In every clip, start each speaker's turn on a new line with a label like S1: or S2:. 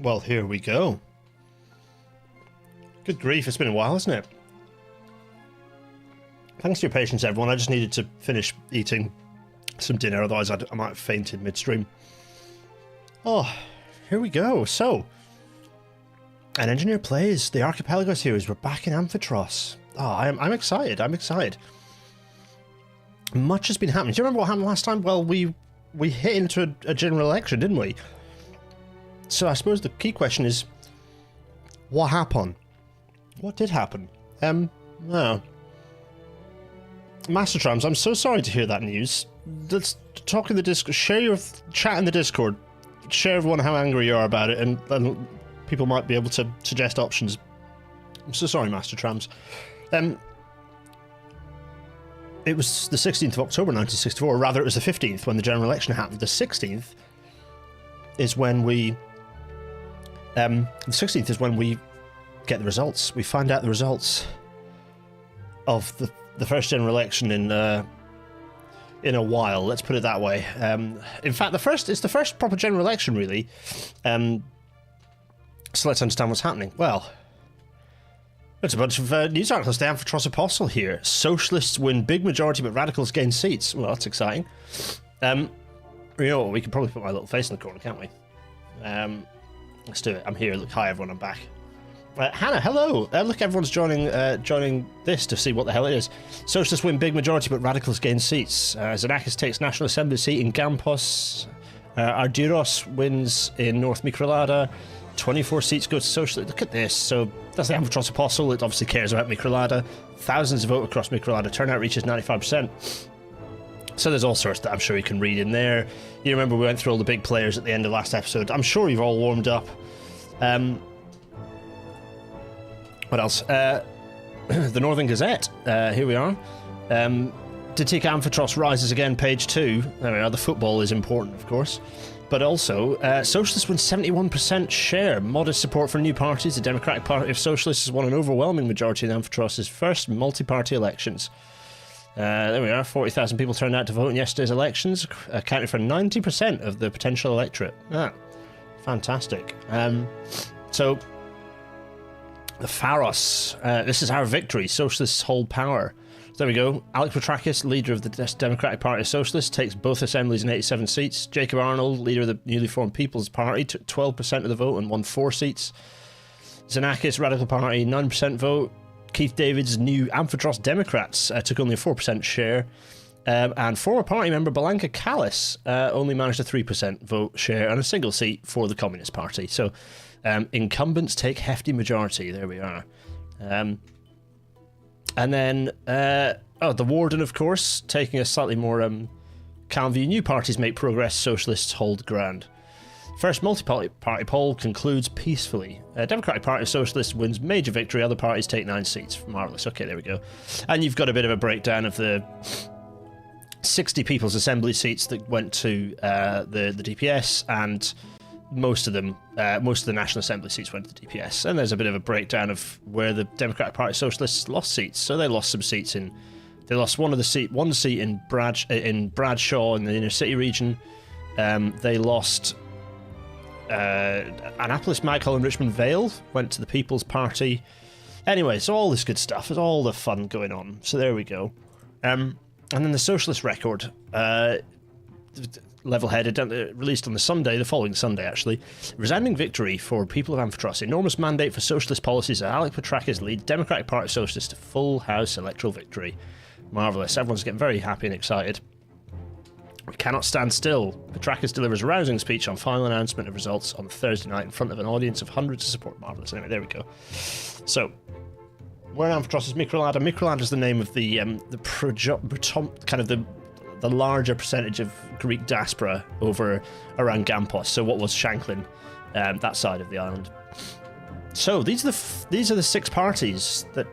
S1: Well, here we go. Good grief, it's been a while, hasn't it? Thanks for your patience, everyone. I just needed to finish eating some dinner, otherwise I might have fainted midstream. Oh, here we go. So, An Engineer Plays, the Archipelago series. We're back in Amphitros. Oh, I'm excited. I'm excited. Much has been happening. Do you remember what happened last time? Well, we hit into a general election, didn't we? So I suppose the key question is, what happened? What did happen? No. Master Trams, I'm so sorry to hear that news. Let's talk in the Discord. Share your chat in the Discord. Share everyone how angry you are about it, and people might be able to suggest options. I'm so sorry, Master Trams. It was the 16th of October 1964, or rather it was the 15th when the general election happened. The 16th is when we... the 16th is when we get the results. We find out the results of the first general election in a while, let's put it that way. In fact, it's the first proper general election, really. So let's understand what's happening. Well, it's a bunch of news articles. The Amphitros Apostle here. Socialists win big majority, but radicals gain seats. Well, that's exciting. You know what? We can probably put my little face in the corner, can't we? Let's do it. I'm here. Look, hi everyone. I'm back. Hannah, hello. Look, everyone's joining this to see what the hell it is. Socialists win big majority, but radicals gain seats. Xenakis takes National Assembly seat in Gampos. Argyros wins in North Microlada. 24 seats go to Socialists. Look at this. So that's the Amphitros Apostle. It obviously cares about Microlada. Thousands vote across Microlada. Turnout reaches 95%. So there's all sorts that I'm sure you can read in there. You remember we went through all the big players at the end of last episode. I'm sure you've all warmed up. What else? The Northern Gazette. Here we are. Datika Amphitros rises again, page 2. There we are. The football is important, of course. But also, Socialists win 71% share. Modest support for new parties. The Democratic Party of Socialists has won an overwhelming majority in Amphitros's first multi-party elections. There we are. 40,000 people turned out to vote in yesterday's elections, accounting for 90% of the potential electorate. Ah, fantastic. So, the Pharos. This is our victory. Socialists hold power. There we go. Alec Petrakis, leader of the Democratic Party of Socialists, takes both assemblies and 87 seats. Jacob Arnold, leader of the newly formed People's Party, took 12% of the vote and won 4 seats. Xenakis, Radical Party, 9% vote. Keith David's new Amphitros Democrats took only a 4% share. And former party member Belanka Callis only managed a 3% vote share and a single seat for the Communist Party. So incumbents take hefty majority. There we are. And then, the Warden, of course, taking a slightly more calm view. New parties make progress, Socialists hold ground. First multi-party poll concludes peacefully. Democratic Party of Socialists wins major victory, other parties take 9 seats. Marvellous. Okay, there we go. And you've got a bit of a breakdown of the 60 People's Assembly seats that went to the DPS, and most of the National Assembly seats went to the DPS. And there's a bit of a breakdown of where the Democratic Party of Socialists lost seats. So they lost some seats they lost one seat in Bradshaw in the inner city region. They lost Annapolis, Maghull, and Richmond Vale went to the People's Party. Anyway, so all this good stuff. There's all the fun going on. So there we go. And then the Socialist record. Level-headed, released on the following Sunday, actually. Resounding victory for people of Amphitros. Enormous mandate for socialist policies. Alec Petrakis leads Democratic Party of Socialists to full House electoral victory. Marvellous. Everyone's getting very happy and excited. We cannot stand still. Petrakis delivers a rousing speech on final announcement of results on Thursday night in front of an audience of hundreds to support. Marvellous. Anyway, there we go. So, where Amphitros is Microlada. Microlada is the name of the the larger percentage of Greek diaspora over around Gampos, so what was Shanklin, that side of the island. So these are the 6 parties that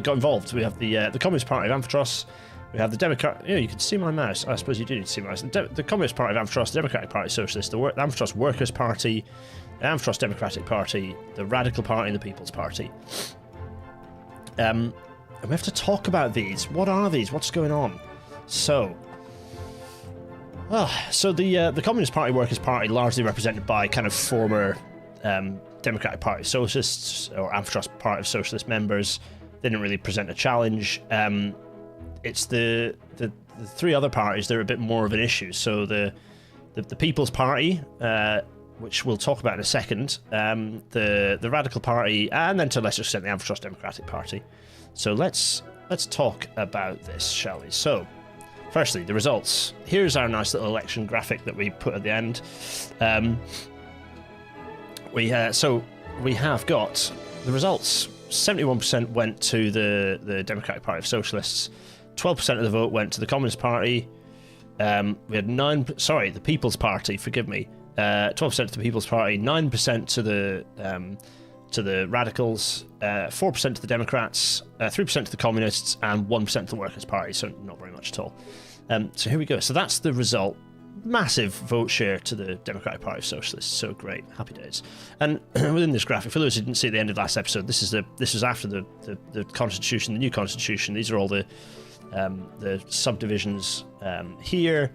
S1: got involved. We have the Communist Party of Amphitros, we have the Democrat. You can see my mouse. I suppose you do need to see my mouse. The Communist Party of Amphitros, the Democratic Party Socialist, the Amphitros Workers' Party, the Amphitros Democratic Party, the Radical Party, and the People's Party. And we have to talk about these. What are these? What's going on? So the Communist Party, Workers' Party, largely represented by kind of former Democratic Party of Socialists or Amphitros Party of Socialist members. They didn't really present a challenge. It's the three other parties that are a bit more of an issue. So the People's Party, which we'll talk about in a second, the Radical Party, and then to a lesser extent the Amphitros Democratic Party. So let's talk about this, shall we? So, firstly, the results. Here's our nice little election graphic that we put at the end. We have got the results. 71% went to the Democratic Party of Socialists. 12% of the vote went to the Communist Party. We had the People's Party. Forgive me. 12% to the People's Party. 9% to the Radicals. 4% to the Democrats. 3% to the Communists, and 1% to the Workers' Party. So not very much at all. So here we go. So that's the result. Massive vote share to the Democratic Party of Socialists. So great, happy days. And within this graphic, for those who didn't see at the end of the last episode, this is after the Constitution, the new Constitution. These are all the subdivisions here.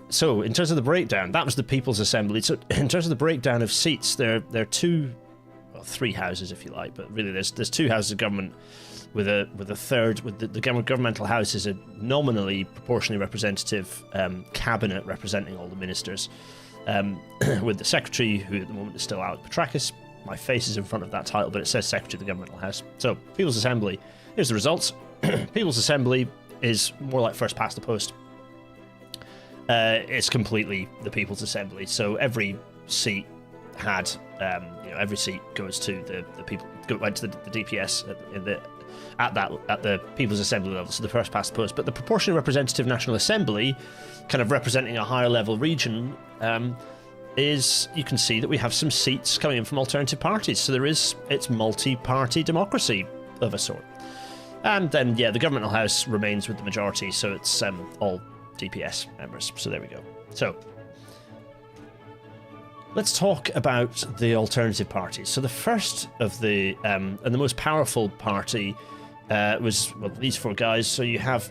S1: So in terms of the breakdown, that was the People's Assembly. So in terms of the breakdown of seats, there are three houses, if you like, but really there's two houses of government. With a third, with the governmental house is a nominally proportionally representative cabinet representing all the ministers, with the secretary, who at the moment is still Alex Petrakis. My face is in front of that title, but it says secretary of the governmental house. So People's Assembly, here's the results. People's Assembly is more like first past the post. It's completely the People's Assembly. So every seat had, every seat goes to the people, went to the DPS at the People's Assembly level, so the first past the post. But the proportionally representative National Assembly, kind of representing a higher level region, is, you can see that we have some seats coming in from alternative parties. So it's multi-party democracy of a sort. And then, the governmental house remains with the majority, so it's all DPS members. So there we go. So let's talk about the alternative parties. So the first of the and the most powerful party was these four guys. So you have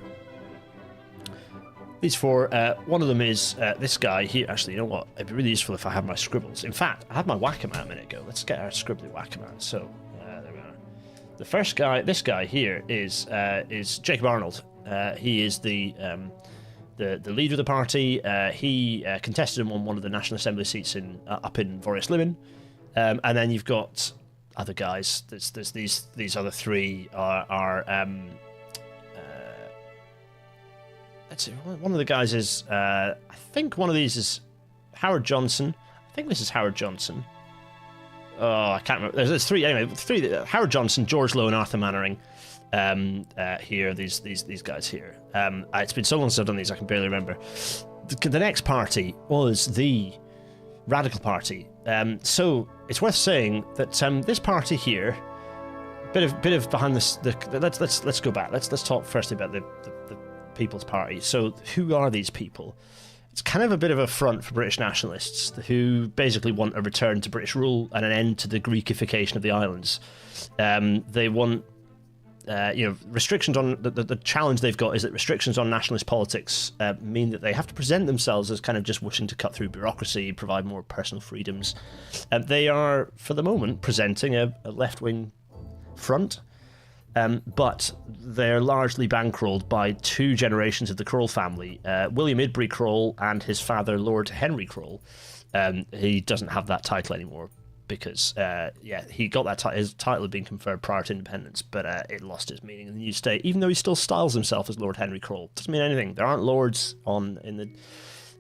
S1: these four. One of them is this guy here. Actually, you know what? It'd be really useful if I had my scribbles. In fact, I had my Whack-A-Man a minute ago. Let's get our scribbly Whack-A-Man. So there we are. The first guy, this guy here, is Jacob Arnold. He is the leader of the party. He contested and won one of the National Assembly seats up in Vorius-Limen. And then you've got other guys. There's these other three are let's see. One of the guys is I think one of these is Howard Johnson. I think this is Howard Johnson. Oh, I can't remember. There's three. Anyway, three. Howard Johnson, George Lowe, and Arthur Mannering. Here, these guys here. It's been so long since I've done these, I can barely remember. The next party was the Radical Party. So it's worth saying that this party here, bit of behind this. Let's go back. Let's talk firstly about the People's Party. So who are these people? It's kind of a bit of a front for British nationalists who basically want a return to British rule and an end to the Greekification of the islands. They want restrictions on the challenge they've got is that restrictions on nationalist politics mean that they have to present themselves as kind of just wishing to cut through bureaucracy, provide more personal freedoms. They are, for the moment, presenting a left-wing front, but they're largely bankrolled by two generations of the Kroll family, William Idbury Kroll and his father, Lord Henry Kroll. He doesn't have that title anymore, because he got that his title had been conferred prior to independence, but it lost its meaning in the new state, even though he still styles himself as Lord Henry Kroll. Doesn't mean anything. There aren't lords in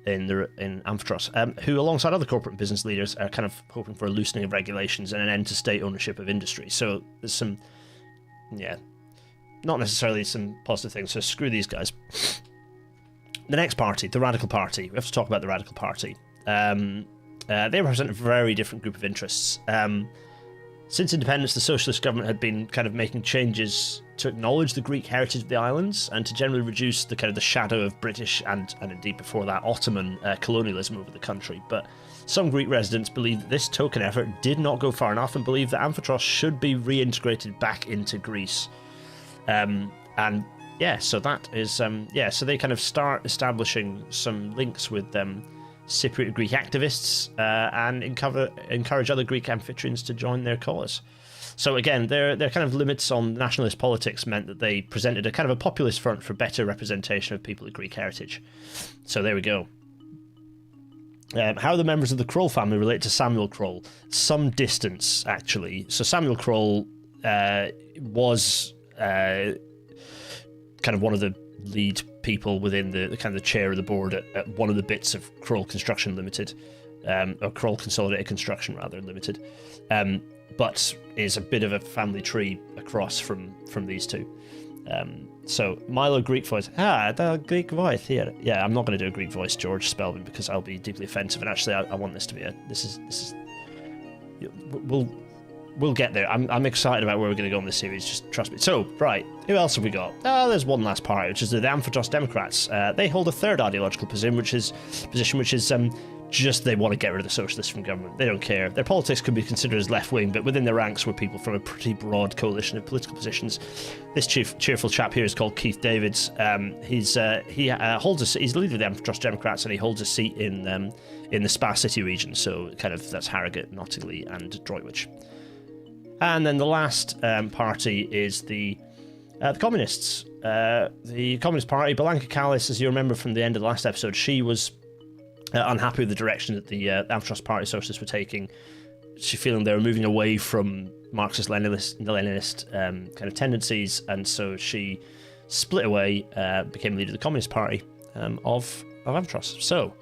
S1: Amphitros, who alongside other corporate and business leaders are kind of hoping for a loosening of regulations and an end to state ownership of industry. So there's some not necessarily some positive things, so screw these guys. The next party, the Radical Party. We have to talk about the Radical Party. They represent a very different group of interests. Since independence, the socialist government had been kind of making changes to acknowledge the Greek heritage of the islands and to generally reduce the kind of the shadow of British and indeed before that Ottoman colonialism over the country. But some Greek residents believed that this token effort did not go far enough and believed that Amphitros should be reintegrated back into Greece. So that is so they kind of start establishing some links with Cypriot Greek activists and encourage other Greek Amphitrians to join their cause. So again, their kind of limits on nationalist politics meant that they presented a kind of a populist front for better representation of people of Greek heritage. So there we go. How the members of the Kroll family relate to Samuel Kroll? Some distance, actually. So Samuel Kroll was kind of one of the lead people within the kind of the chair of the board at one of the bits of Kroll Construction Limited, or Kroll Consolidated Construction rather Limited, but is a bit of a family tree across from these two. So Milo Greek voice. The Greek voice here. Yeah, I'm not going to do a Greek voice, George Spelman, because I'll be deeply offensive. And actually, I want this to be this is. We'll get there. I'm excited about where we're going to go in this series. Just trust me. So, right, who else have we got? Oh, there's one last party, which is the Amphitros Democrats. They hold a third ideological position, which is just they want to get rid of the socialists from government. They don't care. Their politics could be considered as left-wing, but within their ranks were people from a pretty broad coalition of political positions. This cheerful chap here is called Keith Davids. He's the leader of the Amphitros Democrats, and he holds a seat in the Spa City region. So kind of that's Harrogate, Nottingham, and Droitwich. And then the last party is the Communists. The Communist Party, Belanka Kallis, as you remember from the end of the last episode, she was unhappy with the direction that the Amphitros Party Socialists were taking. She feeling they were moving away from Marxist-Leninist kind of tendencies, and so she split away, became leader of the Communist Party of Amphitros. So,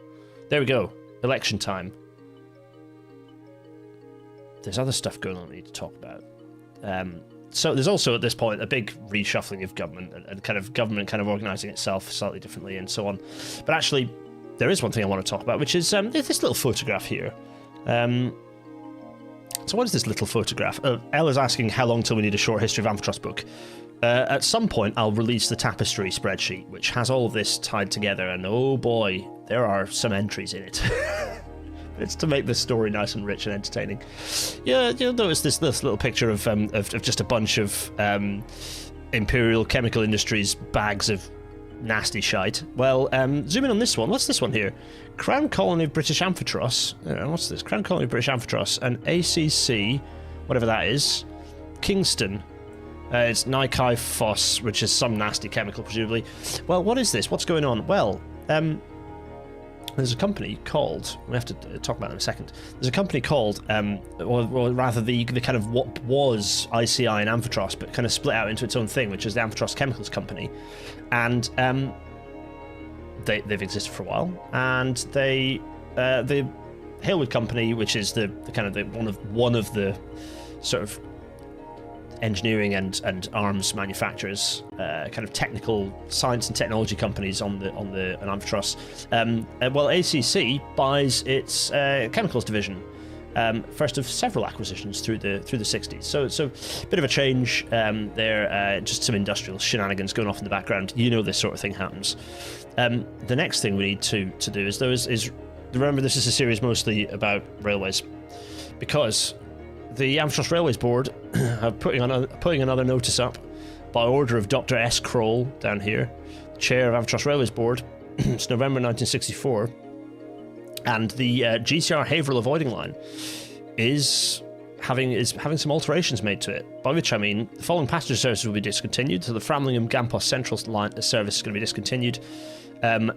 S1: there we go. Election time. There's other stuff going on we need to talk about. So there's also at this point a big reshuffling of government and kind of government kind of organising itself slightly differently and so on. But actually, there is one thing I want to talk about, which is this little photograph here. So what is this little photograph? Ella's asking how long till we need a short history of Amphitros book. At some point, I'll release the tapestry spreadsheet, which has all of this tied together, and oh boy, there are some entries in it. It's to make the story nice and rich and entertaining. Yeah, you'll notice this little picture of just a bunch of Imperial Chemical Industries bags of nasty shite. Well, zoom in on this one. What's this one here? Crown Colony of British Amphitros. What's this? Crown Colony of British Amphitros and ACC, whatever that is, Kingston. It's Nikai Phos, which is some nasty chemical, presumably. Well, what is this? What's going on? Well, there's a company called, we have to talk about it in a second, there's a company called, or rather the kind of what was ICI and Amphitros, but kind of split out into its own thing, which is the Amphitros Chemicals Company. And they've existed for a while, and the Halewood Company, which is the kind of one of the sort of engineering and arms manufacturers, kind of technical science and technology companies on Amphitros. Well, ACC buys its chemicals division, first of several acquisitions through the 60s. So bit of a change there. Just some industrial shenanigans going off in the background. You know this sort of thing happens. The next thing we need to do is remember, this is a series mostly about railways, because the Amphitros Railways Board are putting another notice up by order of Dr. S. Kroll down here, chair of Amphitros Railways Board. It's November 1964, and the GCR Havilavoiding Line is having some alterations made to it. By which I mean the following passenger services will be discontinued. So the Framlingham-Gampos Central line service is going to be discontinued, and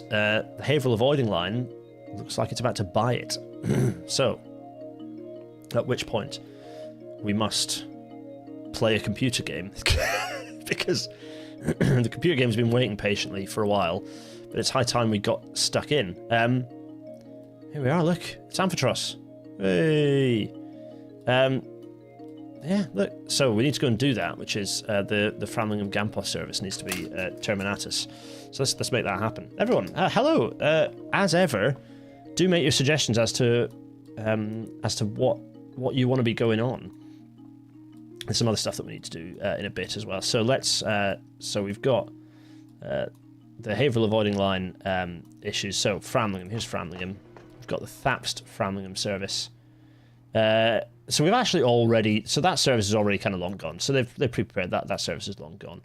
S1: the Havilavoiding Line looks like it's about to buy it. So, at which point, we must play a computer game. Because the computer game's been waiting patiently for a while, but it's high time we got stuck in. Here we are, look. It's Amphitros. Hey! Yeah, look. So we need to go and do that, which is the Framlingham-Gampos service needs to be Terminatus. So let's make that happen. Everyone, hello! As ever, do make your suggestions as to what you want to be going on. There's some other stuff that we need to do in a bit as well. So let's. So we've got the Havilavoiding Line issues. So Framlingham. Here's Framlingham. We've got the Thapst Framlingham service. So we've actually already. So that service is already kind of long gone. So they've pre-prepared that. That service is long gone.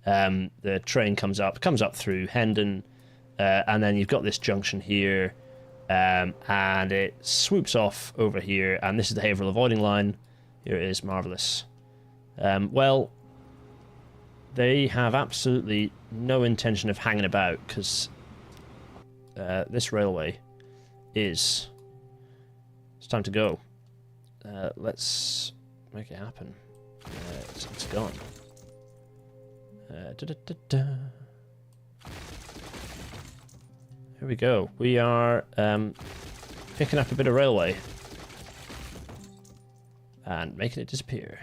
S1: The train comes up through Hendon, and then you've got this junction here. and it swoops off over here, and this is the Havilavoiding Line. Here it is, marvellous. Well, they have absolutely no intention of hanging about, because this railway is... It's time to go. Let's make it happen. It's gone. Here we go. We are picking up a bit of railway and making it disappear.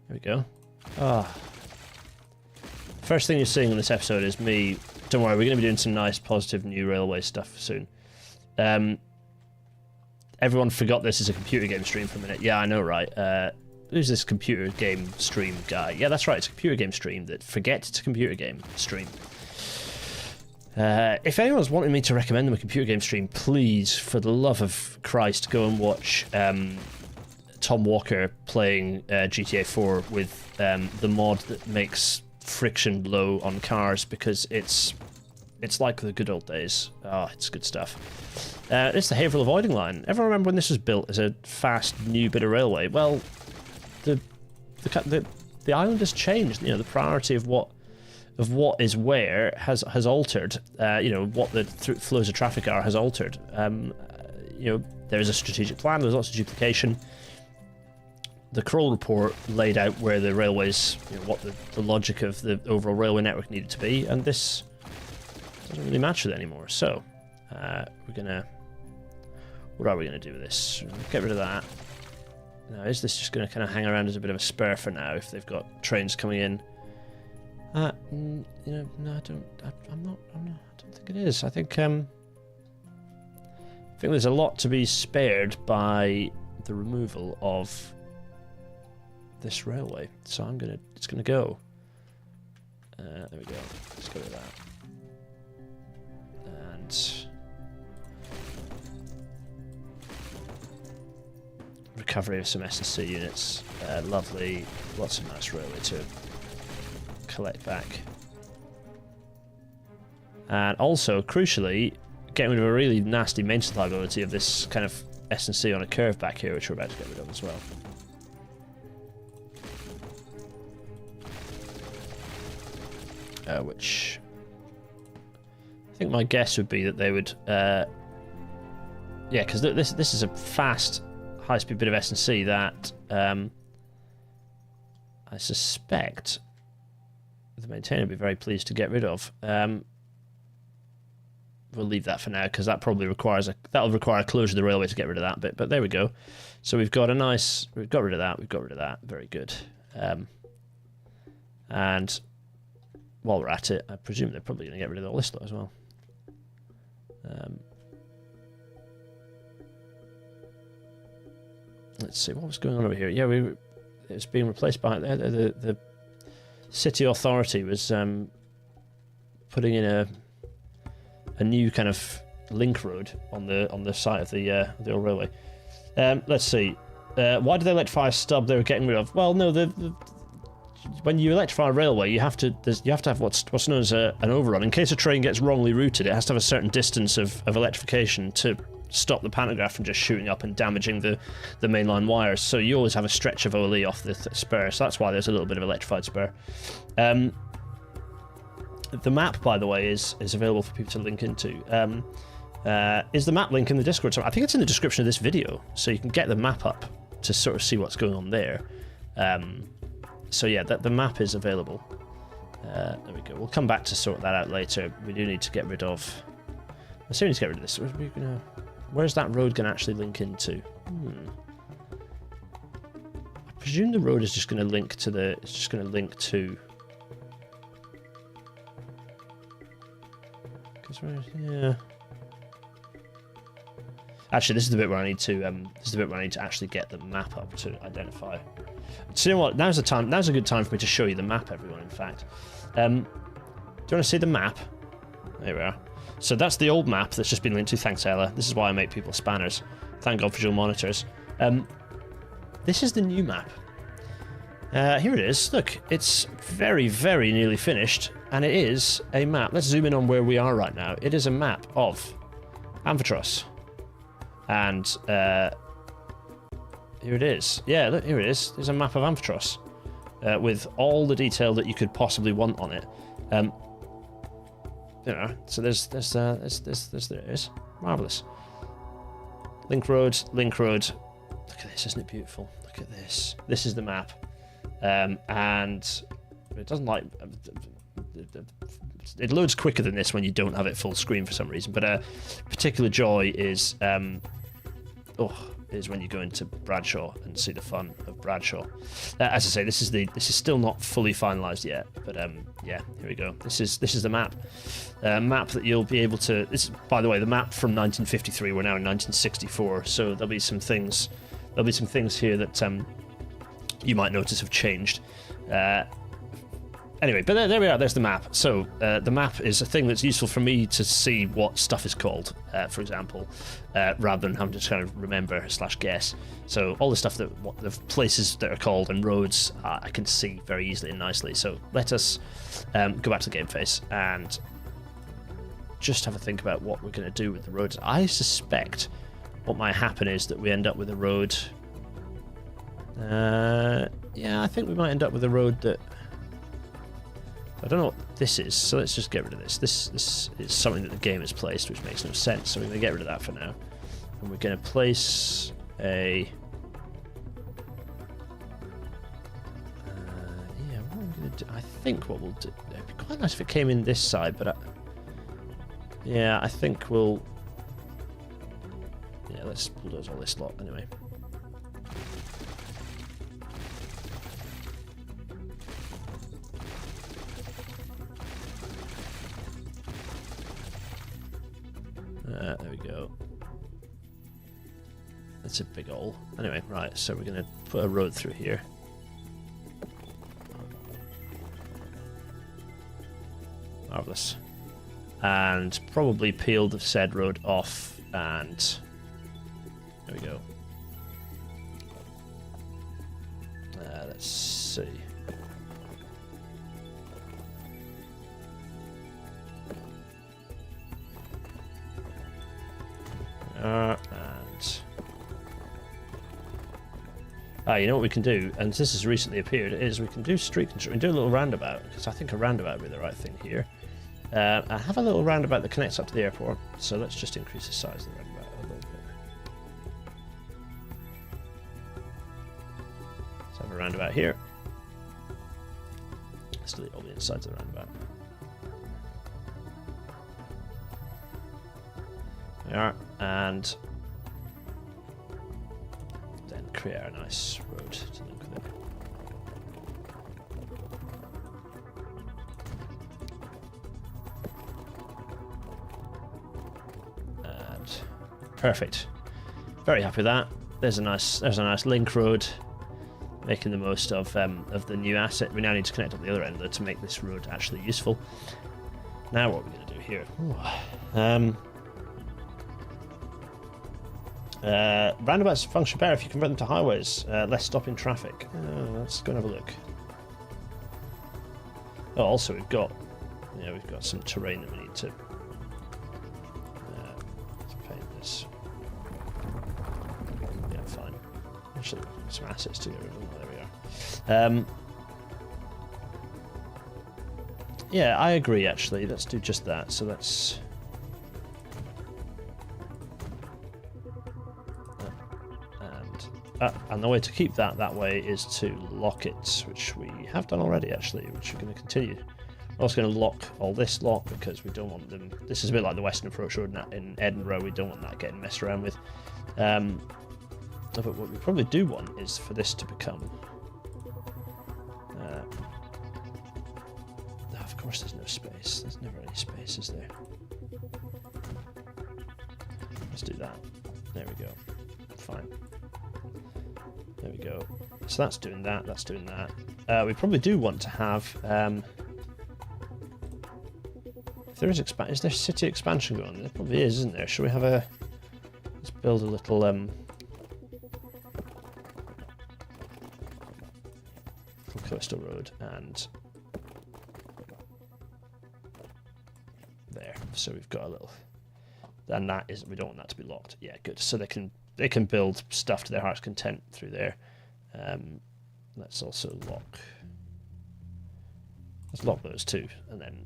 S1: There we go. Ah. First thing you're seeing in this episode is me. Don't worry, we're going to be doing some nice, positive new railway stuff soon. Everyone forgot this is a computer game stream for a minute. Yeah, I know, right? Who's this computer game stream guy? Yeah, that's right. It's a computer game stream that forgets it's a computer game stream. If anyone's wanting me to recommend them a computer game stream, please, for the love of Christ, go and watch Tom Walker playing GTA 4 with the mod that makes friction blow on cars, because it's like the good old days. Oh, it's good stuff. It's the Havilavoiding Line. Everyone remember when this was built as a fast new bit of railway? Well, the island has changed. You know, the priority of what is where has altered. You know, what the flows of traffic are has altered. You know, there is a strategic plan. There's lots of duplication. The Kroll report laid out where the railways, you know, what the logic of the overall railway network needed to be, and this doesn't really match with it anymore. So, we're gonna... What are we gonna do with this? Get rid of that. Now, is this just gonna kind of hang around as a bit of a spur for now if they've got trains coming in? You know, no, I don't think it is. I think there's a lot to be spared by the removal of this railway. So it's gonna go. There we go. Let's go with that. And recovery of some S&C units. Lovely. Lots of nice railway to collect back. And also, crucially, getting rid of a really nasty maintenance liability of this kind of S&C on a curve back here, which we're about to get rid of as well. Which I think my guess would be that they would, yeah, because this is a fast, high-speed bit of S&C that I suspect the maintainer would be very pleased to get rid of. We'll leave that for now, because that probably that'll require a closure of the railway to get rid of that bit. But there we go. So we've got rid of that. We've got rid of that. Very good. And while we're at it, I presume they're probably going to get rid of all this lot as well. Let's see what was going on over here. Yeah, it was being replaced by the city authority was putting in a new kind of link road on the site of the old railway. Let's see. Why did they electrify a stub they were getting rid of? Well, no, when you electrify a railway, you have to have what's known as an overrun. In case a train gets wrongly routed, it has to have a certain distance of electrification to stop the pantograph from just shooting up and damaging the mainline wires. So you always have a stretch of OLE off the spur. So that's why there's a little bit of electrified spur. The map, by the way, is available for people to link into. Is the map link in the Discord? So I think it's in the description of this video, so you can get the map up to sort of see what's going on there. So yeah, the map is available. There we go. We'll come back to sort that out later. We do need to get rid of... I still need to get rid of this. Where's that road going to actually link into? I presume the road is just going to link to the... It's just going to link to... Yeah. Actually, this is the bit where I need to. This is the bit where I need to actually get the map up to identify. So you know what? Now's the time. Now's a good time for me to show you the map, everyone. In fact, do you want to see the map? There we are. So that's the old map that's just been linked to. Thanks, Ella. This is why I make people spanners. Thank God for dual monitors. This is the new map. Here it is. Look, it's very, very nearly finished. And it is a map. Let's zoom in on where we are right now. It is a map of Amphitros. And here it is. Yeah, look, here it is. There's a map of Amphitros with all the detail that you could possibly want on it. You know, so there it is. Marvelous. Link road, link road. Look at this, isn't it beautiful? Look at this. This is the map. And it doesn't like... It loads quicker than this when you don't have it full screen for some reason. But a particular joy is... is when you go into Bradshaw and see the fun of Bradshaw. As I say, this is still not fully finalised yet, but yeah, here we go. This is the map, map that you'll be able to. This is, by the way, the map from 1953. We're now in 1964, so there'll be some things. There'll be some things here that you might notice have changed. Anyway, but there we are, there's the map. So the map is a thing that's useful for me to see what stuff is called, for example, rather than having to kind of remember / guess. So all the stuff what the places that are called and roads, I can see very easily and nicely. So let us go back to the game face and just have a think about what we're going to do with the roads. I suspect what might happen is that we end up with a road... yeah, I think we might end up with a road that... I don't know what this is, so let's just get rid of this. This is something that the game has placed, which makes no sense, so we're going to get rid of that for now. And we're going to place a... yeah, what are we going to do? I think what we'll do... It'd be quite nice if it came in this side, but... yeah, I think we'll... yeah, let's bulldoze all this lot anyway. There we go. That's a big hole. Anyway, right, so we're going to put a road through here. Marvellous. And probably peel the said road off, and there we go. Let's see. You know what we can do, and this has recently appeared, is we can do street control. We can do a little roundabout, because I think a roundabout would be the right thing here. I have a little roundabout that connects up to the airport, so let's just increase the size of the roundabout a little bit. Let's have a roundabout here. Let's delete all the insides of the roundabout. There we are, and then create a nice road to link with it. And perfect. Very happy with that. There's a nice link road, making the most of the new asset. We now need to connect up the other end though, to make this road actually useful. Now what are we going to do here? Roundabouts function better if you convert them to highways, less stopping traffic. Let's go and have a look. Oh, also we've got some terrain that we need to paint this. Yeah, fine. Actually, some assets to get rid of. There we are. Yeah, I agree. Actually, let's do just that. So let's. And the way to keep that way is to lock it, which we have done already actually, which we're going to continue. We're also going to lock all this lot because we don't want them... This is a bit like the Western Approach Road in Edinburgh, we don't want that getting messed around with. But what we probably do want is for this to become... of course there's no space, there's never any space, is there? Let's do that. There we go. Fine. There we go. So that's doing that, that's doing that. We probably do want to have... if there is there city expansion going on? There probably is, isn't there? Should we have a... Let's build a little... little coastal road and... So we've got a little, and that is, we don't want that to be locked. Yeah, good. So they can build stuff to their heart's content through there. Let's also let's lock those too, and then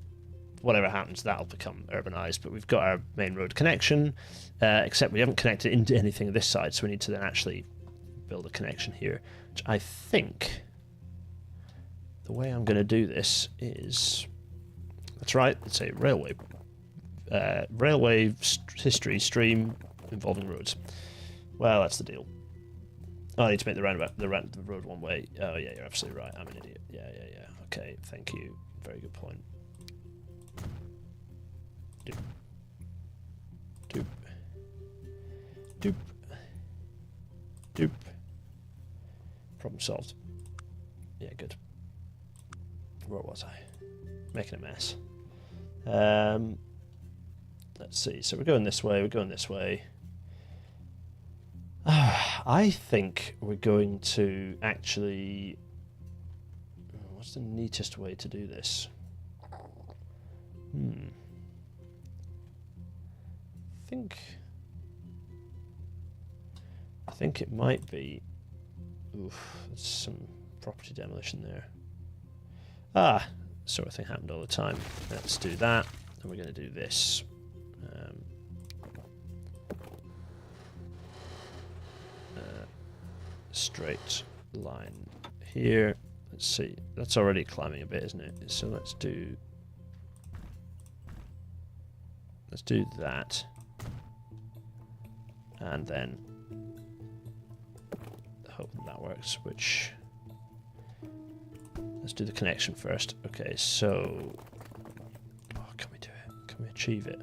S1: whatever happens, that'll become urbanized. But we've got our main road connection, except we haven't connected into anything on this side, so we need to then actually build a connection here, which I think the way I'm going to do this is, that's right, it's a railway history stream involving roads. Well, that's the deal. Oh, I need to make the road one way. Oh yeah, you're absolutely right. I'm an idiot. Yeah. Okay, thank you. Very good point. Doop. Doop. Doop. Doop. Problem solved. Yeah, good. Where was I? Making a mess. Let's see. So we're going this way. We're going this way. I think we're going to actually... What's the neatest way to do this? I think it might be... Oof, there's some property demolition there. Ah, sort of thing happened all the time. Let's do that, and we're going to do this. Straight line here. Let's see. That's already climbing a bit, isn't it? So let's do that, and then hope that works. Which, let's do the connection first. Okay, so can we do it? Can we achieve it?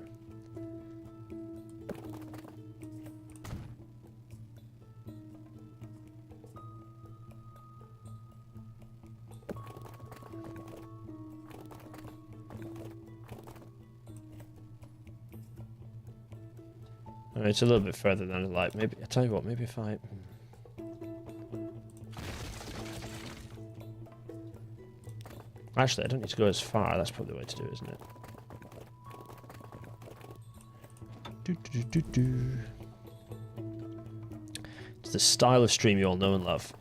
S1: It's a little bit further than I'd like. Maybe, I tell you what, maybe if I... Actually, I don't need to go as far. That's probably the way to do it, isn't it? It's the style of stream you all know and love.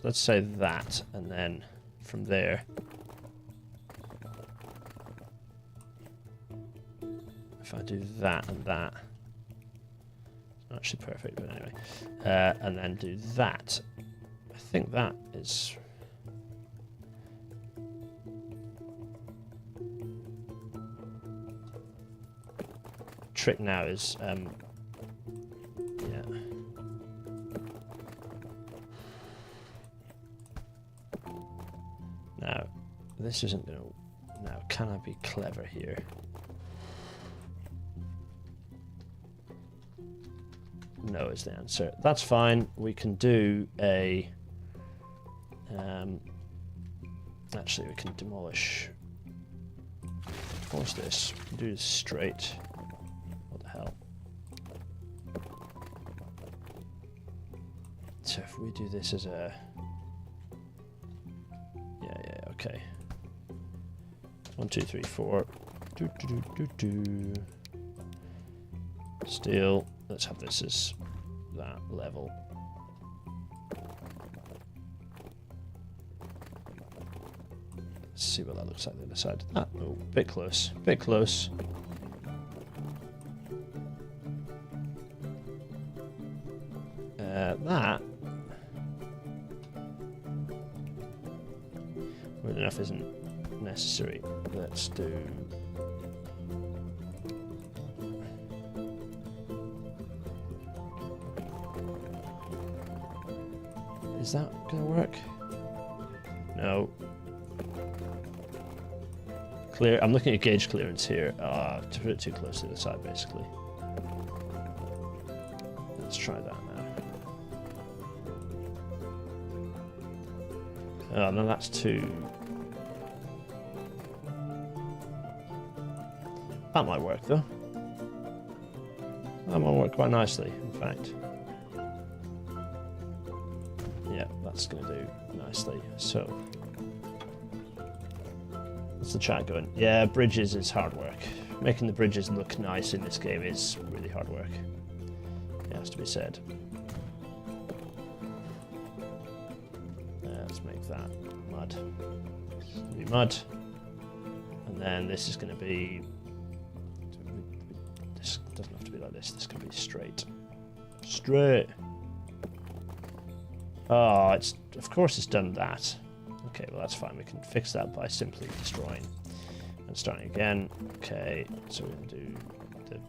S1: Let's say that, and then from there, if I do that and that, it's not actually perfect, but anyway, and then do that, I think that is... Trick now is, yeah. Now, this isn't going to... Now, can I be clever here? No is the answer. That's fine. We can do a... actually, we can demolish this. We can do this straight. What the hell? So if we do this as a... Okay. 1, 2, 3, 4. Steel. Let's have this as that level. Let's see what that looks like on the other side. Ah, oh, bit close. Bit close. That. Well, enough isn't necessary. Let's do. Is that gonna work? No. Clear. I'm looking at gauge clearance here. To put it too close to the side, basically. Let's try that now. Oh, no, that's too... That might work, though. That might work quite nicely, in fact. Yeah, that's going to do nicely. So, what's the chat going? Yeah, bridges is hard work. Making the bridges look nice in this game is really hard work. It has to be said. Let's make that mud. This is going to be mud. And then this is going to be... This doesn't have to be like this. This can be straight. Straight! Oh, it's... Of course it's done that. Okay, well that's fine. We can fix that by simply destroying. And starting again. Okay, so we're going to do the...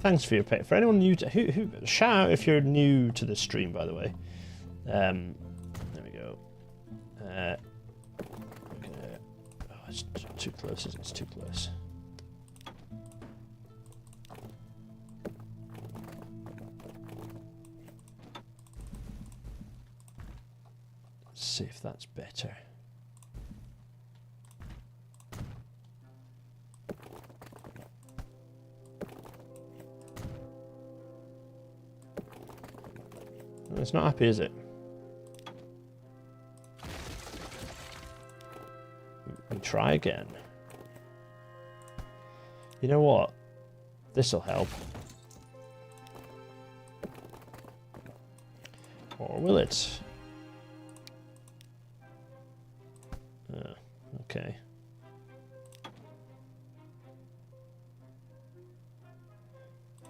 S1: Thanks for your pay. For anyone new to... shout out if you're new to the stream, by the way. There we go. Okay. Oh, it's too close, isn't it? It's too close. See if that's better. It's not happy, is it? We try again. You know what? This'll help. Or will it? Okay.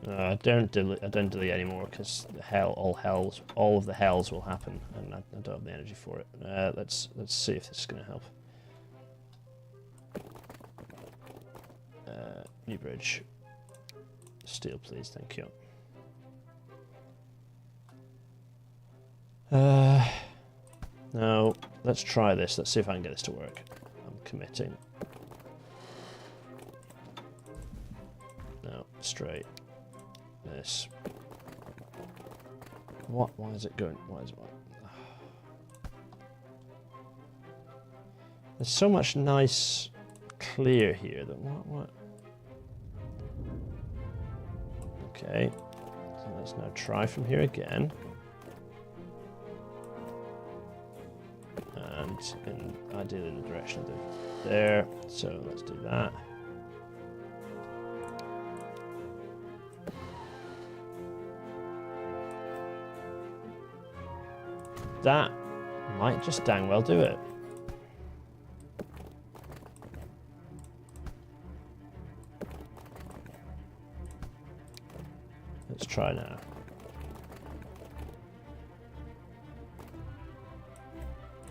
S1: I don't delete anymore because all of the hells will happen, and I don't have the energy for it. Let's see if this is going to help. New bridge. Steel, please. Thank you. No. Let's try this. Let's see if I can get this to work. I'm committing. No, straight. This. What? Why is it going? Why is it? There's so much nice clear here that what? Okay. So let's now try from here again. And ideally in the direction of there. So let's do that. That might just dang well do it. Let's try now.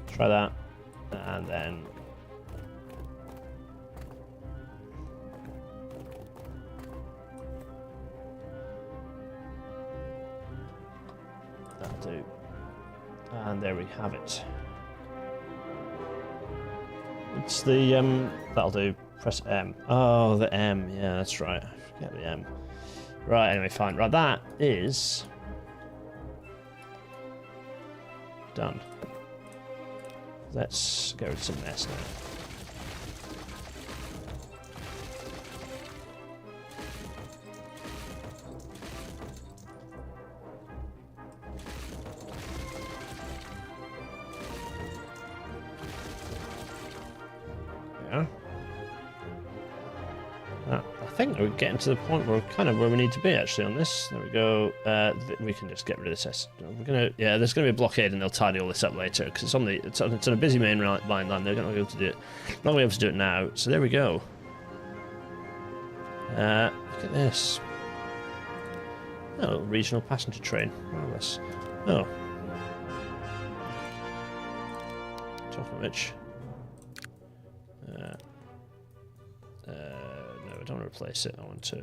S1: Try that, and then that'll do. And there we have it. It's the that'll do. Press M. Oh, the M. Yeah, that's right. I forget the M. Right. Anyway, fine. Right, that is done. Let's get rid of some mess now. Yeah. I think we're getting to the point where we're kind of where we need to be actually on this. There we go. We can just get rid of this S. We're gonna, yeah. There's gonna be a blockade, and they'll tidy all this up later because it's on the it's on a busy main line. They're not gonna be able to do it. Not gonna be able to do it now. So there we go. Look at this. Oh, regional passenger train. Marvelous. Oh. Talking of which. No, I don't want to replace it. I want to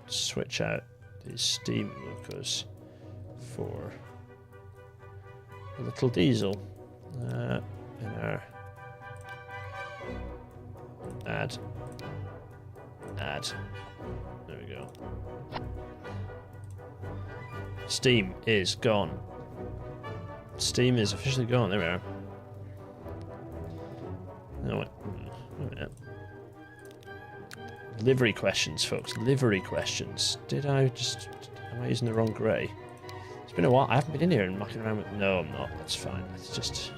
S1: switch out these steam locos for a little diesel. In our add. There we go. Steam is gone. Steam is officially gone. There we are. Livery questions, folks. Livery questions. Am I using the wrong grey? It's been a while. I haven't been in here and mucking around with... No, I'm not. That's fine. It's just...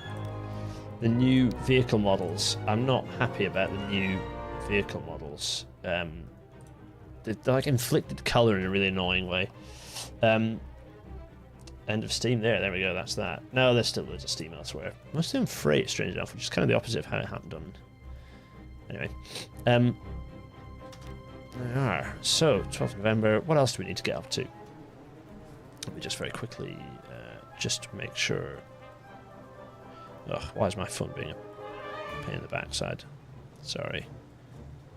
S1: The new vehicle models. I'm not happy about the new vehicle models. They're like inflicted colour in a really annoying way. End of steam there we go, that's that. No, there's still loads of steam elsewhere. Most of them freight, strange enough, which is kind of the opposite of how it happened on... Anyway. There we are. So, 12th November, what else do we need to get up to? Let me just very quickly, just make sure... Ugh, why is my phone being a pain in the backside? Sorry.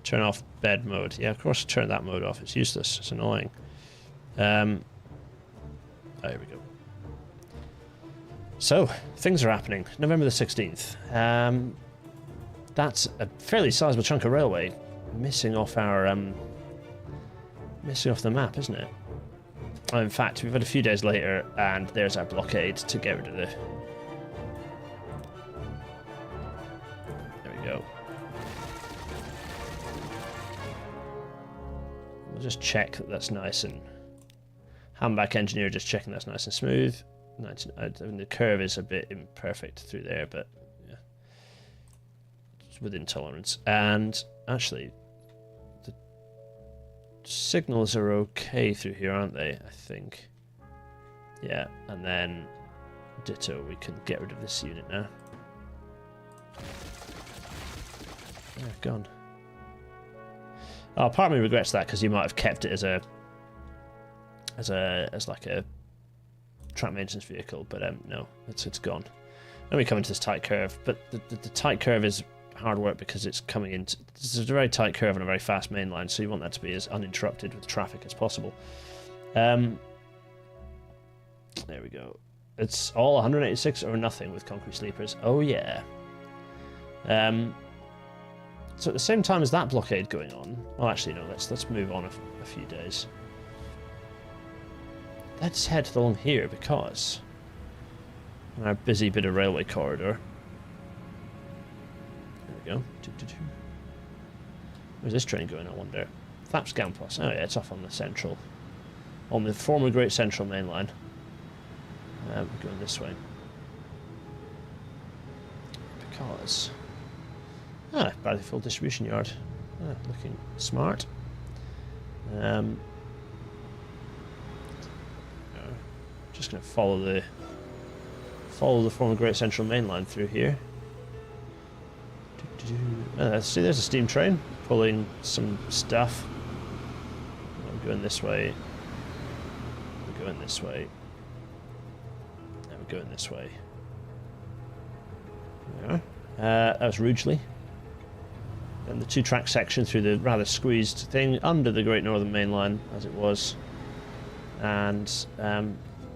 S1: Turn off bed mode. Yeah, of course, turn that mode off. It's useless. It's annoying. Oh, here we go. So, things are happening. November the 16th. That's a fairly sizable chunk of railway missing off our missing off the map, isn't it? Oh, in fact, we've had a few days later, and there's our blockade to get rid of the... There we go. We'll just check that that's nice and... Handback engineer just checking that's nice and smooth. I mean, the curve is a bit imperfect through there, but yeah, it's within tolerance. And actually, the signals are okay through here, aren't they? I think. Yeah, and then ditto. We can get rid of this unit now. Yeah, gone. Oh, part of me regrets that because you might have kept it as like a track maintenance vehicle, but no, it's gone. Then we come into this tight curve, but the tight curve is hard work because it's coming into... This is a very tight curve on a very fast main line, so you want that to be as uninterrupted with traffic as possible. There we go. It's all 186 or nothing with concrete sleepers. Oh yeah. So at the same time as that blockade going on... Well, actually, no, let's move on a few days. Let's head along here because our busy bit of railway corridor. There we go. Where's this train going, I wonder? Thaps Gampos. Oh yeah, it's off on the central. On the former Great Central main line. We're going this way. Because... Bradleyfield distribution yard. Looking smart. Just going to follow the former Great Central main line through here. See, there's a steam train pulling some stuff. I'm going this way. We're going this way. And we're going this way. There. That was Rugeley. And the two-track section through the rather squeezed thing under the Great Northern Main Line, as it was. And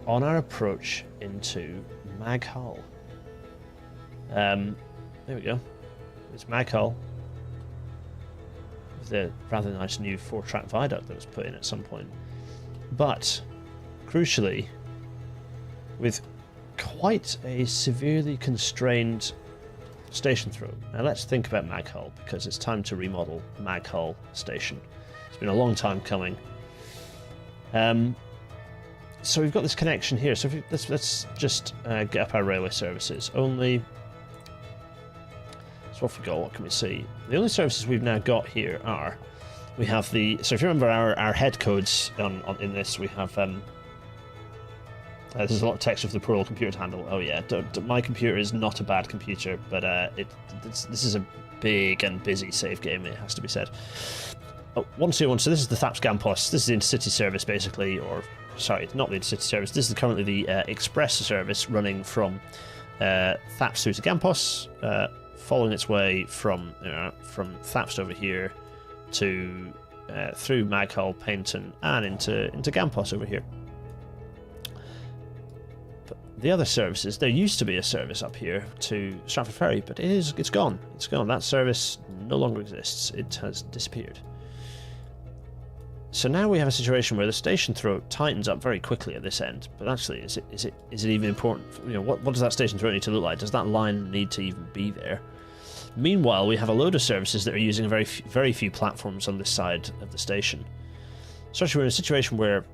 S1: on our approach into Maghull. There we go. It's Maghull. With the rather nice new 4-track viaduct that was put in at some point. But, crucially, with quite a severely constrained station throat. Now let's think about Maghull, because it's time to remodel Maghull Station. It's been a long time coming. So we've got this connection here. So let's just get up our railway services. So what have we got? What can we see? The only services we've now got here are... We have the... So if you remember our head codes in this, we have... there's a lot of text with the poor old computer to handle. Oh yeah, my computer is not a bad computer, but this is a big and busy save game, it has to be said. Oh, 121, so this is the Thaps Gampos. This is the intercity service, basically, or... Sorry, not the intercity service. This is currently the express service running from Thaps through to Gampos, following its way from Thaps over here to through Maghull, Paynton, and into Gampos over here. But the other services, there used to be a service up here to Stratford Ferry, but it's gone. It's gone. That service no longer exists. It has disappeared. So now we have a situation where the station throat tightens up very quickly at this end. But actually, is it even important? You know, what does that station throat need to look like? Does that line need to even be there? Meanwhile, we have a load of services that are using very few platforms on this side of the station. So actually we're in a situation where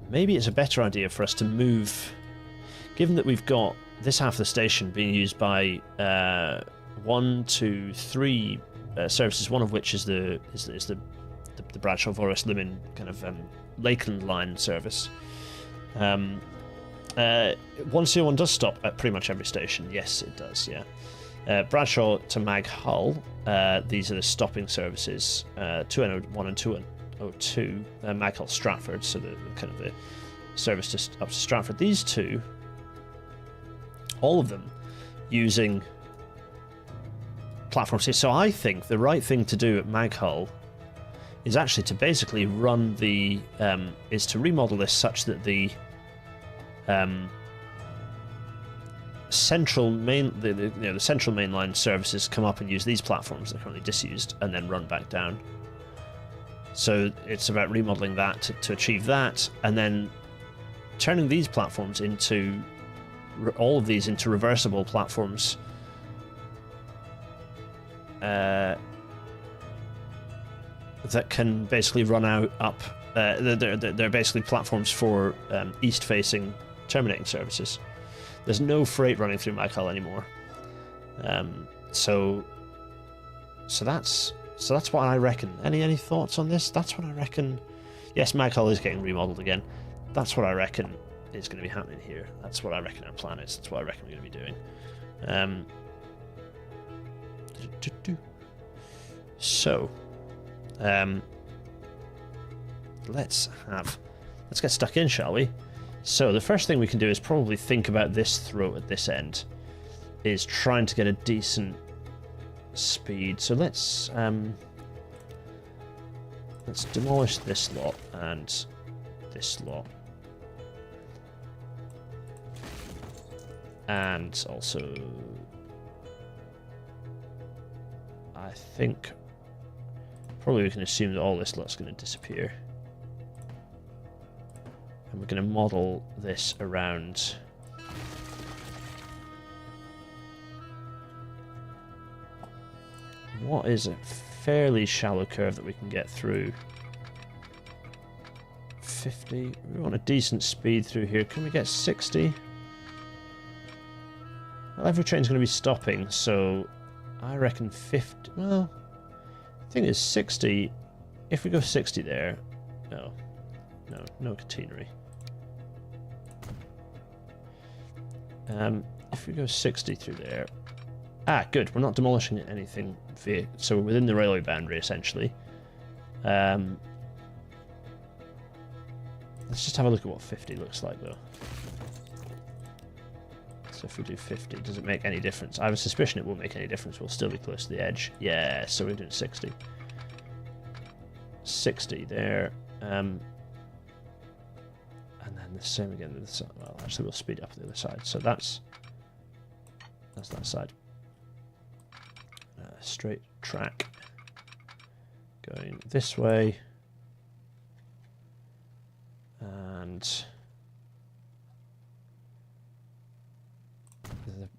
S1: maybe it's a better idea for us to move, given that we've got this half of the station being used by 1, 2, 3 services, one of which is the Bradshaw Forest Limon kind of Lakeland line service. 101 does stop at pretty much every station. Yes, it does, yeah. Bradshaw to Maghull, these are the stopping services, 201 and 202, Maghull Stratford, so the kind of the service up to Stratford. These two, all of them, using platforms here. So I think the right thing to do at Maghull is actually to basically run the is to remodel this such that the central the central mainline services come up and use these platforms that are currently disused and then run back down. So it's about remodeling that to achieve that, and then turning these platforms into all of these into reversible platforms. That can basically run out up. They're basically platforms for east-facing terminating services. There's no freight running through Maghull anymore. So that's what I reckon. Any thoughts on this? That's what I reckon. Yes, Maghull is getting remodeled again. That's what I reckon is going to be happening here. That's what I reckon our plan is. That's what I reckon we're going to be doing. So, let's get stuck in, shall we? So the first thing we can do is probably think about this throat at this end, is trying to get a decent speed. So let's demolish this lot and this lot, and also I think probably we can assume that all this lot's going to disappear. And we're going to model this around what is a fairly shallow curve that we can get through. 50. We want a decent speed through here. Can we get 60? Well, every train's going to be stopping, so I reckon 50. Well, the thing is 60. If we go 60 there, no catenary. If we go 60 through there, good. We're not demolishing anything, so we're within the railway boundary essentially. Let's just have a look at what 50 looks like though. So if we do 50, does it make any difference? I have a suspicion it won't make any difference. We'll still be close to the edge. Yeah, so we're doing 60. 60 there. And then the same again to the side. Well, actually, we'll speed up the other side. So that's that side. Straight track going this way, and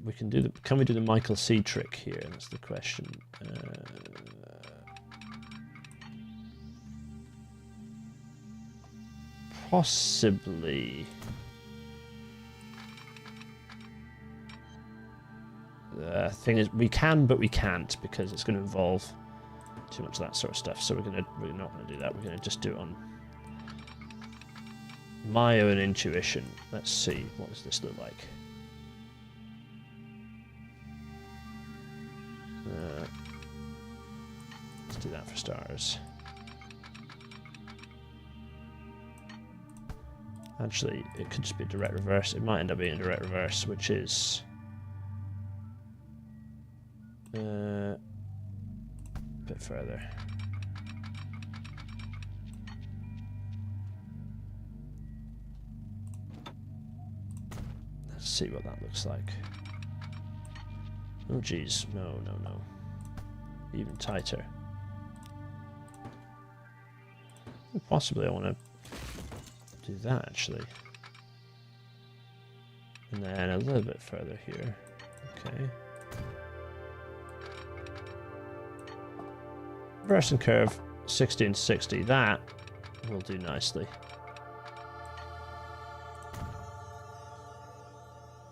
S1: we can do the. Can we do the Michael C trick here? That's the question. Possibly. The thing is, we can, but we can't, because it's going to involve too much of that sort of stuff. So we're not going to do that. We're going to just do it on my own intuition. Let's see, what does this look like? Let's do that for starters. Actually, it could just be a direct reverse. It might end up being a direct reverse, which is a bit further. Let's see what that looks like. Oh geez, no. Even tighter. Possibly I want to do that actually. And then a little bit further here. Okay. Reverse and curve, 60 and 60. That will do nicely.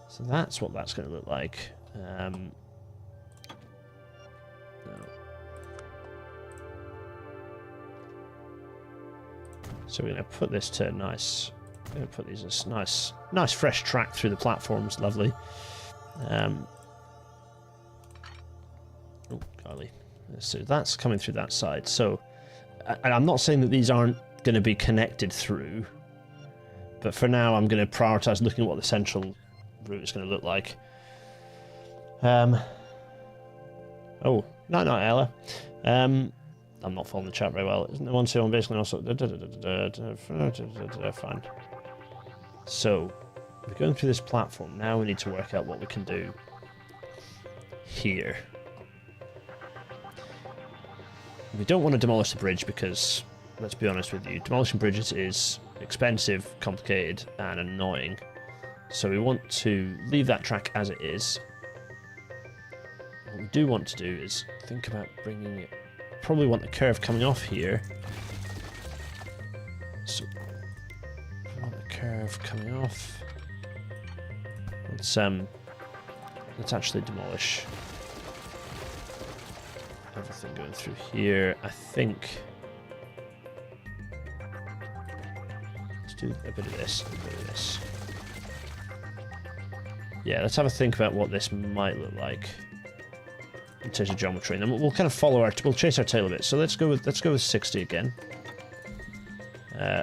S1: So that's what that's going to look like. No. So we're going to put this to nice. I'm going to put these as nice fresh track through the platforms. Lovely. Oh golly. So that's coming through that side. So, and I'm not saying that these aren't going to be connected through, but for now I'm going to prioritize looking at what the central route is going to look like. Oh, no, Ella. I'm not following the chat very well. Isn't the one on basically also fine. So we're going through this platform. Now we need to work out what we can do here. We don't want to demolish the bridge because, let's be honest with you, demolishing bridges is expensive, complicated, and annoying. So we want to leave that track as it is. What we do want to do is think about bringing it. Probably want the curve coming off here. So we want the curve coming off. Let's actually demolish everything going through here. I think let's do a bit of this, a bit of this. Yeah, let's have a think about what this might look like in terms of geometry, and then we'll kind of we'll chase our tail a bit. So let's go with 60 again.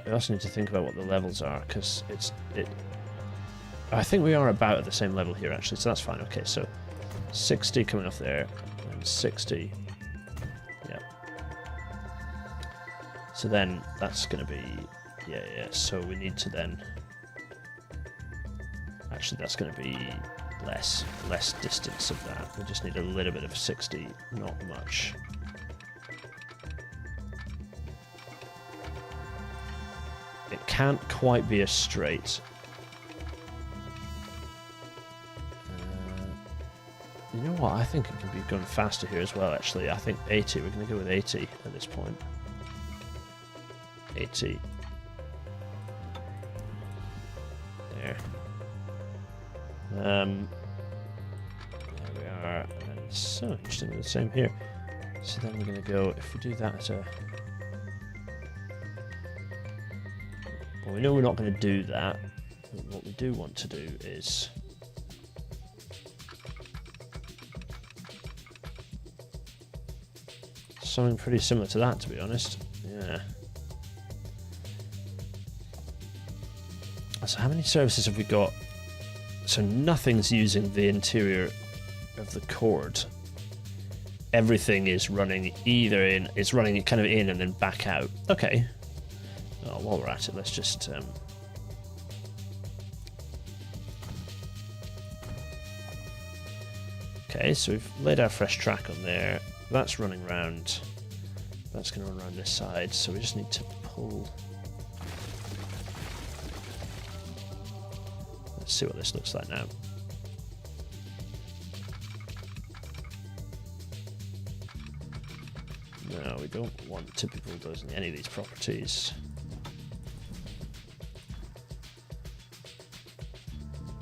S1: We also need to think about what the levels are, because I think we are about at the same level here actually, so that's fine. Okay, so 60 coming off there, and 60. Yeah. So then that's going to be yeah. So we need to then. Actually, that's going to be less distance of that. We just need a little bit of 60, not much. It can't quite be a straight. You know what? I think it can be going faster here as well, actually. I think 80. We're going to go with 80 at this point. 80. There. There we are, and it's so interesting, the same here. So then we're going to go, if we do that as a... Well, we know we're not going to do that, but what we do want to do is... something pretty similar to that, to be honest. Yeah. So how many services have we got? So nothing's using the interior of the cord. Everything is running either in, it's running kind of in and then back out. Okay. Oh, while we're at it, let's just... Okay, so we've laid our fresh track on there. That's running round. That's going to run around this side, so we just need to pull... Let's see what this looks like now. No, we don't want to be bulldozing any of these properties.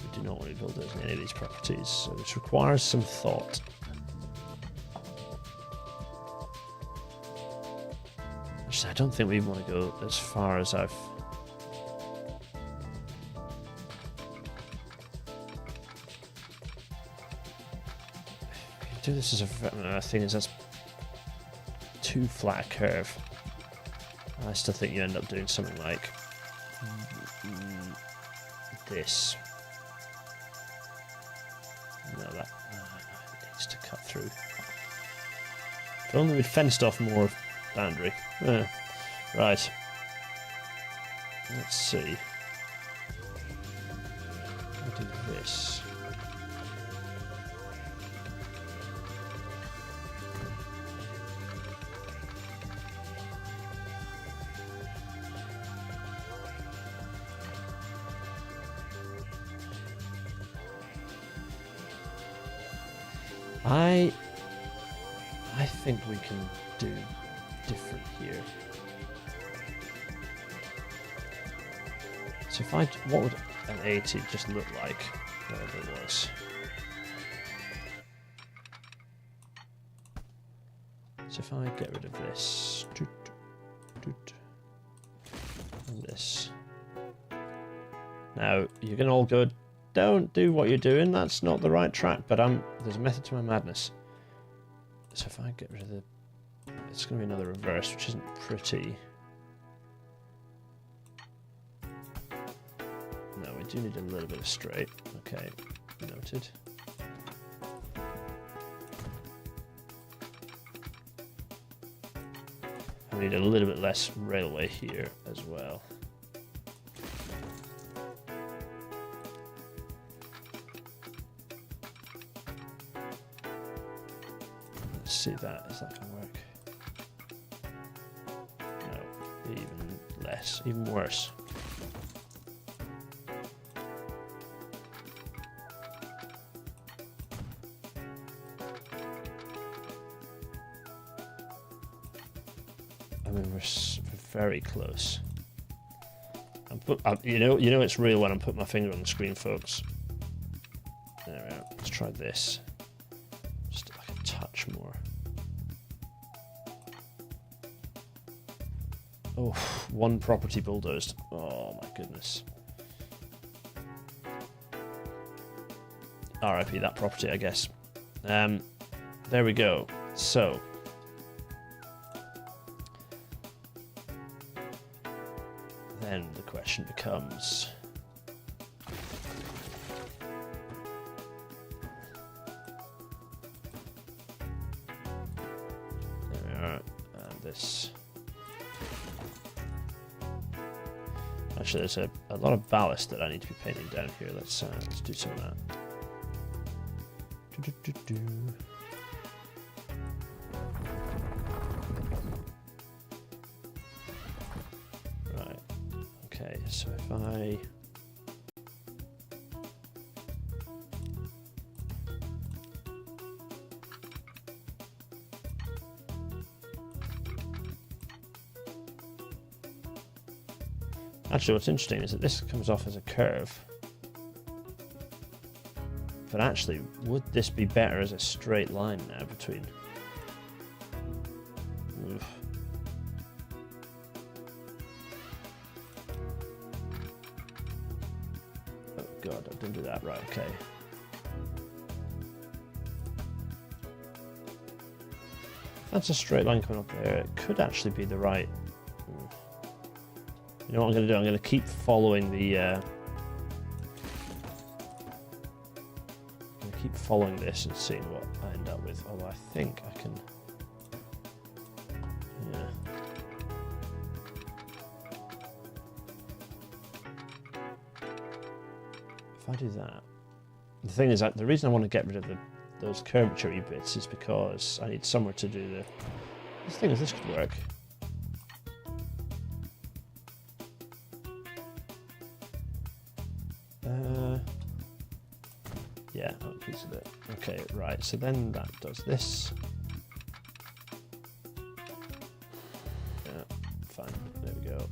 S1: We do not want to be bulldozing any of these properties, so this requires some thought. Actually, I don't think we even want to go as far as I've... Do this as a thing is that's too flat a curve. I still think you end up doing something like this. No, that needs to cut through. If only we'd fenced off more boundary. Right. Let's see. I'll do this. I think we can do different here. So if I, what would an 80 just look like? Whatever it was. So if I get rid of this, and this. Now you're gonna all go, don't do what you're doing. That's not the right track. But there's a method to my madness. So if I get rid of the, it's gonna be another reverse, which isn't pretty. No, we do need a little bit of straight. Okay, noted. We need a little bit less railway here as well. Let's see that. Is that going to work? No, even less, even worse. I mean, we're very close. You know it's real when I'm putting my finger on the screen, folks. There we are. Let's try this. Just like a touch more. Oh, one property bulldozed. Oh my goodness. RIP that property, I guess. There we go. So. Then the question becomes, there we are, and this. Actually, there's a lot of ballast that I need to be painting down here. Let's do some of that. Okay, so if I actually, what's interesting is that this comes off as a curve, but actually, would this be better as a straight line now between? Oof. God, I didn't do that right, okay. That's a straight line coming up there. It could actually be the right. You know what I'm going to do? I'm going to keep following the. I'm going to keep following this and seeing what I end up with. Although I think I can. Yeah. If I do that, the thing is that the reason I want to get rid of those curvature bits is because I need somewhere to do the. The thing is, this could work. Yeah, that piece of it. Okay, right. So then that does this. Yeah, fine. There we go.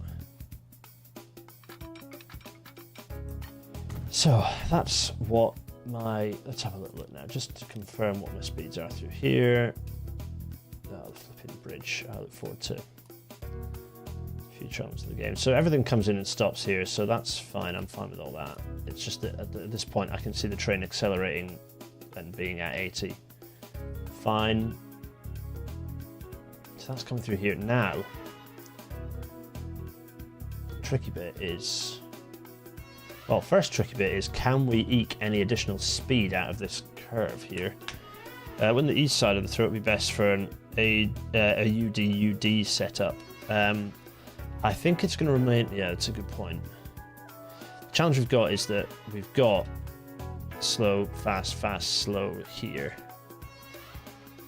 S1: So that's what my. Let's have a little look now, just to confirm what my speeds are through here. Oh, the flipping bridge. I look forward to future elements of the game. So everything comes in and stops here, so that's fine. I'm fine with all that. It's just that at this point I can see the train accelerating and being at 80. Fine. So that's coming through here. Now, the tricky bit is... Well, first tricky bit is, can we eke any additional speed out of this curve here? When the east side of the throat would be best for a UD-UD setup. I think it's going to remain... Yeah, that's a good point. The challenge we've got is that we've got slow, fast, fast, slow here.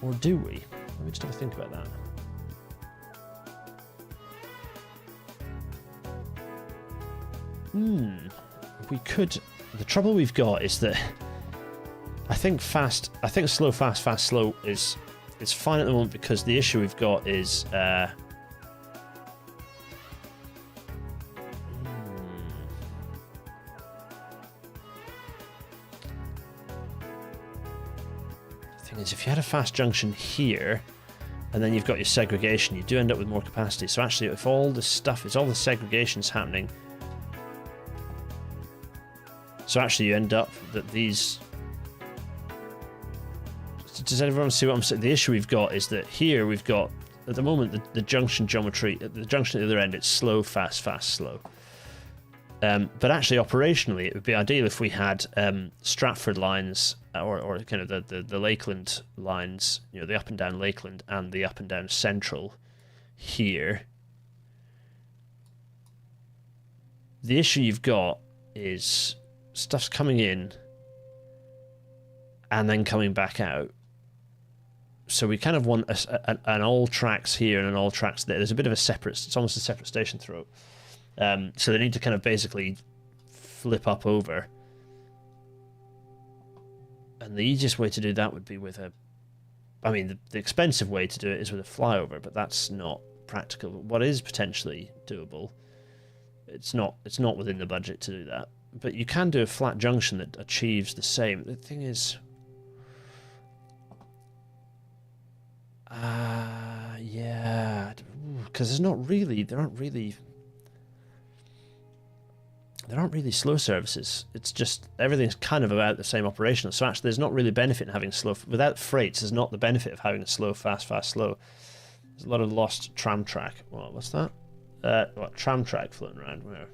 S1: Or do we? Let me just have a think about that. We could... The trouble we've got is that I think slow, fast, fast, slow is it's fine at the moment because the issue we've got is is if you had a fast junction here and then you've got your segregation, you do end up with more capacity. So actually, if all this stuff is all the segregation's happening, so actually you end up that these, does everyone see what I'm saying? The issue we've got is that here we've got at the moment the junction geometry at the junction at the other end, it's slow, fast, fast, slow. But actually, operationally, it would be ideal if we had Stratford lines or kind of the Lakeland lines, you know, the up and down Lakeland and the up and down Central here. The issue you've got is stuff's coming in and then coming back out. So we kind of want an all tracks here and an all tracks there. There's a bit of a separate, it's almost a separate station throat. So they need to kind of basically flip up over. And the easiest way to do that would be with a... I mean, the expensive way to do it is with a flyover, but that's not practical. What is potentially doable, it's not within the budget to do that. But you can do a flat junction that achieves the same. The thing is... yeah... Because there's not really... There aren't really slow services. It's just everything's kind of about the same operational. So actually, there's not really benefit in having slow. Without freights, there's not the benefit of having a slow, fast, fast, slow. There's a lot of lost tram track. What's that? What tram track floating around? Where?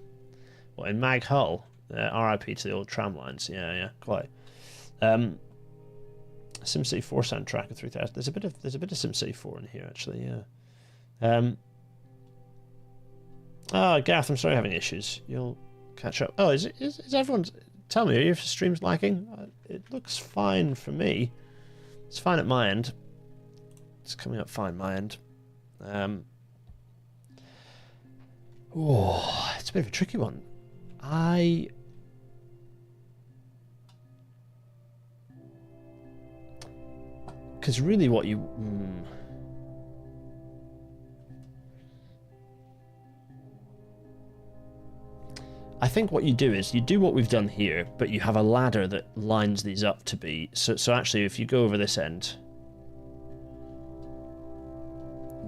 S1: What, in Maghull? RIP to the old tram lines. Yeah, quite. SimCity 4 sound track of 3000. There's a bit of SimCity 4 in here actually. Yeah. Gareth, I'm sorry you're having issues. You'll catch up. Oh, is everyone? Tell me, are your streams lagging? It looks fine for me. It's fine at my end. It's coming up fine my end. Oh, it's a bit of a tricky one. Because really, what you. I think what you do is you do what we've done here, but you have a ladder that lines these up to be... So actually, if you go over this end,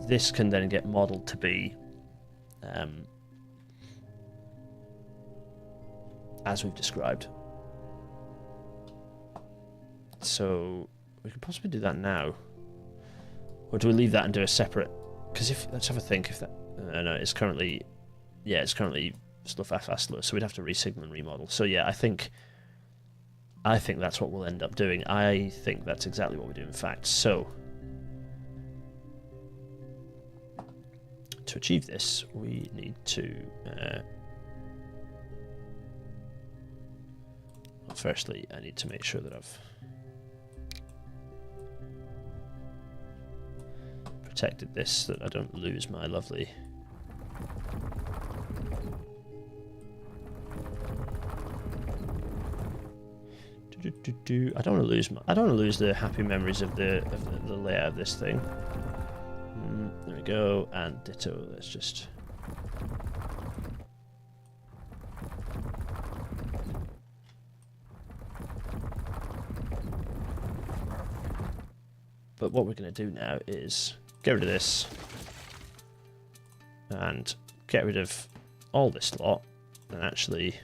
S1: this can then get modelled to be as we've described. So we could possibly do that now. Or do we leave that and do a separate... Because if... Let's have a think if that... no, it's currently... Yeah, it's currently... slow, fast, fast, slow. So we'd have to resignal and remodel. So yeah, I think that's what we'll end up doing. I think that's exactly what we do, in fact. So to achieve this, we need to well, firstly, I need to make sure that I've protected this so that I don't lose my lovely I don't want to lose the happy memories of the layout of this thing. There we go, and ditto. Let's just. But what we're going to do now is get rid of this and get rid of all this lot and actually.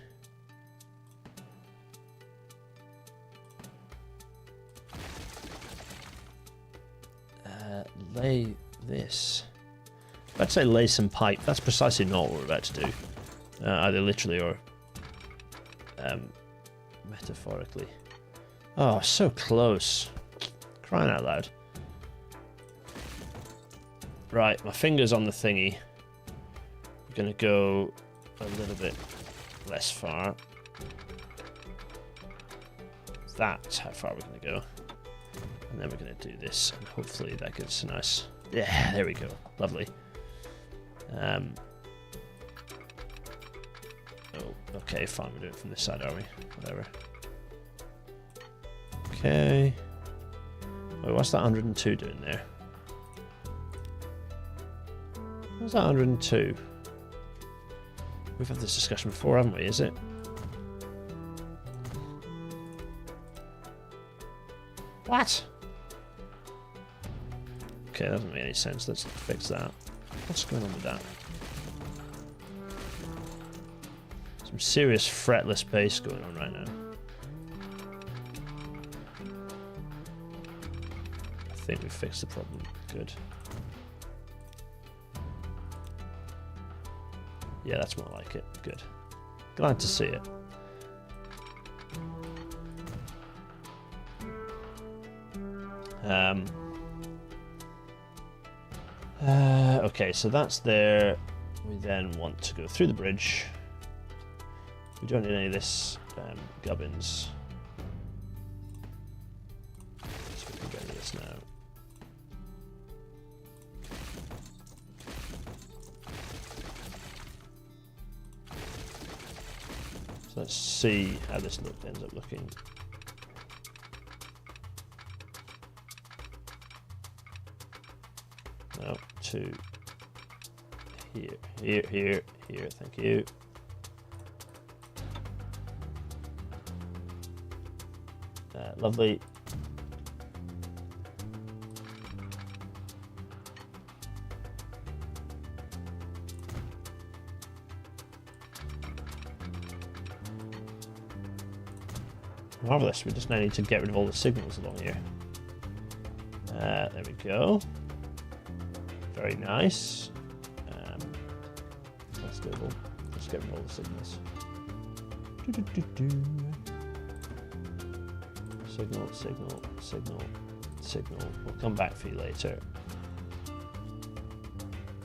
S1: Lay this. I'd say lay some pipe. That's precisely not what we're about to do. Either literally or metaphorically. Oh, so close. Crying out loud. Right, my finger's on the thingy. We're going to go a little bit less far. That's how far we're going to go. And then we're going to do this, and hopefully that gets a nice... Yeah, there we go. Lovely. Oh, okay, fine. We're doing it from this side, are we? Whatever. Okay. Wait, what's that 102 doing there? What's that 102? We've had this discussion before, haven't we? Is it? What? Okay, that doesn't make any sense. Let's fix that. What's going on with that? Some serious fretless bass going on right now. I think we fixed the problem. Good. Yeah, that's more like it. Good. Glad to see it. Okay, so that's there. We then want to go through the bridge. We don't need any of this gubbins. So we can get rid of this now. So let's see how this ends up looking. No, to here, thank you. Lovely. Marvelous, we just now need to get rid of all the signals along here. There we go. Very nice. That's doable. Let's get rid of all the signals. Signal, signal, signal, signal. We'll come back for you later.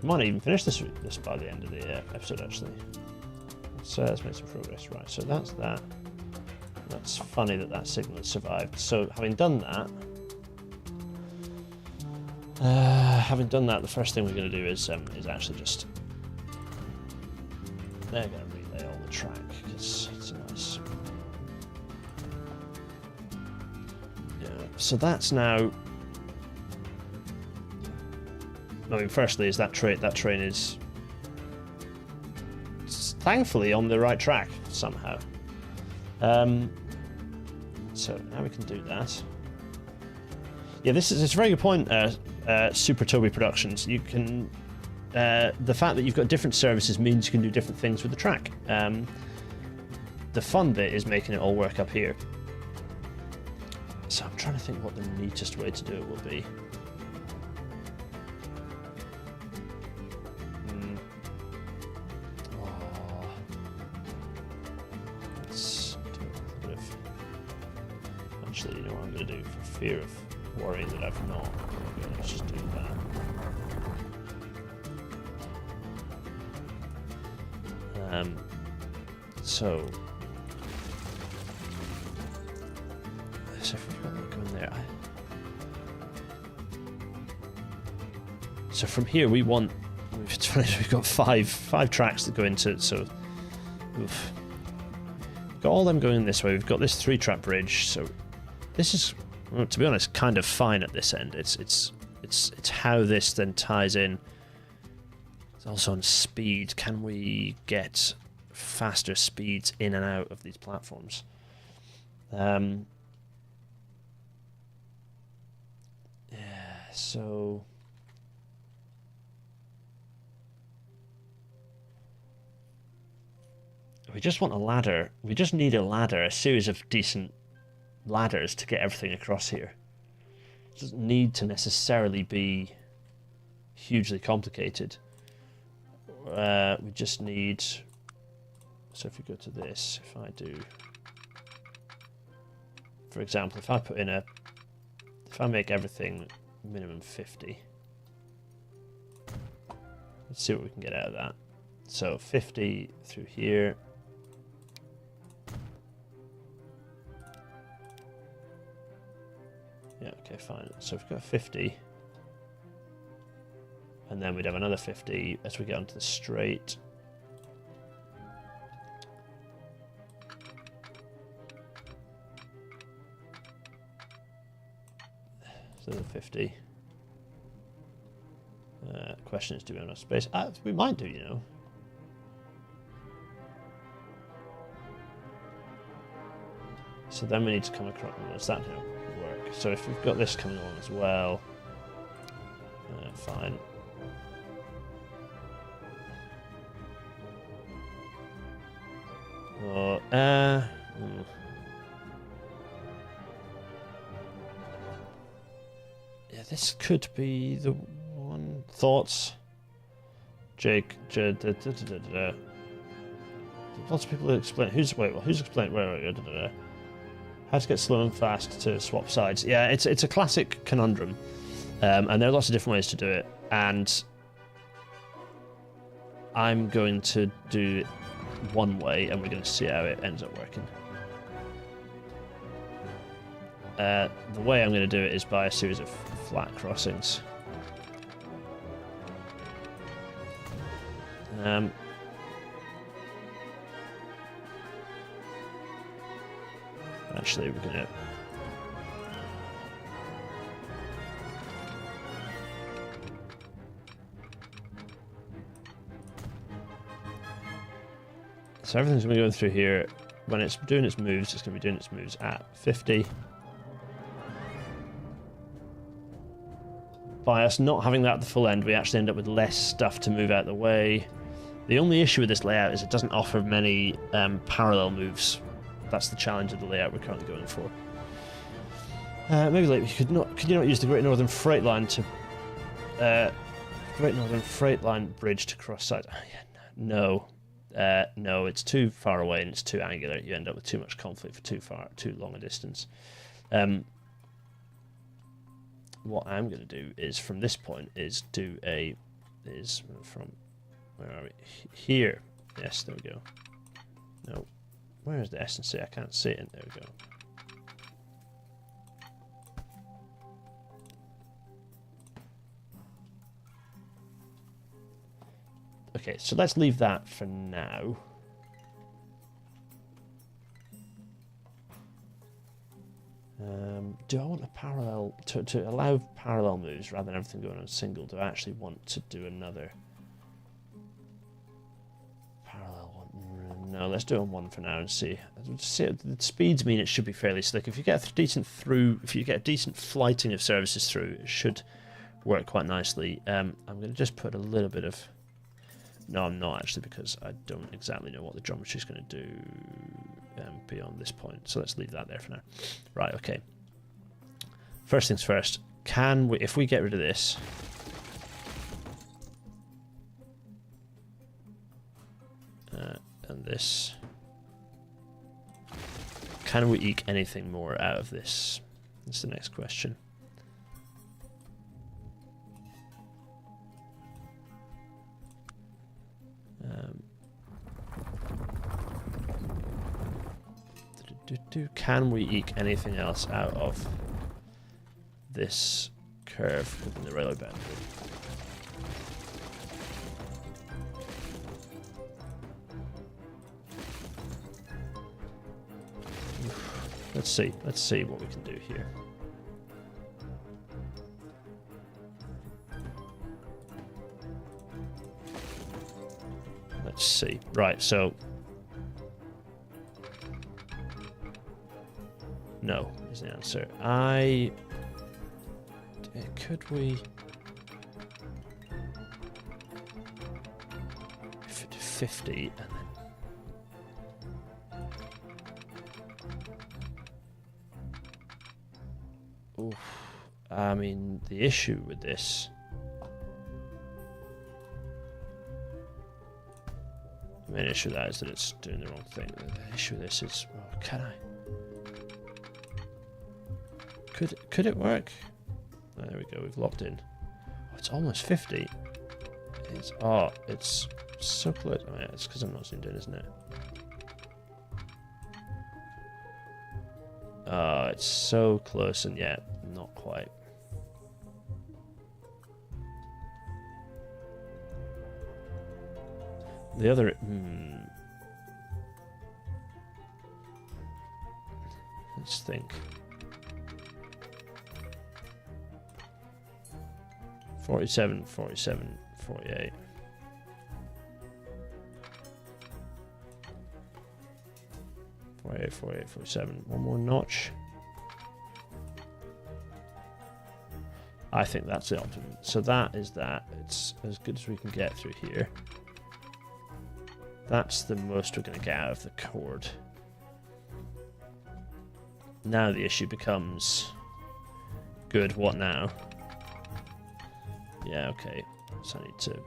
S1: We might even finish this by the end of the episode, actually. Let's make some progress. Right, so that's that. That's funny that that signal has survived. So having done that, the first thing we're going to do is actually just they're going to relay all the track because it's nice. Yeah. So that's now. I mean, firstly, is that train is thankfully on the right track somehow. So now we can do that. Yeah, it's a very good point, Super Toby Productions. You can the fact that you've got different services means you can do different things with the track. The fun bit is making it all work up here. So I'm trying to think what the neatest way to do it will be. Actually, you know what I'm going to do for fear of worry that I've not. Okay, let's just do that. So if we've got that going there. So from here we want. We've got five tracks that go into. So we've got all them going this way. We've got this 3-track bridge. So this is, well, to be honest, kind of fine at this end. It's how this then ties in. It's also on speed. Can we get faster speeds in and out of these platforms? Yeah. So. We just want a ladder. We just need a ladder, a series of decent ladders to get everything across here. It doesn't need to necessarily be hugely complicated. We just need. So if we go to this, if I do, for example, if I put in if I make everything minimum 50, let's see what we can get out of that. So 50 through here. Yeah, okay, fine. So we've got 50. And then we'd have another 50 as we get onto the straight. So the 50. Question is, do we have enough space? We might do, you know. So then we need to come across. Is that going to work? So if we've got this coming on as well, fine. Oh, yeah, this could be the one. Thoughts, Jake? Lots of people explain. Who's explained? How to get slow and fast to swap sides. Yeah, it's a classic conundrum, and there are lots of different ways to do it. And I'm going to do it one way, and we're going to see how it ends up working. The way I'm going to do it is by a series of flat crossings. Actually, we're going to... So everything's going to be going through here. When it's doing its moves, it's going to be doing its moves at 50. By us not having that at the full end, we actually end up with less stuff to move out of the way. The only issue with this layout is it doesn't offer many parallel moves. That's the challenge of the layout we're currently going for. Maybe like could you not use the Great Northern Freight Line to bridge to cross sides? Oh, yeah, no, no, it's too far away and it's too angular. You end up with too much conflict for too long a distance. What I'm going to do is from this point is from where are we? Here. Yes, there we go. No. Where is the S and C? I can't see it. There we go. Okay, so let's leave that for now. Do I want a parallel to allow parallel moves rather than everything going on single? Do I actually want to do another parallel one? No, let's do it on one for now and see. The speeds mean it should be fairly slick. If you get a decent flighting of services through, it should work quite nicely. I'm going to just put a little bit of... No, I'm not actually, because I don't exactly know what the geometry is going to do beyond this point. So let's leave that there for now. Right, okay. First things first, if we get rid of this, and this, can we eke anything more out of this? That's the next question. Can we eke anything else out of this curve within the railway boundary? Let's see what we can do here. Let's see. Right, so no is the answer. Could we 50 and then... Oof. I mean, the issue with this... The main issue with that is that it's doing the wrong thing. The issue with this is... Oh, can I? Could it work? Oh, there we go, we've locked in. Oh, it's almost 50. It's so close. Oh yeah, it's because I'm not zoomed in, isn't it? Oh, it's so close and yet not quite. The other... Let's think. 47, 47, 48. .48, 48, 47. One more notch. I think that's the optimum. So that is that. It's as good as we can get through here. That's the most we're going to get out of the cord. Now the issue becomes... Good, what now? Yeah, okay. So I need to...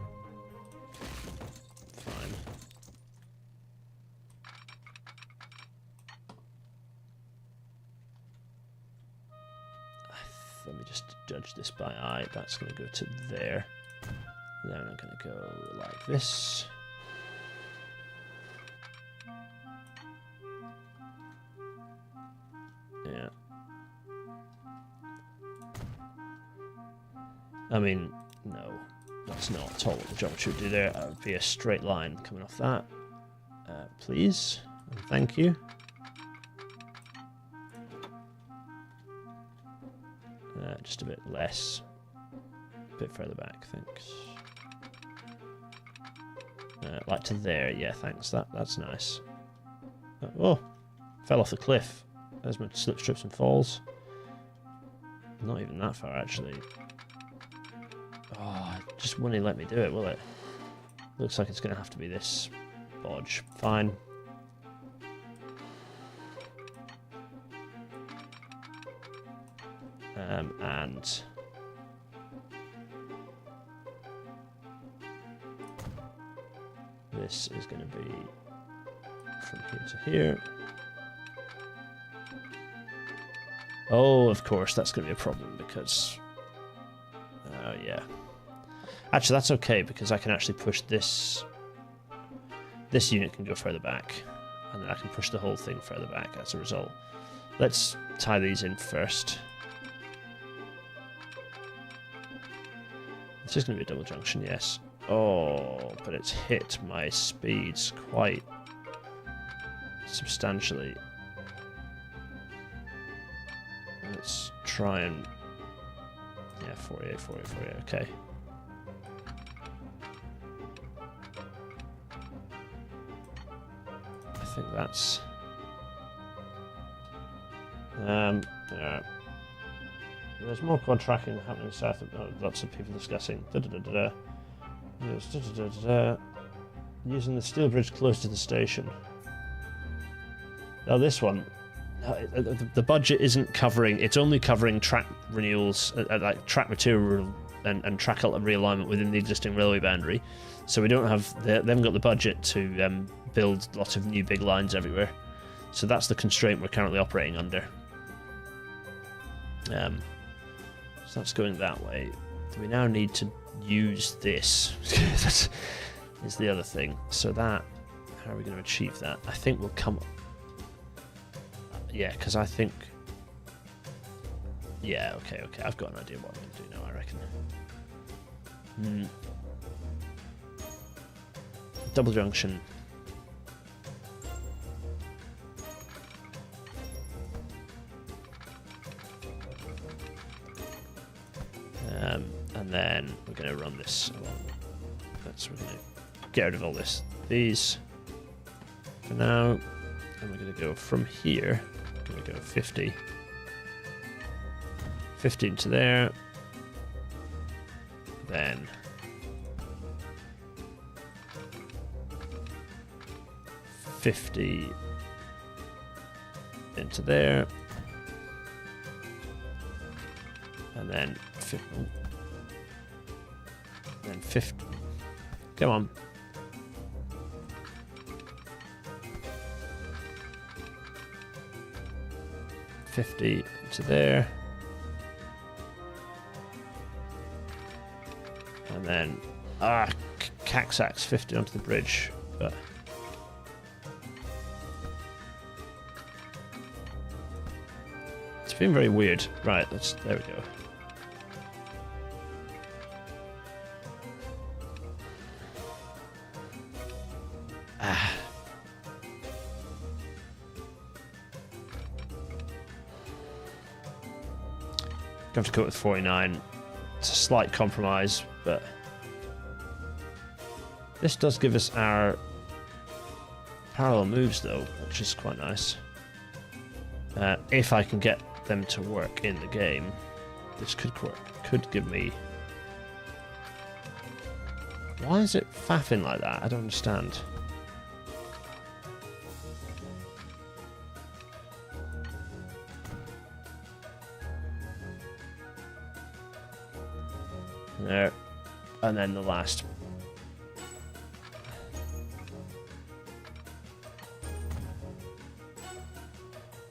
S1: Fine. Let me just judge this by eye. That's going to go to there. Then I'm going to go like this. Yeah. I mean, no. That's not at all what the geometry would do there. That would be a straight line coming off that. Please. And thank you. Just a bit less. A bit further back, thanks. Like to there, yeah, thanks. That's nice. Oh, fell off the cliff. There's my slip, strips and falls. Not even that far, actually. Oh, it just won't let me do it, will it? Looks like it's going to have to be this bodge. Fine. And this is going to be from here to here. Oh, of course, that's going to be a problem because... yeah. Actually, that's okay because I can actually push this... This unit can go further back. And then I can push the whole thing further back as a result. Let's tie these in first. This is going to be a double junction, yes. Oh, but it's hit my speeds quite substantially. Let's try and... Yeah, 48, 48, 48, okay. I think that's... Alright. There's more quad tracking happening south of... Oh, lots of people discussing. Yes, using the steel bridge close to the station. Now this one... The budget isn't covering... It's only covering track renewals, like track material and track realignment within the existing railway boundary. So we don't have... They haven't got the budget to build lots of new big lines everywhere. So that's the constraint we're currently operating under. So that's going that way. Do we now need to use this? That is the other thing. So that... How are we going to achieve that? I think we'll come... Yeah, because I think... Yeah, okay. I've got an idea what I'm going to do now, I reckon. Double junction. And then we're going to run this along. We're going to get rid of all these for now. And we're going to go from here. We're going to go 50. 15 to there. Then 50 into there. And then 50. Come on. $50 to there. And then Caxax 50 onto the bridge. But it's been very weird. Right, there we go. Have to go with 49. It's a slight compromise, but this does give us our parallel moves though, which is quite nice. If I can get them to work in the game, this could give me... Why is it faffing like that? I don't understand. There. And then the last.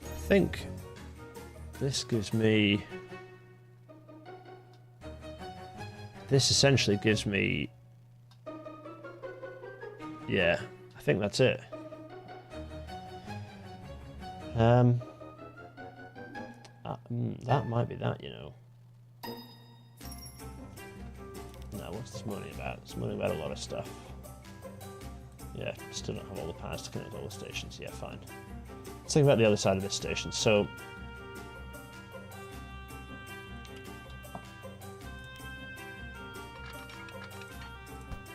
S1: I think this gives me... This essentially gives me... Yeah, I think that's it. That might be that, you know. No, what's this money about? It's money about a lot of stuff. Yeah, still don't have all the paths to connect all the stations. Yeah, fine. Let's think about the other side of this station. So...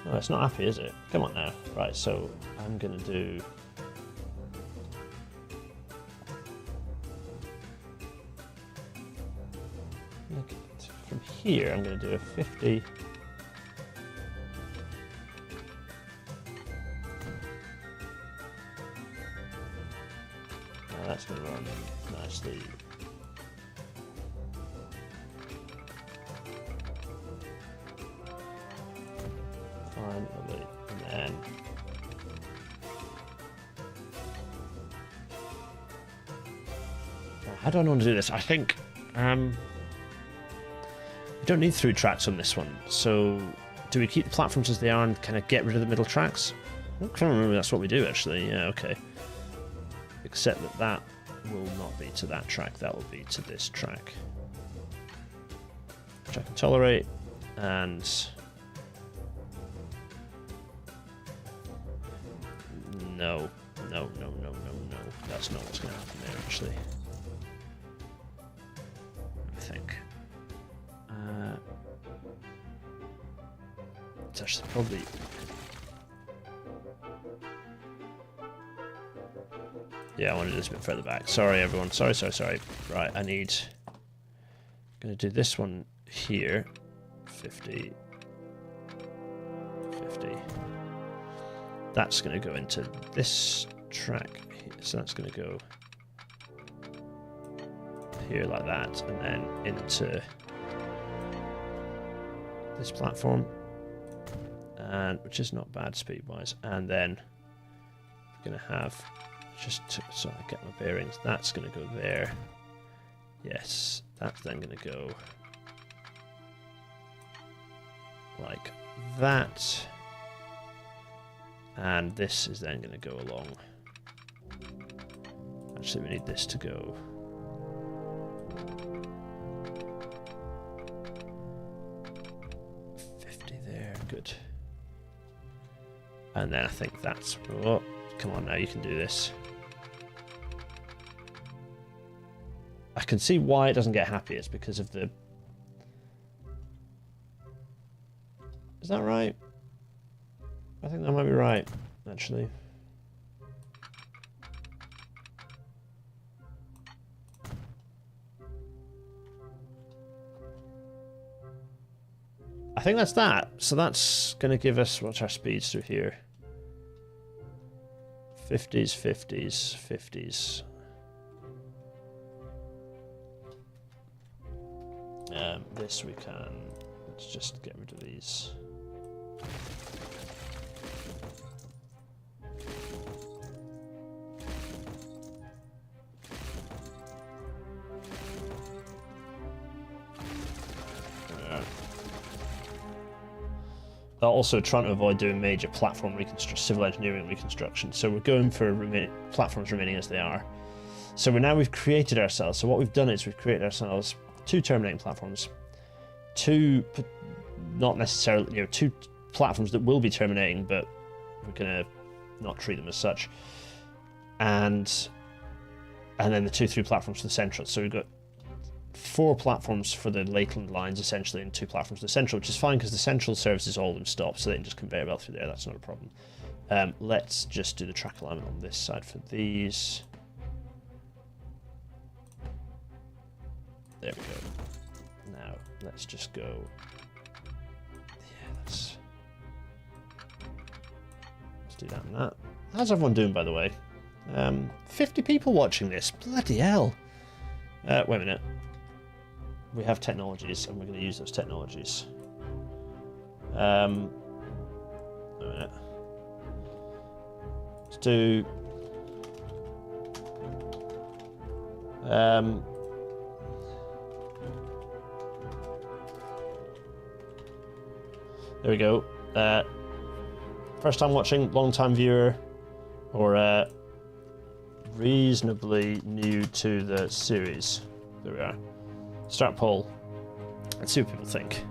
S1: Oh, it's not happy, is it? Come on now. Right, so I'm going to do... Look, from here, I'm going to do a 50... That's going to run nicely. Fine, lovely. And then how do I want to do this? I think we don't need through tracks on this one. So do we keep the platforms as they are and kind of get rid of the middle tracks? I can't remember that's what we do actually. Yeah, okay. Except that that will not be to that track, that will be to this track. Which I can tolerate, and... No, no, no, no, no, no. That's not what's going to happen there, actually. I think. It's actually probably... Yeah, I want to do this a bit further back. Sorry, everyone. Sorry. Right, I need... I'm going to do this one here. 50. 50. That's going to go into this track. So that's going to go here like that. And then into this platform. And which is not bad speed-wise. And then we're going to have... so I get my bearings. That's going to go there. Yes, that's then going to go like that. And this is then going to go along. Actually, we need this to go. There, good. And then I think that's... Oh, come on now, you can do this. I can see why it doesn't get happy. It's because of the... Is that right? I think that might be right, actually. I think that's that. So that's going to give us... What's our speeds through here? 50s, 50s, 50s. This we can... Let's just get rid of these. Also trying to avoid doing major platform civil engineering reconstruction. So we're going for platforms remaining as they are. So we've created ourselves. So what we've done is we've created ourselves 2 terminating platforms, 2 not necessarily, 2 platforms that will be terminating, but we're gonna not treat them as such, and then the 2 through platforms for the central. So we've got 4 platforms for the Lakeland lines, essentially, and 2 platforms for the Central, which is fine because the Central services all of them stop, so they can just conveyor belt through there. That's not a problem. Let's just do the track alignment on this side for these. There we go. Now, let's just go... Yeah, let's do that and that. How's everyone doing, by the way? 50 people watching this. Bloody hell. Wait a minute. We have technologies, and we're going to use those technologies. Wait a minute. Let's do... there we go. First time watching, long time viewer, or reasonably new to the series. There we are. Start poll. Let's see what people think.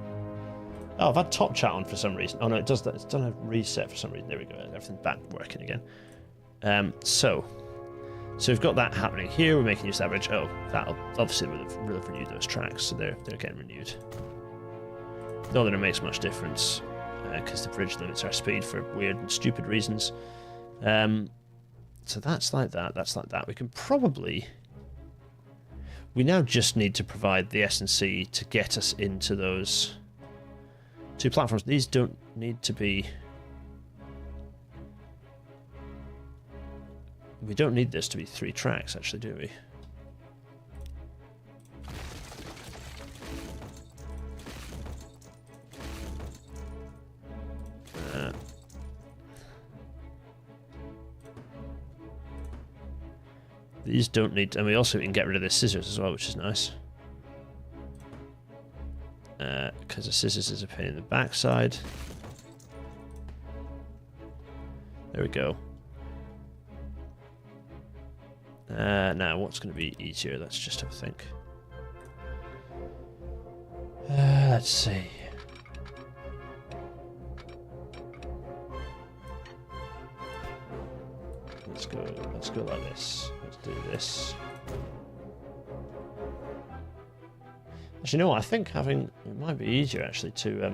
S1: Oh, I've had top chat on for some reason. Oh no, it does that. It's done a reset for some reason. There we go. Everything's back working again. So we've got that happening here. We're making use of average. Oh, that'll obviously we'll have renewed those tracks, so they're getting renewed. Not that it makes much difference, because the bridge limits our speed for weird and stupid reasons. So that's like that. That's like that. We can probably. We now just need to provide the S&C to get us into those 2 platforms. These don't need to be... We don't need this to be 3 tracks, actually, do we? These don't need... And we also can get rid of the scissors as well, which is nice. Because the scissors is a pain in the backside. There we go. Now, what's going to be easier? Let's just have a think. Let's see. Let's go like this. Let's do this. Actually, you know what? I think having... It might be easier, actually, to...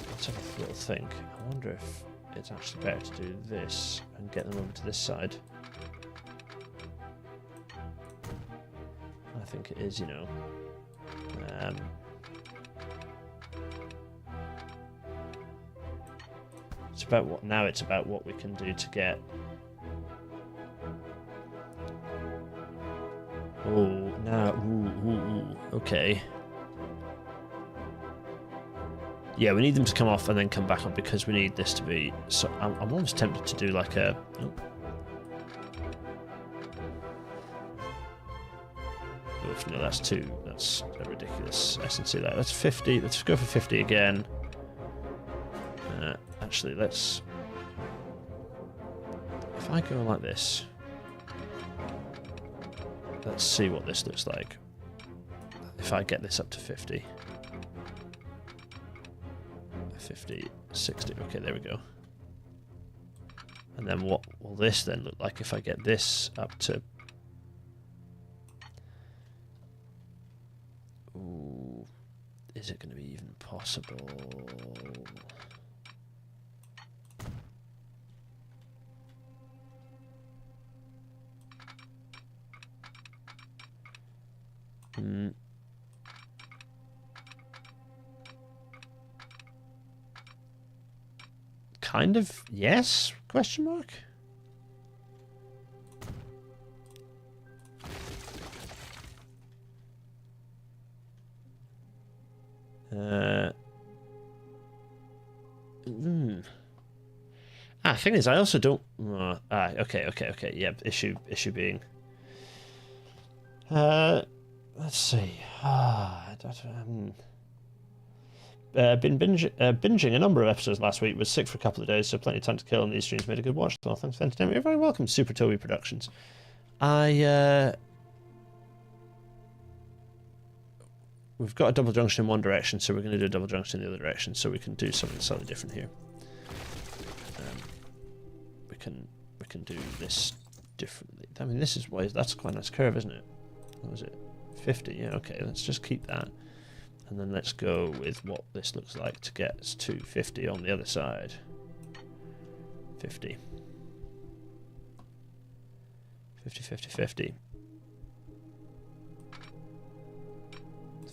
S1: Let's have a little think. I wonder if it's actually better to do this and get them over to this side. I think it is, you know. It's about what... Now it's about what we can do to get... Oh, now... Ooh. Okay. Yeah, we need them to come off and then come back on because we need this to be... So I'm almost tempted to do like a... Oh. Oof, no, that's too... That's a ridiculous S&C there. That's 50. Let's go for 50 again. Actually, let's... If I go like this... Let's see what this looks like. If I get this up to 50. 50, 60. Okay, there we go. And then what will this then look like if I get this up to... Ooh, is it going to be even possible? Kind of, yes? Question mark? Thing is, I also don't... okay. Yeah, issue being... let's see. Been binging a number of episodes last week. Was sick for a couple of days, so plenty of time to kill, and these streams made a good watch. So thanks for entertainment. You're very welcome, Super Toby Productions. We've got a double junction in one direction, so we're going to do a double junction in the other direction, so we can do something slightly different here. We can do this differently. I mean, this is why that's quite a nice curve, isn't it? What was it? 50. Yeah, okay. Let's just keep that, and then let's go with what this looks like to get us to 50 on the other side. 50. 50, 50, 50.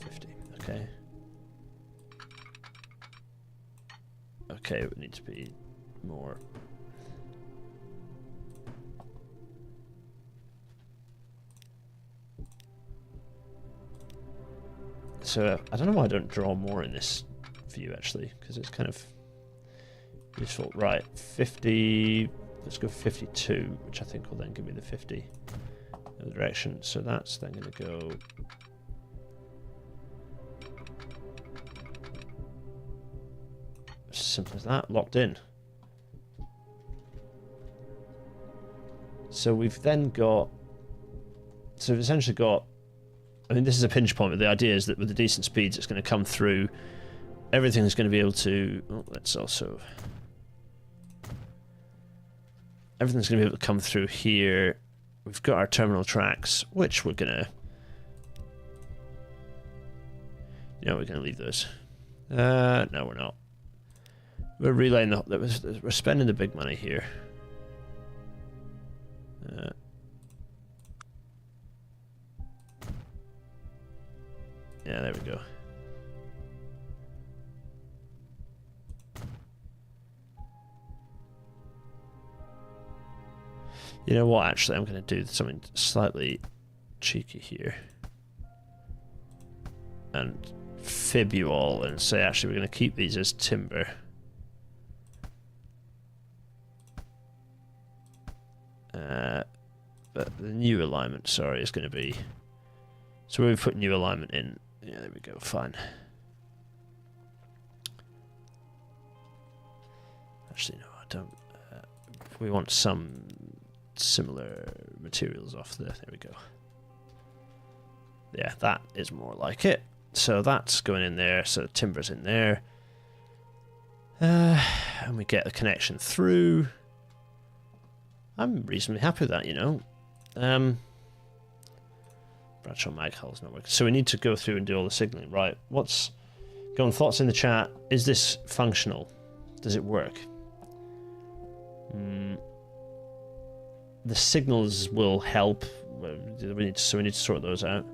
S1: 50. Okay. Okay, it would need to be more. So I don't know why I don't draw more in this view actually, because it's kind of useful. Right, 50. Let's go 52, which I think will then give me the 50 in the direction. So that's then going to go. Simple as that, locked in. So we've then got. So we've essentially got. I mean, this is a pinch point, but the idea is that with the decent speeds, it's going to come through. Everything is going to be able to. Oh, let's also. Everything's going to be able to come through here. We've got our terminal tracks, which we're going to. No, we're going to leave those. No, we're not. We're relaying the. We're spending the big money here. Yeah, there we go. You know what, actually, I'm going to do something slightly cheeky here. And fib you all and say, actually, we're going to keep these as timber. But the new alignment, sorry, is going to be... So we've put new alignment in. Yeah, there we go, fine. Actually, no, I don't. We want some similar materials off there. There we go. Yeah, that is more like it. So that's going in there. So timber's in there. And we get the connection through. I'm reasonably happy with that, you know. Bradshaw Maghull's not working. So we need to go through and do all the signaling. Right, what's... Go on, thoughts in the chat. Is this functional? Does it work? The signals will help. We need to sort those out.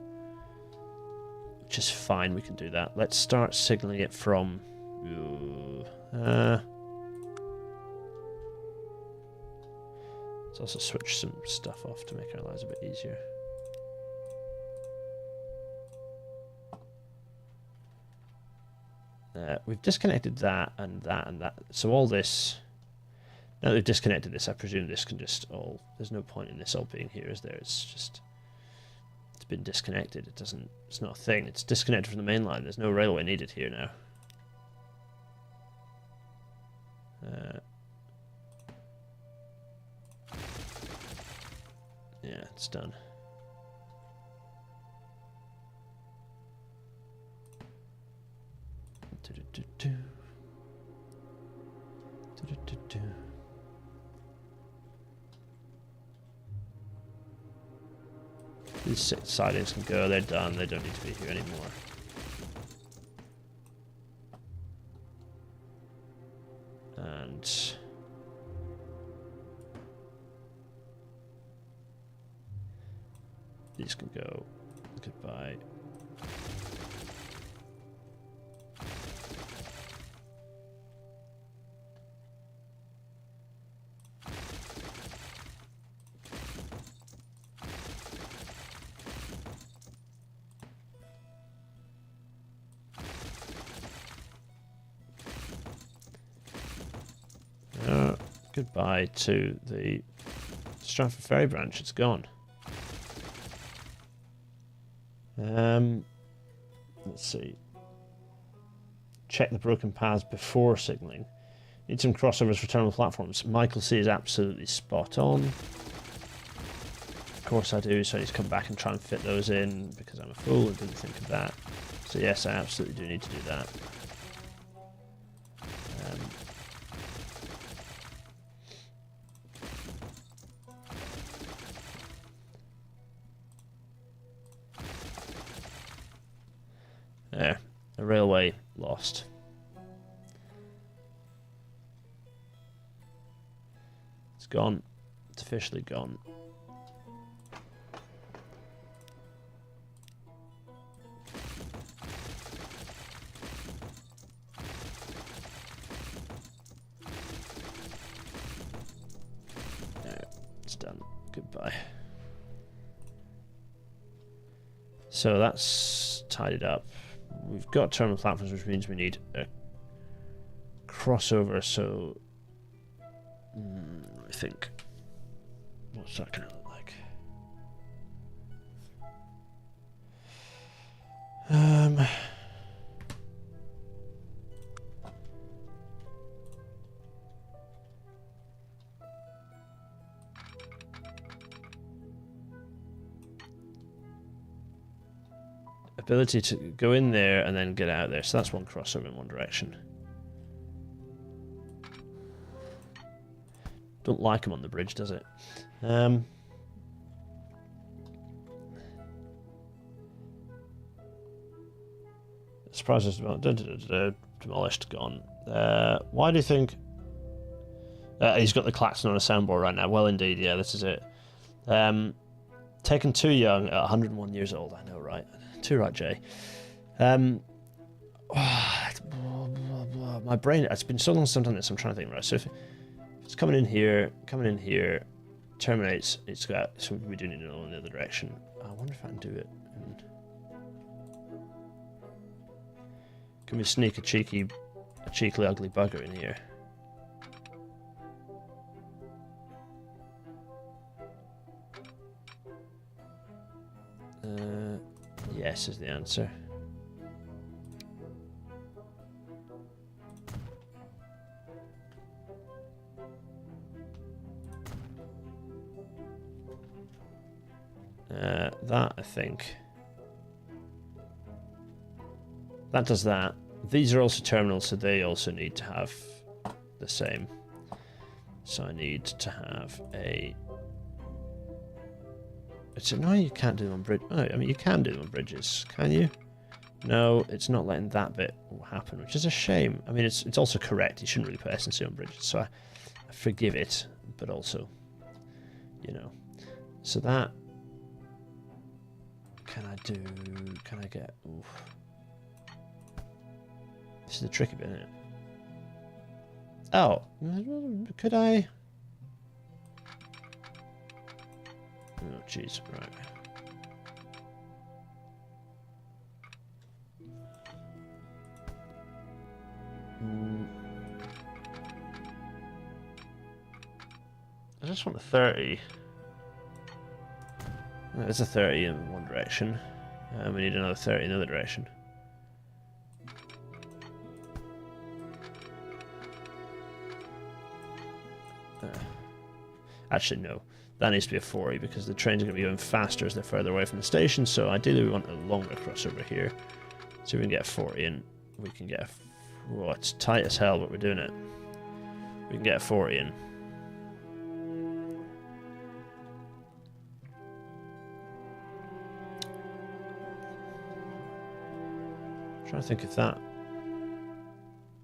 S1: Which is fine, we can do that. Let's start signaling it from... let's also switch some stuff off to make our lives a bit easier. We've disconnected that and that and that. So all this... Now that we've disconnected this, I presume this can just all... There's no point in this all being here, is there? It's just... It's been disconnected. It doesn't... It's not a thing. It's disconnected from the main line. There's no railway needed here now. Yeah, it's done. These sidings can go, they're done, they don't need to be here anymore. And these can go. Goodbye. Goodbye to the Stratford Ferry branch. It's gone. Let's see. Check the broken paths before signalling. Need some crossovers for terminal platforms. Michael C is absolutely spot on. Of course I do, so I need to come back and try and fit those in because I'm a fool and didn't think of that. So yes, I absolutely do need to do that. There. The railway lost. It's gone. It's officially gone. It's done. Goodbye. So that's tidied up. We've got terminal platforms, which means we need a crossover. So I think, what's that going to look like? Ability to go in there and then get out there. So that's one crossover in one direction. Don't like him on the bridge, does it? Surprises demolished, gone. Why do you think he's got the klaxon on a soundboard right now? Well, indeed, yeah, this is it. Taken too young at 101 years old. I know, right? Too right, Jay. My brain, it's been so long since I've done this, I'm trying to think, right? So if it's coming in here, terminates, it's got, so we do need to know in the other direction. I wonder if I can do it. Can we sneak a cheekily ugly bugger in here? Yes is the answer. That, I think. That does that. These are also terminals, so they also need to have the same. So I need to have a... It's annoying you can't do them on bridge. Oh, I mean, you can do them on bridges, can you? No, it's not letting that bit happen, which is a shame. I mean, it's also correct. You shouldn't really put SNC on bridges, so I forgive it, but also, you know. So that... Can I get... Oof. This is the tricky bit, isn't it? Oh, could I... Oh, jeez, right. I just want a 30. There's a 30 in one direction. We need another 30 in the other direction. Actually, no. That needs to be a 40 because the trains are going to be going faster as they're further away from the station. So ideally, we want a longer crossover here. So we can get a 40 in. We can get a... Oh, it's tight as hell, but we're doing it. We can get a 40 in. I'm trying to think if that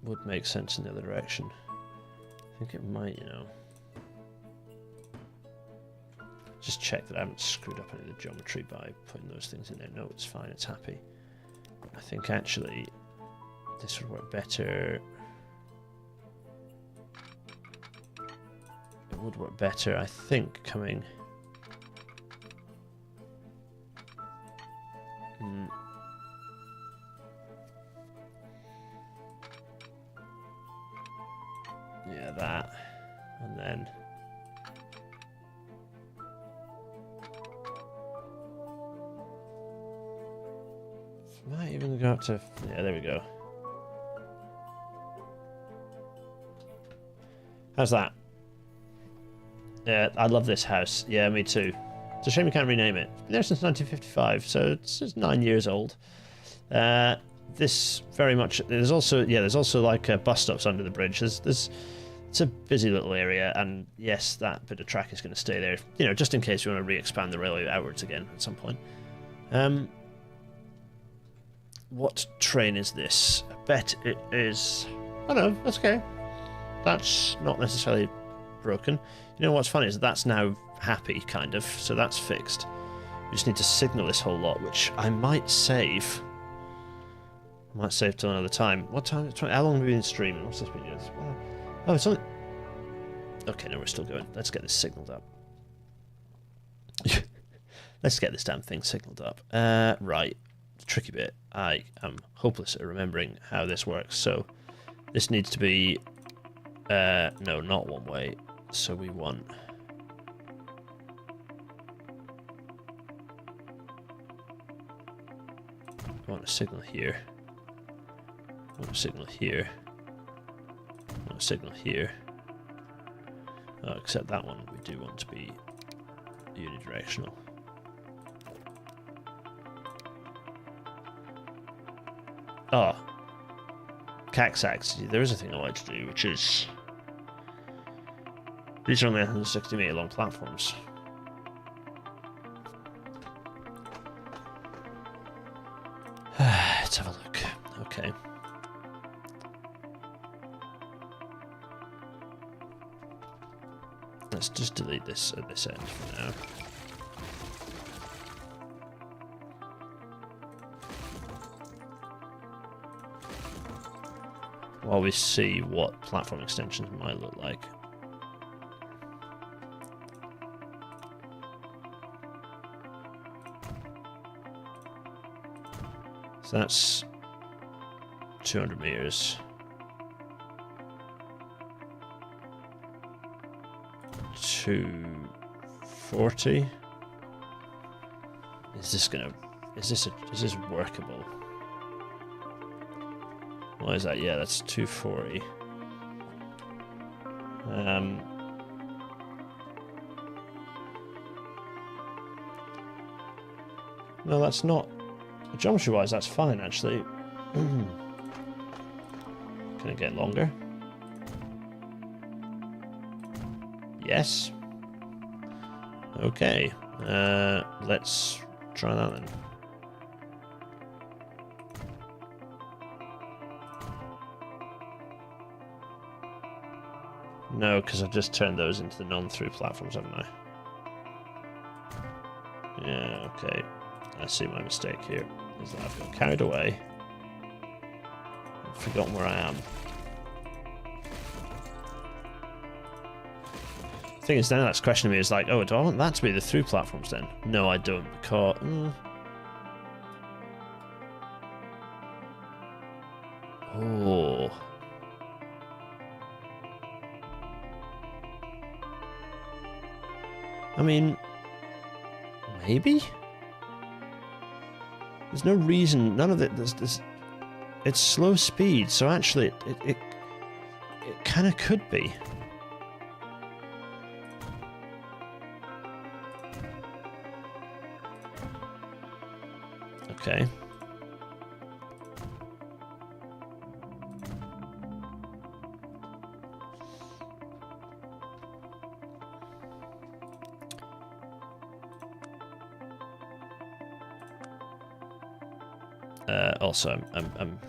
S1: would make sense in the other direction. I think it might, you know. Just check that I haven't screwed up any of the geometry by putting those things in there. No, it's fine, it's happy. I think actually this would work better. It would work better, I think, coming... Yeah, that. And then... Might even go up to... Yeah, there we go. How's that? Yeah, I love this house. Yeah, me too. It's a shame we can't rename it. It's been there since 1955, so it's 9 years old. This very much... There's also like bus stops under the bridge. It's a busy little area, and yes, that bit of track is going to stay there, you know, just in case we want to re-expand the railway outwards again at some point. What train is this? I bet it is... Oh no, that's okay. That's not necessarily broken. You know what's funny is that's now happy, kind of, so that's fixed. We just need to signal this whole lot, which I might save. I might save till another time. What time? How long have we been streaming? What's this been doing? Oh, it's only... Okay, no, we're still going. Let's get this signaled up. Let's get this damn thing signaled up. Right. The tricky bit. I am hopeless at remembering how this works. So, this needs to be... no, not one way. So we want... I want a signal here. I want a signal here. I want a signal here. Oh, except that one we do want to be unidirectional. Oh. Caxax. There is a thing I like to do, which is... These are only 160 metre long platforms. Let's have a look. Okay. Let's just delete this at this end for now. While we see what platform extensions might look like. So that's 200 meters. 240. Is this workable? What is that? Yeah, that's 240. No, that's not. Geometry-wise, that's fine, actually. Can it get longer? Yes. Okay. Let's try that then. No, because I've just turned those into the non-through platforms, haven't I? Yeah, okay. I see my mistake here. Is that I've got carried away. I've forgotten where I am. The thing is, now that's questioning me is like, oh, do I want that to be the through platforms then? No, I don't, because... Oh... I mean... Maybe? There's no reason, none of it, there's it's slow speed, so actually it kind of could be. Okay. Also, I'm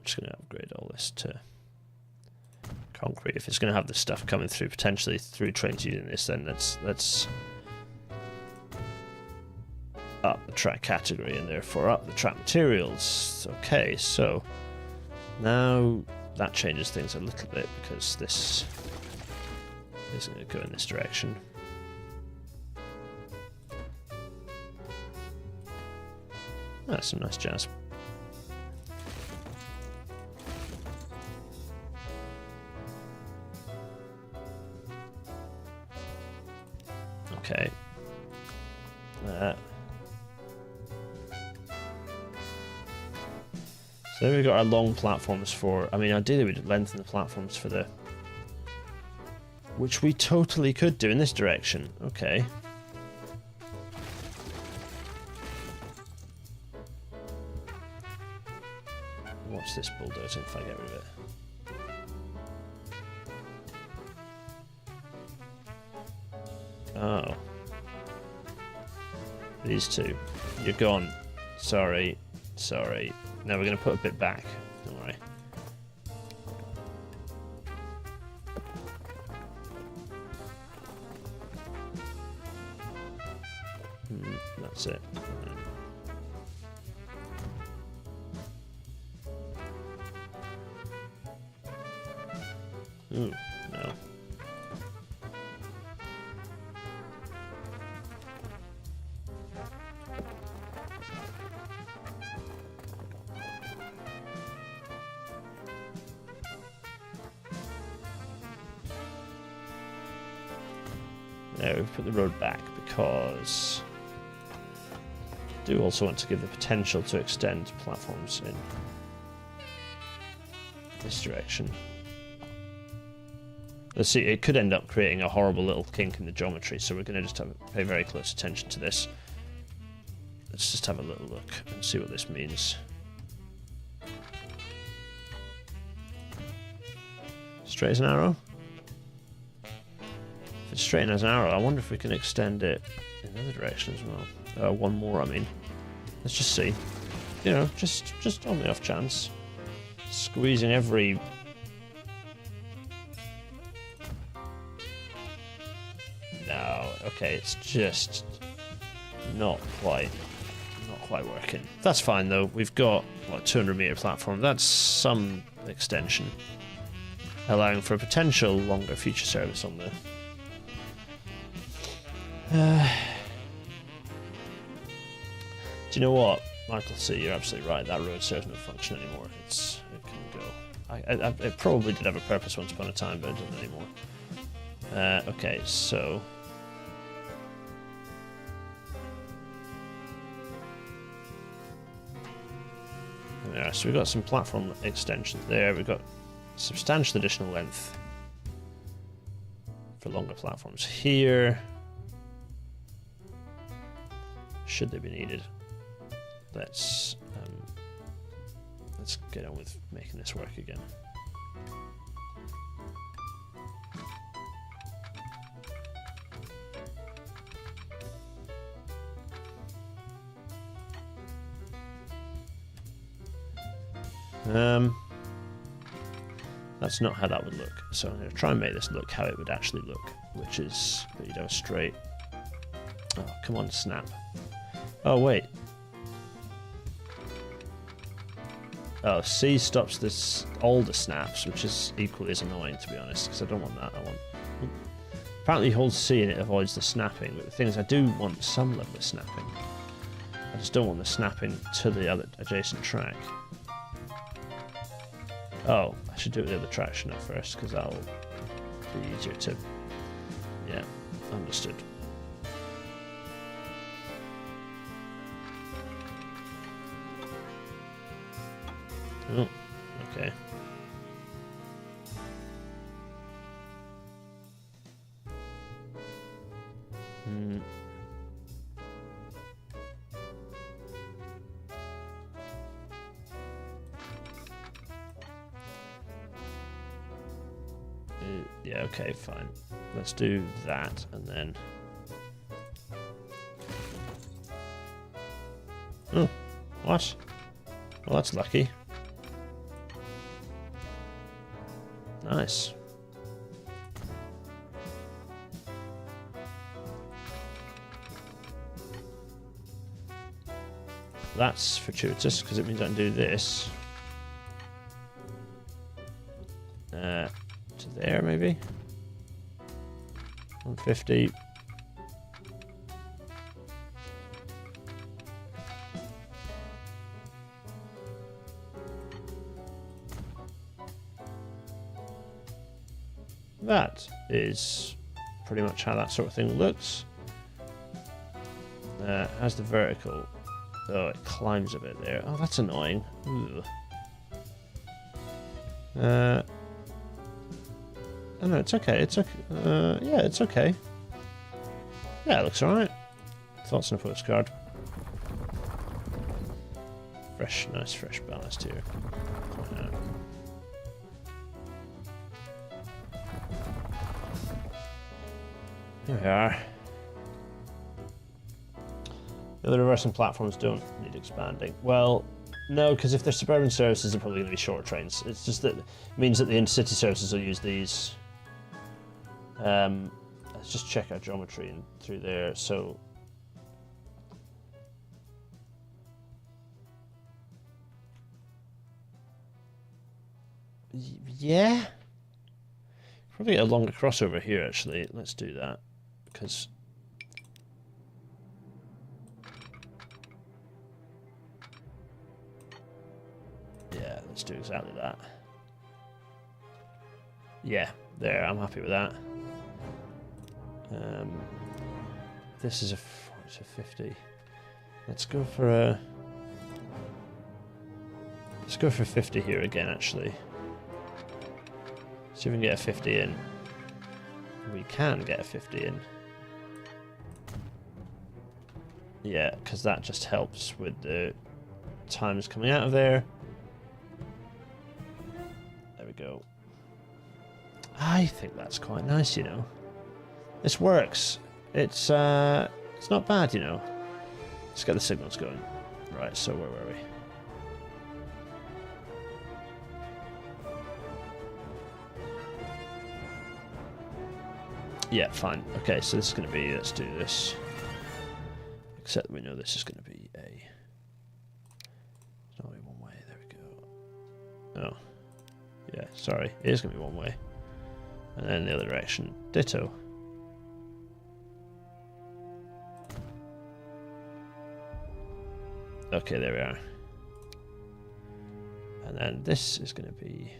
S1: just going to upgrade all this to concrete. If it's going to have the stuff coming through, potentially through trains using this, then let's up the track category and therefore up the track materials. Okay, so now that changes things a little bit because this isn't going to go in this direction. That's some nice jazz. Okay. So then we've got our long platforms for... I mean, ideally we'd lengthen the platforms for the... Which we totally could do in this direction. Okay. Watch this bulldozing if I get rid of it. Oh. These two. You're gone. Sorry. Sorry. No, we're going to put a bit back. Don't worry. That's it. Ooh, no. There, we've put the road back because I do also want to give the potential to extend platforms in this direction. Let's see, it could end up creating a horrible little kink in the geometry, so we're going to just pay very close attention to this. Let's just have a little look and see what this means. Straight as an arrow? If it's straight as an arrow, I wonder if we can extend it in the other direction as well. One more, I mean. Let's just see. You know, just on the off chance. Squeezing every... No, okay, it's just not quite working. That's fine though. We've got what, 200-meter platform. That's some extension, allowing for a potential longer future service on the. Do you know what, Michael C? You're absolutely right. That road serves no function anymore. It can go. It probably did have a purpose once upon a time, but it doesn't anymore. Okay, so. Yeah, so we've got some platform extensions there. We've got substantial additional length for longer platforms here, should they be needed. Let's get on with making this work again. That's not how that would look. So I'm going to try and make this look how it would actually look, which is that you'd have a straight. Oh, come on, snap. Oh, wait. Oh, C stops this all the snaps, which is equally as annoying, to be honest, because I don't want that. I want. Apparently, you hold C and it avoids the snapping, but the thing is, I do want some level of snapping. I just don't want the snapping to the other adjacent track. Oh, I should do it with the other traction at first, because that'll be easier to... Yeah, understood. Oh, okay. Yeah, okay, fine. Let's do that, and then... Oh, what? Well, that's lucky. Nice. That's fortuitous, because it means I can do this. To there, maybe? 150. That is pretty much how that sort of thing looks. As the vertical, oh, it climbs a bit there. Oh, that's annoying. Oh no, it's okay. It's okay. Yeah, it's okay. Yeah, it looks alright. Thoughts on a postcard. Fresh, nice, fresh ballast here. Here we are. The other reversing platforms don't need expanding. Well, no, because if they're suburban services, they're probably going to be short trains. It's just that it means that the intercity services will use these. Let's just check our geometry through there. So, yeah, probably get a longer crossover here. Actually, let's do that because. Yeah, let's do exactly that. Yeah, there, I'm happy with that. This is a 50. Let's go for 50 here again, actually. See if we can get a 50 in. We can get a 50 in. Yeah, because that just helps with the times coming out of there. There we go. I think that's quite nice, you know. This works. It's not bad, you know. Let's get the signals going. Right, so where were we? Yeah, fine. Okay, so this is going to be, let's do this. Except we know this is going to be a... It's not only one way, there we go. Oh. Yeah, sorry, it is going to be one way. And then the other direction, ditto. Okay, there we are. And then this is going to be...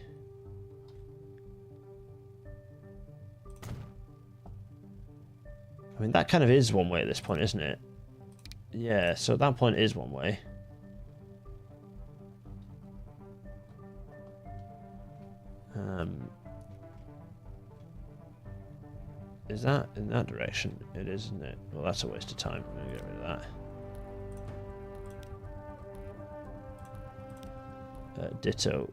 S1: I mean, that kind of is one way at this point, isn't it? Yeah, so at that point is one way. Is that in that direction? It is, isn't it? Well, that's a waste of time. I'm going to get rid of that. Ditto.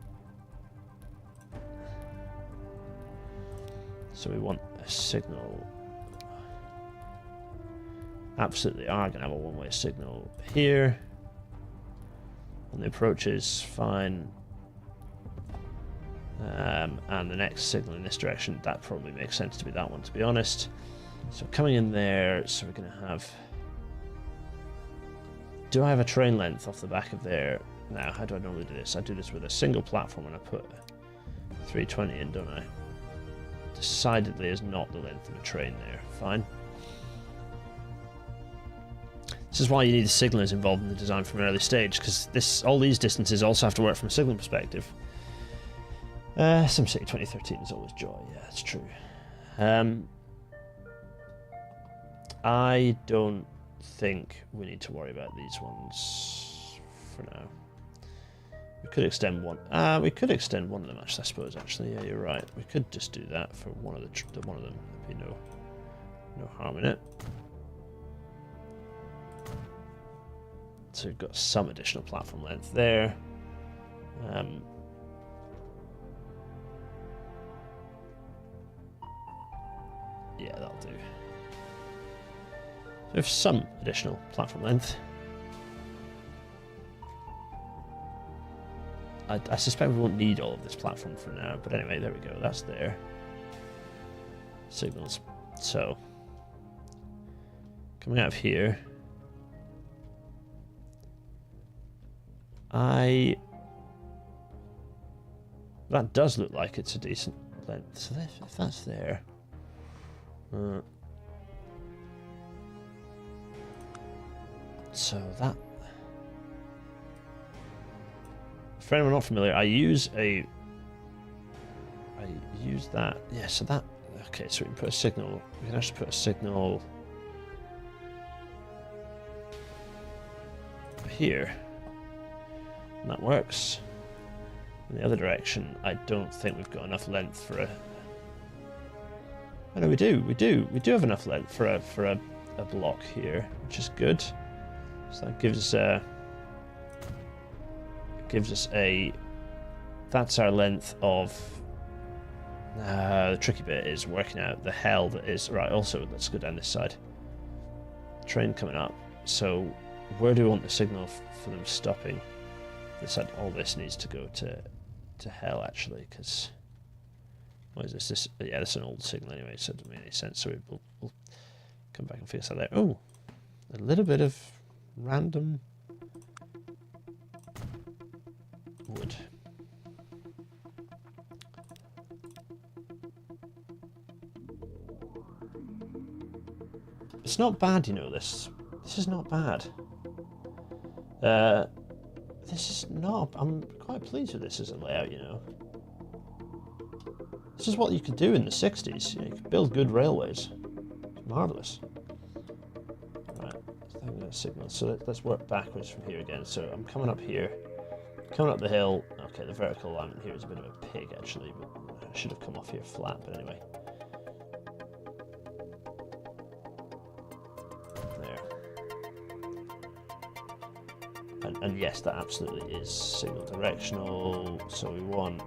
S1: So we want a signal. Absolutely are going to have a one-way signal here. On the approaches, fine. And the next signal in this direction, that probably makes sense to be that one, to be honest. So coming in there, so we're going to have... Do I have a train length off the back of there? Now, how do I normally do this? I do this with a single platform and I put 320 in, don't I? Decidedly is not the length of a train there. Fine. This is why you need the signalers involved in the design from an early stage, because all these distances also have to work from a signal perspective. SimCity 2013 is always joy, yeah, that's true. I don't think we need to worry about these ones for now. We could extend one. We could extend one of them, actually, I suppose. Actually, yeah, you're right. We could just do that for one of them. There'd be no harm in it. So we've got some additional platform length there. Yeah, that'll do. So we have some additional platform length. I suspect we won't need all of this platform for now, but anyway, there we go. That's there. Signals. So, coming out of here, that does look like it's a decent length. So if that's there, so that. For anyone not familiar, I use that. Yeah, so that. Okay, so we can put a signal. We can actually put a signal here. And that works. In the other direction, I don't think we've got enough length for a... Oh no, we do have enough length for a block here, which is good. So that gives us a that's our length of... the tricky bit is working out the hell that is... Right, also, let's go down this side. Train coming up. So, where do we want the signal for them stopping? This side, all this needs to go to hell, actually, because... What is this? Yeah, this is an old signal anyway, so it doesn't make any sense. So we'll come back and fix that there. Oh, a little bit of random wood. It's not bad, you know, this. This is not bad. This is not... I'm quite pleased with this as a layout, you know. This is what you could do in the 60s. You know, you could build good railways. It's marvellous. Right, I think that's signal. So let's work backwards from here again. So I'm coming up here, coming up the hill. Okay, the vertical alignment here is a bit of a pig, actually. But I should have come off here flat, but anyway. There. And yes, that absolutely is signal directional. So we want...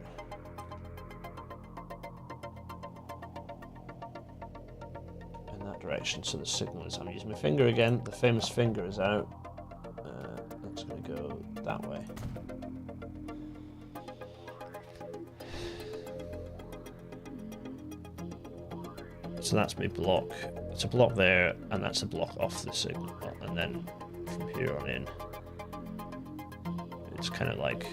S1: direction, so the signal is... I'm using my finger again. The famous finger is out. That's going to go that way. So that's my block. It's a block there, and that's a block off the signal. And then from here on in, it's kind of like...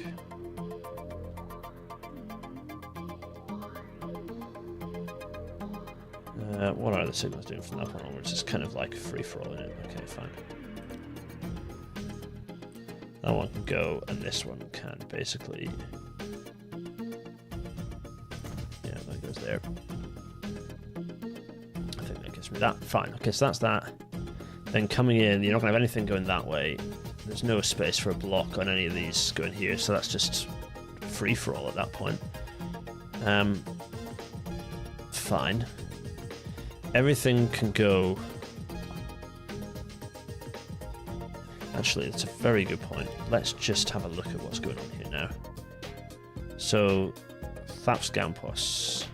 S1: what are the signals doing from that point onwards? It's kind of like free-for-all in it. Okay, fine. That one can go, and this one can basically... Yeah, that goes there. I think that gives me that. Fine. Okay, so that's that. Then coming in, you're not going to have anything going that way. There's no space for a block on any of these going here, so that's just free-for-all at that point. Fine. Everything can go... Actually, it's a very good point. Let's just have a look at what's going on here now. So, Thaps Gampos.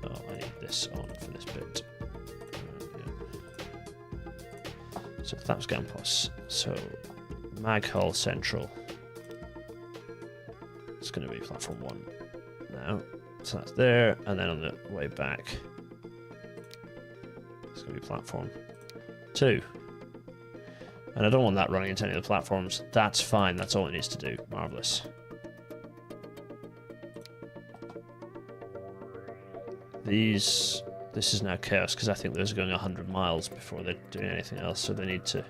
S1: Oh, I need this on for this bit. So, Thaps Gampos. So, Maghull Central. It's going to be platform 1 now. So that's there, and then on the way back... It's going to be platform 2. And I don't want that running into any of the platforms. That's fine. That's all it needs to do. Marvellous. This is now chaos because I think those are going 100 miles before they're doing anything else. So they need to...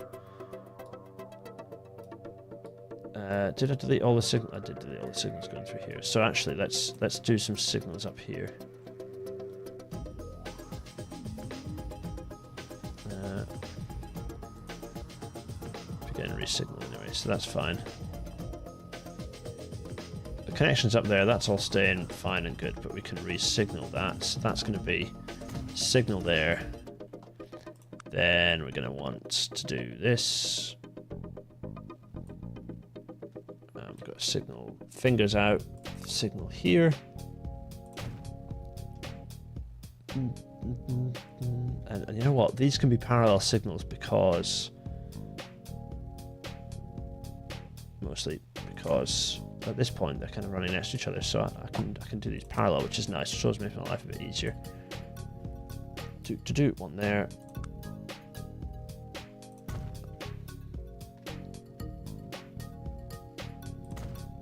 S1: did I delete all the signals? I did delete all the signals going through here. So actually, let's do some signals up here. Getting re-signal anyway, so that's fine. The connection's up there, that's all staying fine and good, but we can re-signal that. So that's going to be signal there. Then we're going to want to do this. We've got a signal, fingers out, signal here. And you know what? These can be parallel signals because... Mostly because at this point they're kind of running next to each other, so I can do these parallel, which is nice. It shows me my life a bit easier. To do one there.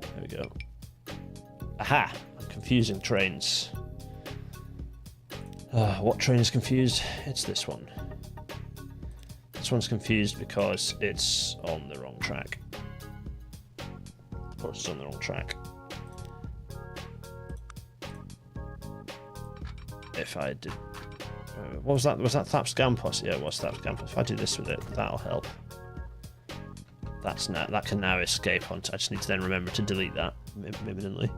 S1: There we go. Aha! I'm confusing trains. What train is confused? It's this one. This one's confused because it's on the wrong track. Of course, it's on the wrong track. If I did... what was that? Was that Thaps Gampos? Yeah, it was Thaps Gampos. If I do this with it, that'll help. That can now escape onto... I just need to then remember to delete that imminently.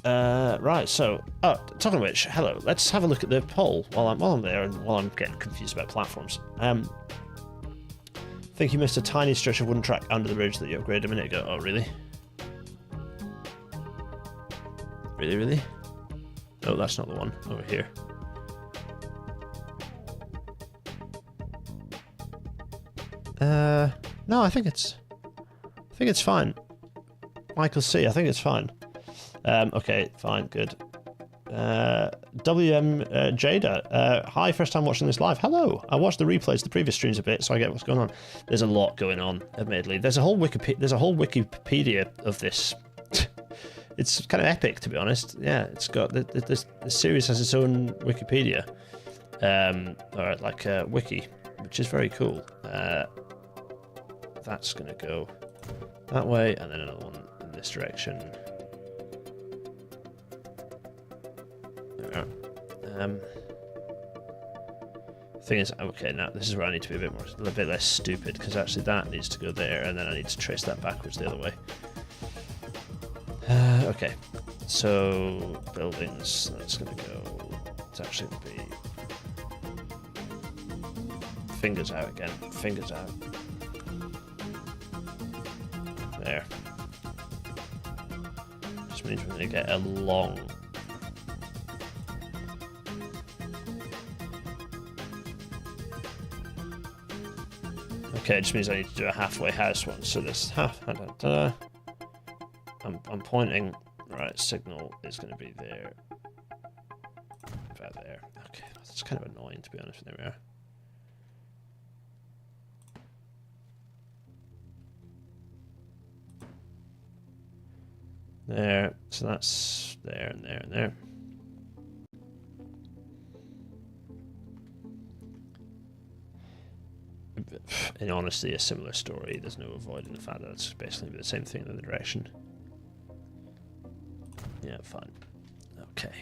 S1: Right, so... Oh, talking of which, hello. Let's have a look at the poll while I'm there and while I'm getting confused about platforms. think you missed a tiny stretch of wooden track under the bridge that you upgraded a minute ago. Oh, really? Really? Oh, that's not the one. Over here. No, I think it's fine. Michael C, I think it's fine. Okay, fine, good. WM Jada, hi, first time watching this live. Hello. I watched the replays, the previous streams a bit, so I get what's going on. There's a lot going on, admittedly. There's a whole Wikipedia of this. It's kind of epic, to be honest. Yeah, it's got the series has its own Wikipedia, or like a wiki, which is very cool. That's gonna go that way, and then another one in this direction. There we are. Thing is, okay, now this is where I need to be a bit less stupid, because actually that needs to go there, and then I need to trace that backwards the other way. Okay, so buildings, that's gonna go. It's actually gonna be fingers out again. Fingers out. There. Just means we're gonna get a long. Okay, it just means I need to do a halfway house one. So this half. I'm pointing. Right, signal is going to be there. About there. Okay, that's kind of annoying, to be honest. There we are. There. So that's there and there and there. In honesty, a similar story. There's no avoiding the fact that it's basically the same thing in the other direction. Yeah, fine. Okay.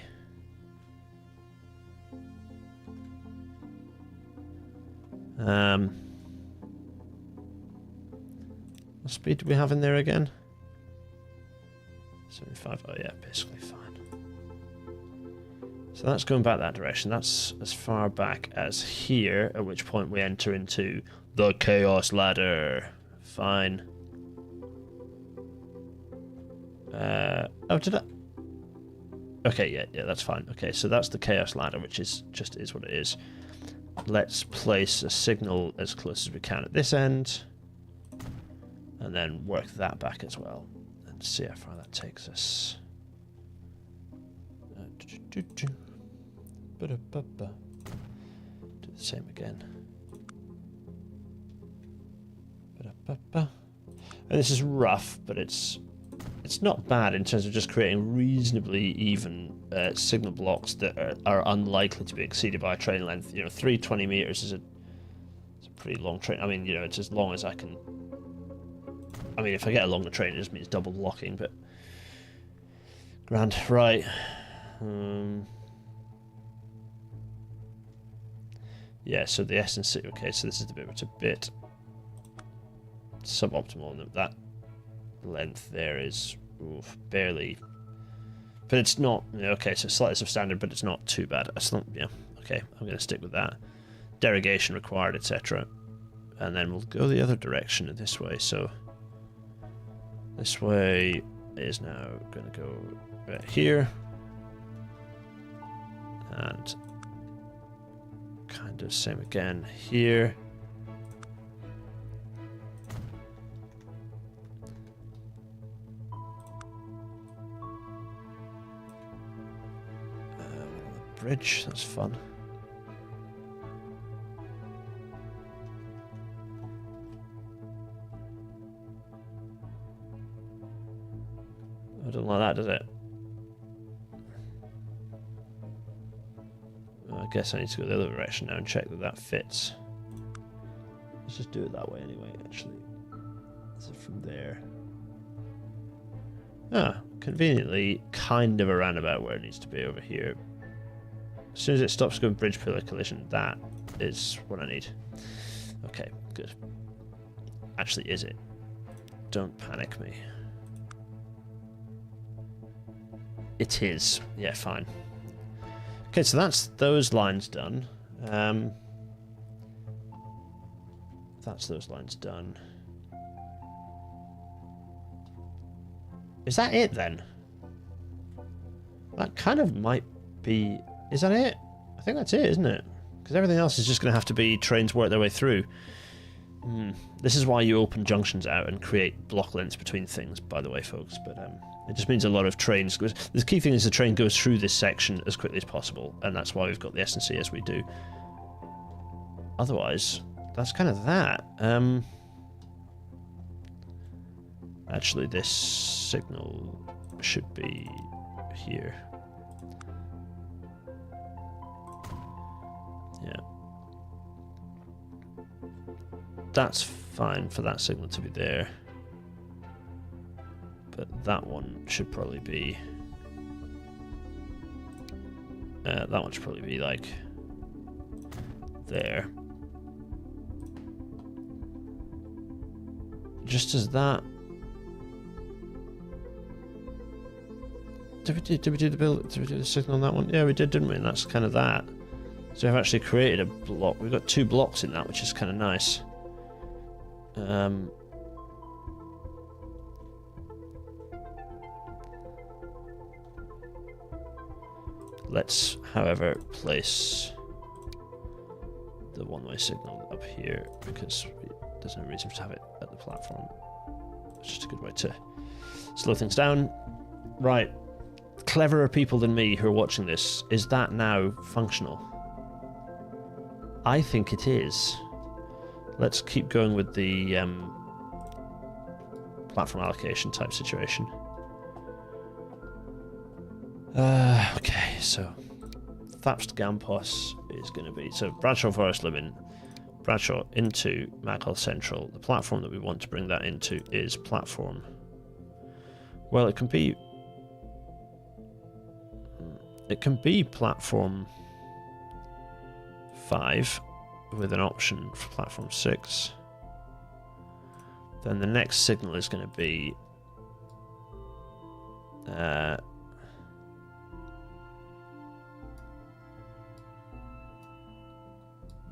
S1: What speed do we have in there again? 75. Oh yeah, basically fine. So that's going back that direction. That's as far back as here, at which point we enter into the Chaos Ladder. Fine. Oh, did I? Okay, yeah, that's fine. Okay, so that's the Chaos Ladder, which is just is what it is. Let's place a signal as close as we can at this end, and then work that back as well, and see how far that takes us. Do the same again. And this is rough, but it's not bad in terms of just creating reasonably even signal blocks that are unlikely to be exceeded by a train length. 320 meters is it's a pretty long train. I mean, it's as long as I can. I mean, if I get along the train, it just means double locking, but grand. Right. Yeah, so the S&C. Okay, so this is the bit which is a bit suboptimal, and that length there is barely, but it's not okay, so slightly substandard, but it's not too bad. It's not, yeah, okay, I'm going to stick with that. Derogation required, etc. And then we'll go the other direction this way. So this way is now going to go right here, and kind of same again here. Bridge, that's fun. I don't like that, does it? I guess I need to go the other direction now and check that fits. Let's just do it that way anyway, actually. So from there. Ah, conveniently, kind of around about where it needs to be over here. As soon as it stops going bridge pillar collision, that is what I need. Okay, good. Actually, is it? Don't panic me. It is. Yeah, fine. Okay, so that's those lines done. That's those lines done. Is that it then? That kind of might be... Is that it? I think that's it, isn't it? Because everything else is just going to have to be trains work their way through. This is why you open junctions out and create block lengths between things, by the way, folks. But it just means a lot of trains... The key thing is the train goes through this section as quickly as possible, and that's why we've got the S&C as we do. Otherwise, that's kind of that. Actually, this signal should be here. Yeah. That's fine for that signal to be there. But that one should probably be... that one should probably be, like, there. Just as that... Did we do the signal on that one? Yeah, we did, didn't we? And that's kind of that. So we've actually created a block. We've got 2 blocks in that, which is kind of nice. Let's, however, place the one-way signal up here because there's no reason to have it at the platform. It's just a good way to slow things down. Right. Cleverer people than me who are watching this, is that now functional? I think it is. Let's keep going with the platform allocation type situation. Okay, so Thapst Gampos is going to be... So Bradshaw Forest Limit, Bradshaw into Maghull Central. The platform that we want to bring that into is platform... Well, it can be... It can be platform 5 with an option for platform 6. Then the next signal is going to be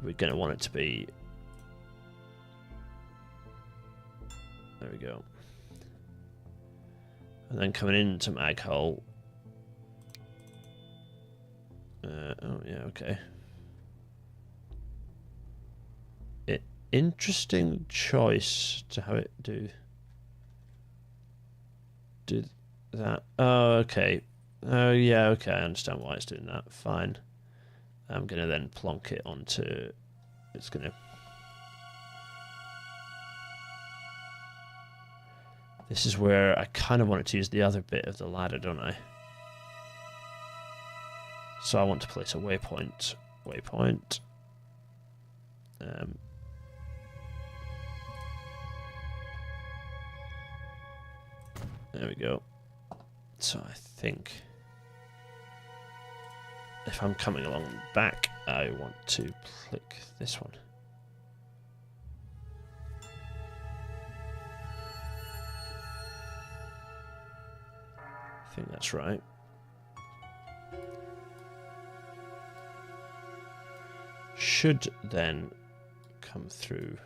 S1: we're going to want it to be... There we go. And then coming into Maghull... oh, yeah, okay. Interesting choice to have it do that. Oh, okay. Oh, yeah, okay, I understand why it's doing that. Fine. I'm going to then plonk it onto... It's going to... This is where I kind of wanted to use the other bit of the ladder, don't I? So I want to place a waypoint. Waypoint. There we go. So I think if I'm coming along back, I want to click this one. I think that's right. Should then come through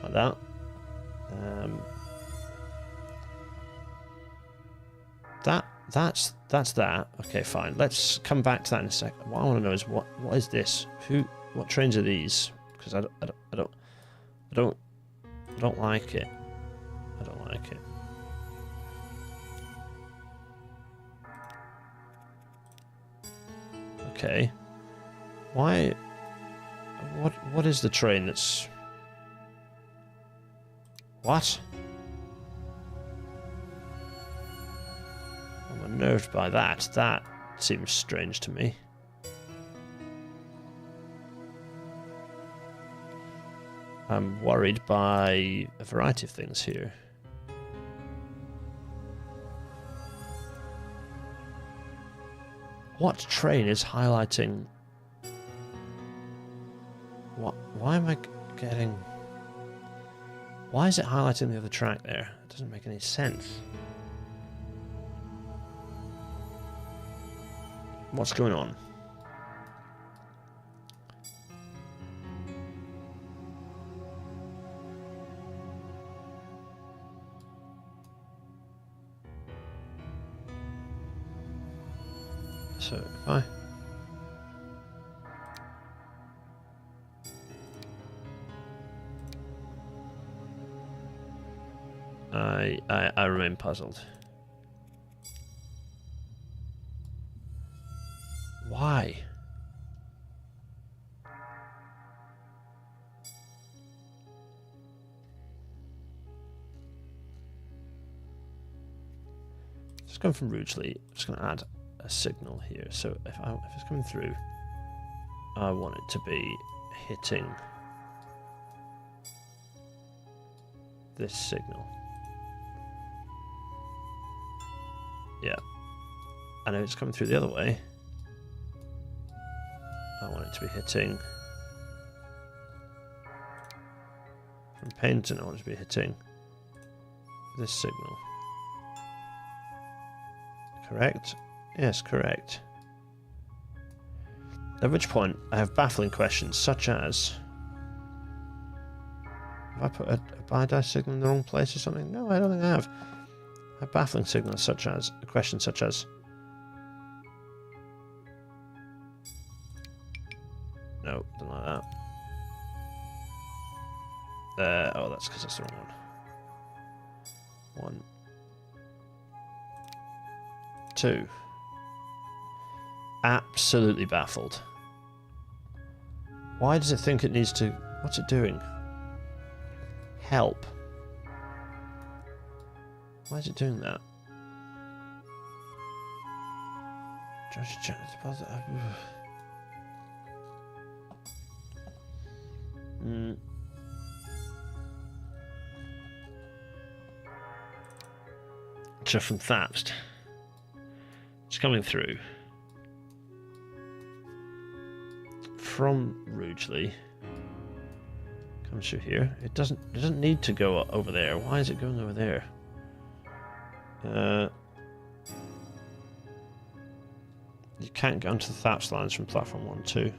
S1: like that. That's that. Okay, fine. Let's come back to that in a sec. What I want to know is what is this? What trains are these? Because I don't like it. I don't like it. Okay. Why? What is the train that's... What? I'm unnerved by that. That seems strange to me. I'm worried by a variety of things here. What train is highlighting... What? Why am I getting... Why is it highlighting the other track there? It doesn't make any sense. What's going on? So if I... I remain puzzled. Why? Just going from Rugeley, I'm just going to add a signal here. So if it's coming through, I want it to be hitting this signal. Yeah. And if it's coming through the other way, I want it to be hitting from Paynton. I want it to be hitting this signal. Correct? Yes, correct. At which point I have baffling questions such as, have I put a bidirectional signal in the wrong place or something? No, I don't think I have. I have baffling signals such as, a question such as, no, don't like that. Oh, that's because that's the wrong one. 1, 2. Absolutely baffled. Why does it think it needs to... What's it doing? Help. Why is it doing that? So from Thapst. It's coming through. From Rugeley. Comes through here. It doesn't need to go over there. Why is it going over there? You can't get onto the Thapst lines from platform 1, 2.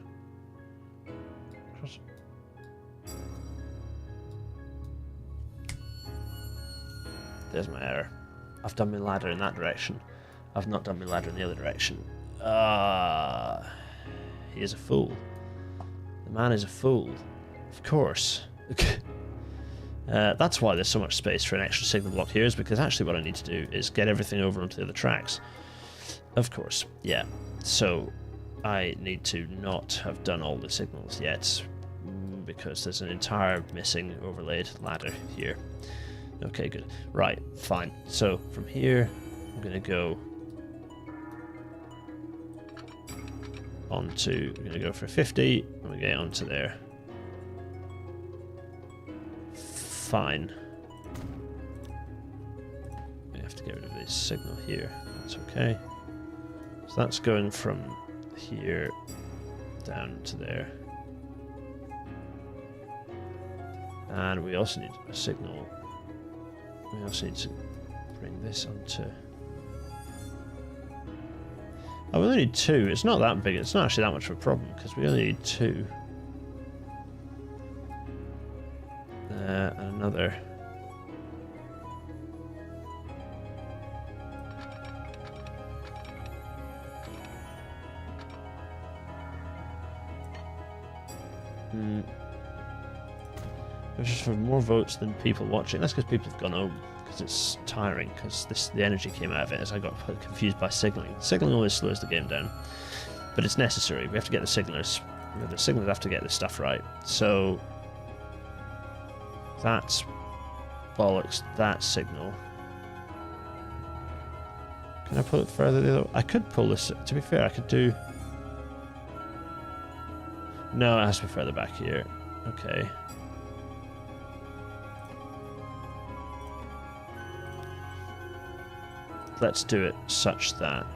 S1: There's my error. I've done my ladder in that direction. I've not done my ladder in the other direction. He is a fool. The man is a fool. Of course. That's why there's so much space for an extra signal block here, is because actually what I need to do is get everything over onto the other tracks. Of course, yeah. So I need to not have done all the signals yet, because there's an entire missing overlaid ladder here. Okay, good. Right, fine. So from here, I'm going to go onto, we're going to go for 50, and we get onto there. Fine. We have to get rid of this signal here. That's okay. So that's going from here down to there. And we also need a signal. We also need to bring this onto... Oh, we only need 2. It's not that big. It's not actually that much of a problem, because we only need 2. And another... There's just for more votes than people watching. That's because people have gone home, because it's tiring, because the energy came out of it as I got confused by signaling. Signaling always slows the game down, but it's necessary. We have to get the signalers. The signalers have to get this stuff right. So that's bollocks. That signal. Can I pull it further the other way? I could pull this. To be fair, I could do. No, it has to be further back here. Okay. Let's do it such that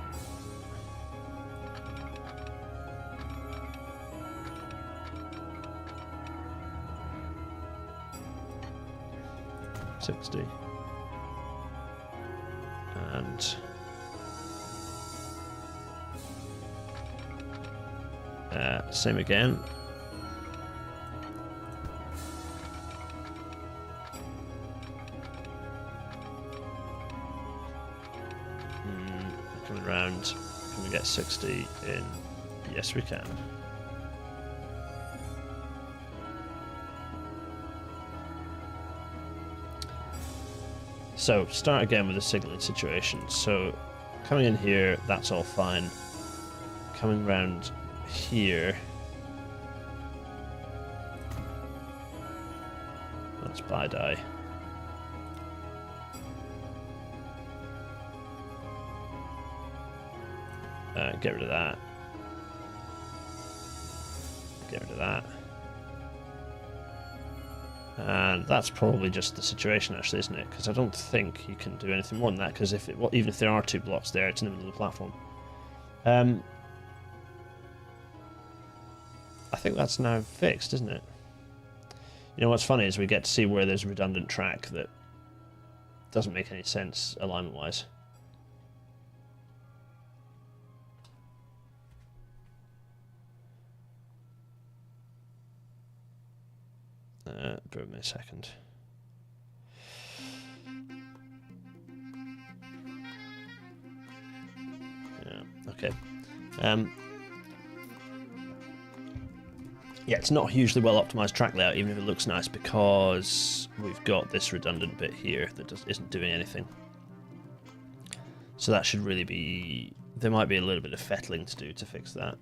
S1: $60 and same again. get 60 in? Yes, we can. So, start again with the signalling situation. So, coming in here, that's all fine. Coming round here, that's bi-die. Get rid of that. Get rid of that. And that's probably just the situation, actually, isn't it? Because I don't think you can do anything more than that. Because if even if there are 2 blocks there, it's in the middle of the platform. I think that's now fixed, isn't it? You know what's funny is we get to see where there's a redundant track that doesn't make any sense alignment-wise. Bear with me a second. Yeah, okay. Yeah, it's not a hugely well optimized track layout, even if it looks nice, because we've got this redundant bit here that isn't doing anything. So that should really be... There might be a little bit of fettling to do to fix that.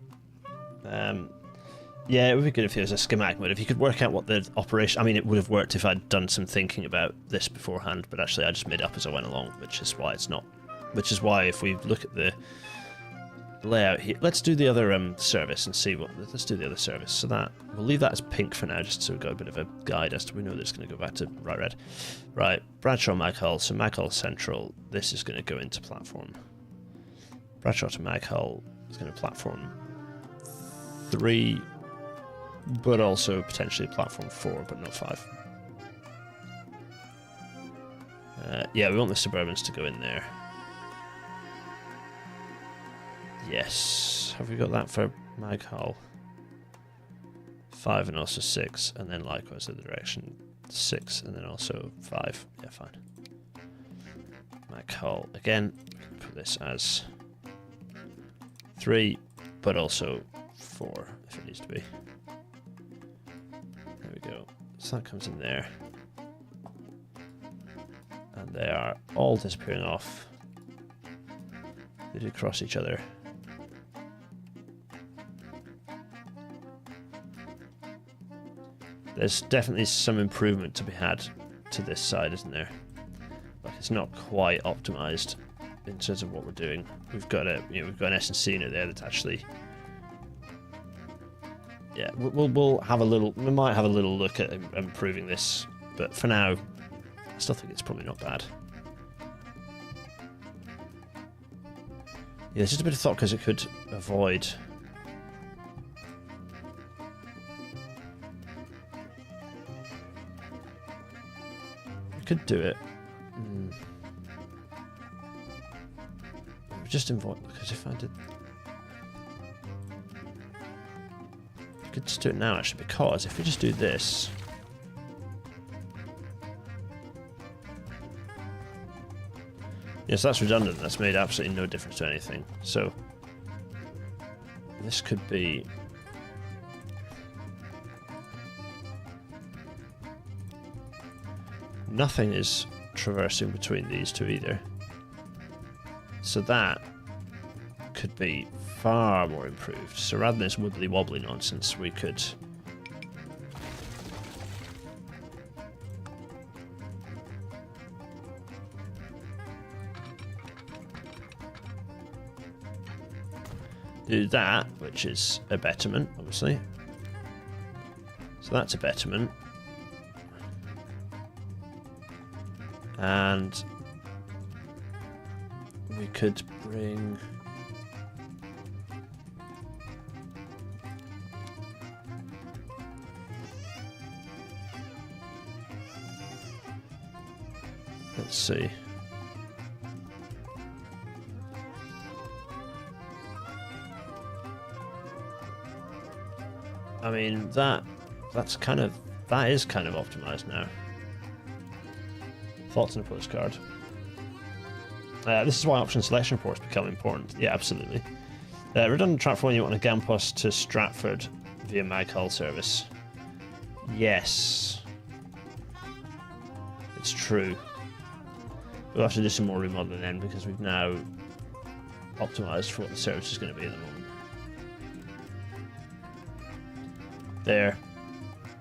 S1: Yeah, it would be good if it was a schematic mode. If you could work out what the operation... I mean, it would have worked if I'd done some thinking about this beforehand, but actually I just made it up as I went along, which is why it's not... Which is why if we look at the layout here... Let's do the other service and see what... Let's do the other service. So that... We'll leave that as pink for now, just so we've got a bit of a guide as to... We know that it's going to go back to bright red. Right, Bradshaw, Maghull. So Maghull Central. This is going to go into platform. Bradshaw to Maghull is going to platform 3... but also potentially platform 4, but not 5. Yeah, we want the Suburbans to go in there. Yes. Have we got that for Maghull? 5 and also 6, and then likewise the direction 6, and then also 5. Yeah, fine. Maghull. Again, put this as 3, but also 4, if it needs to be. There we go. So that comes in there. And they are all disappearing off. They do cross each other. There's definitely some improvement to be had to this side, isn't there? Like, it's not quite optimized in terms of what we're doing. We've got we've got an S&C in it there that's actually... Yeah, we'll have a little... We might have a little look at improving this, but for now, I still think it's probably not bad. Yeah, it's just a bit of thought because it could avoid... We could do it. Just avoid... Because if I did... We could just do it now, actually, because if we just do this... Yes, that's redundant. That's made absolutely no difference to anything. So, this could be... Nothing is traversing between these two either. So that could be far more improved. So rather than this wibbly wobbly nonsense, we could... do that, which is a betterment, obviously. So that's a betterment. And we could bring... Let's see. I mean, that is kind of optimized now. Thoughts on a postcard. This is why option selection reports become important. Yeah, absolutely. Redundant track for when you want a Gampos to Stratford via Maghull service. Yes. It's true. We'll have to do some more remodeling then because we've now optimised for what the service is going to be at the moment. There.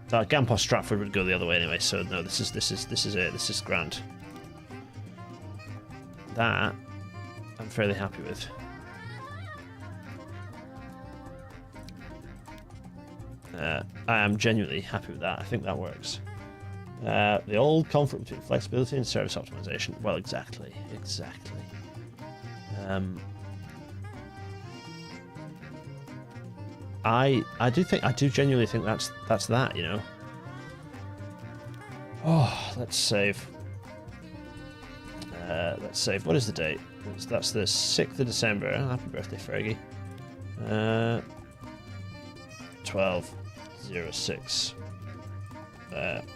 S1: Gampos Stratford would go the other way anyway, so no, this is it. This is grand. That I'm fairly happy with. I am genuinely happy with that. I think that works. The old conflict between flexibility and service optimization. Well, exactly. I do genuinely think that's that, you know. Oh, let's save. Let's save. What is the date? That's the 6th of December. Oh, happy birthday, Fergie. 12/06.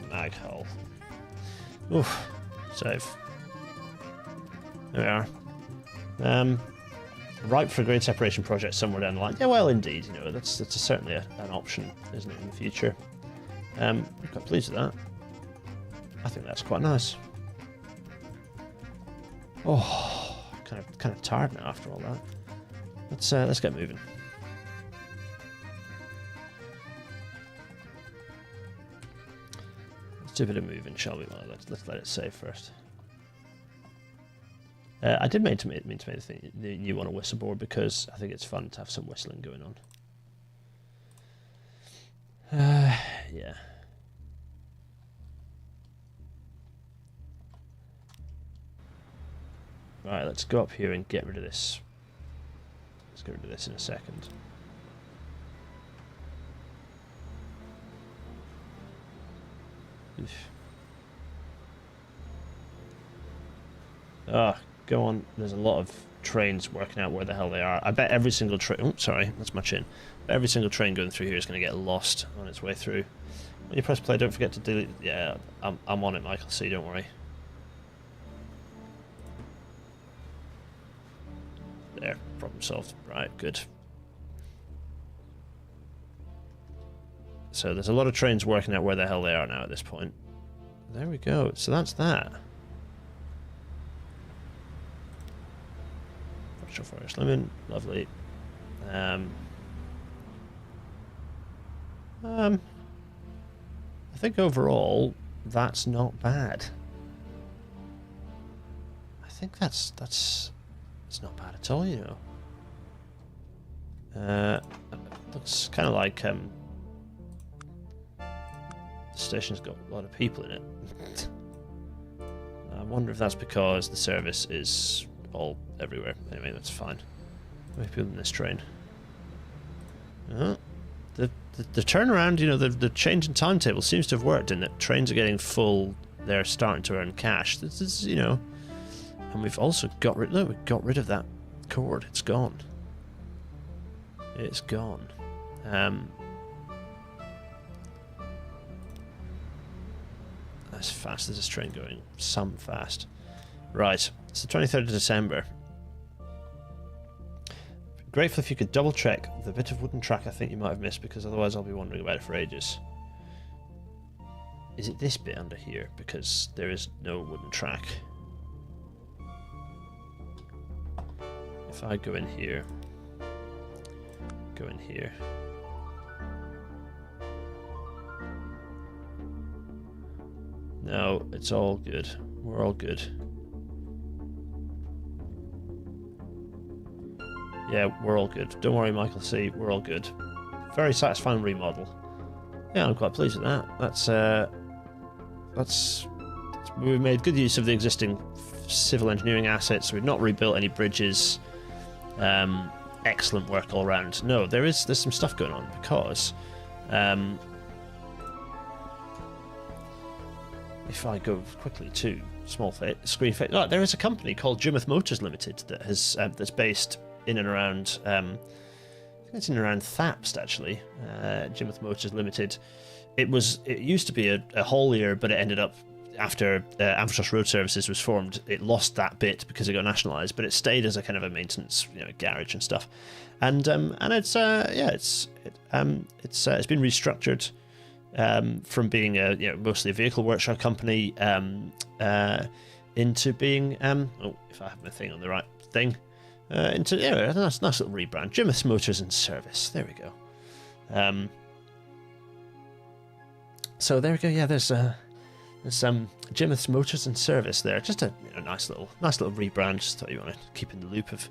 S1: Maghull. Oof. Save. There we are. Ripe for a grade separation project somewhere down the line. Yeah, well, indeed. You know, that's certainly an option, isn't it, in the future? I'm quite pleased with that. I think that's quite nice. Oh, kind of tired now after all that. Let's get moving. Let's do a bit of moving, shall we? Well, let's let it save first. I did mean to make the new one a whistle board because I think it's fun to have some whistling going on. Yeah. Right, let's go up here and get rid of this. Let's get rid of this in a second. Oof. Ah, go on. There's a lot of trains working out where the hell they are. I bet every single train... Oh, sorry, that's my chin. Every single train going through here is going to get lost on its way through. When you press play, don't forget to delete... Yeah, I'm on it, Michael C, don't worry. There, problem solved. Right, good. So there's a lot of trains working out where the hell they are now at this point. There we go. So that's that. Forest Lemon, lovely. I think overall that's not bad. I think that's it's not bad at all, you know. Looks kind of like the station's got a lot of people in it. I wonder if that's because the service is all everywhere. Anyway, that's fine. How many people in this train? The turnaround, you know, the change in timetable seems to have worked in that trains are getting full. They're starting to earn cash. This is, you know, and we've also got rid. Look, we got rid of that cord. It's gone. It's gone. As fast as this train going, some fast. Right, it's the 23rd of December. Grateful if you could double check the bit of wooden track I think you might have missed, because otherwise I'll be wondering about it for ages. Is it this bit under here? Because there is no wooden track. If I go in here, go in here. No, it's all good. We're all good. Yeah, we're all good. Don't worry, Michael C. We're all good. Very satisfying remodel. Yeah, I'm quite pleased with that. We've made good use of the existing civil engineering assets. We've not rebuilt any bridges. Excellent work all around. No, there's some stuff going on because if I go quickly to screen face, oh, there is a company called Jimouth Motors Limited that has that's based in and around, I think it's in and around Thapst actually. Jimouth Motors Limited. It used to be a haulier, but it ended up after Amphitros Road Services was formed, it lost that bit because it got nationalised, but it stayed as a kind of a maintenance, garage and stuff. And it's been restructured from being mostly a vehicle workshop company into being if I have my thing on the right thing, into a nice little rebrand. Jimith Motors and Service. There we go. So there we go. Yeah, there's Jimith's Motors and Service there. Just a nice little rebrand. Just thought you want to keep in the loop of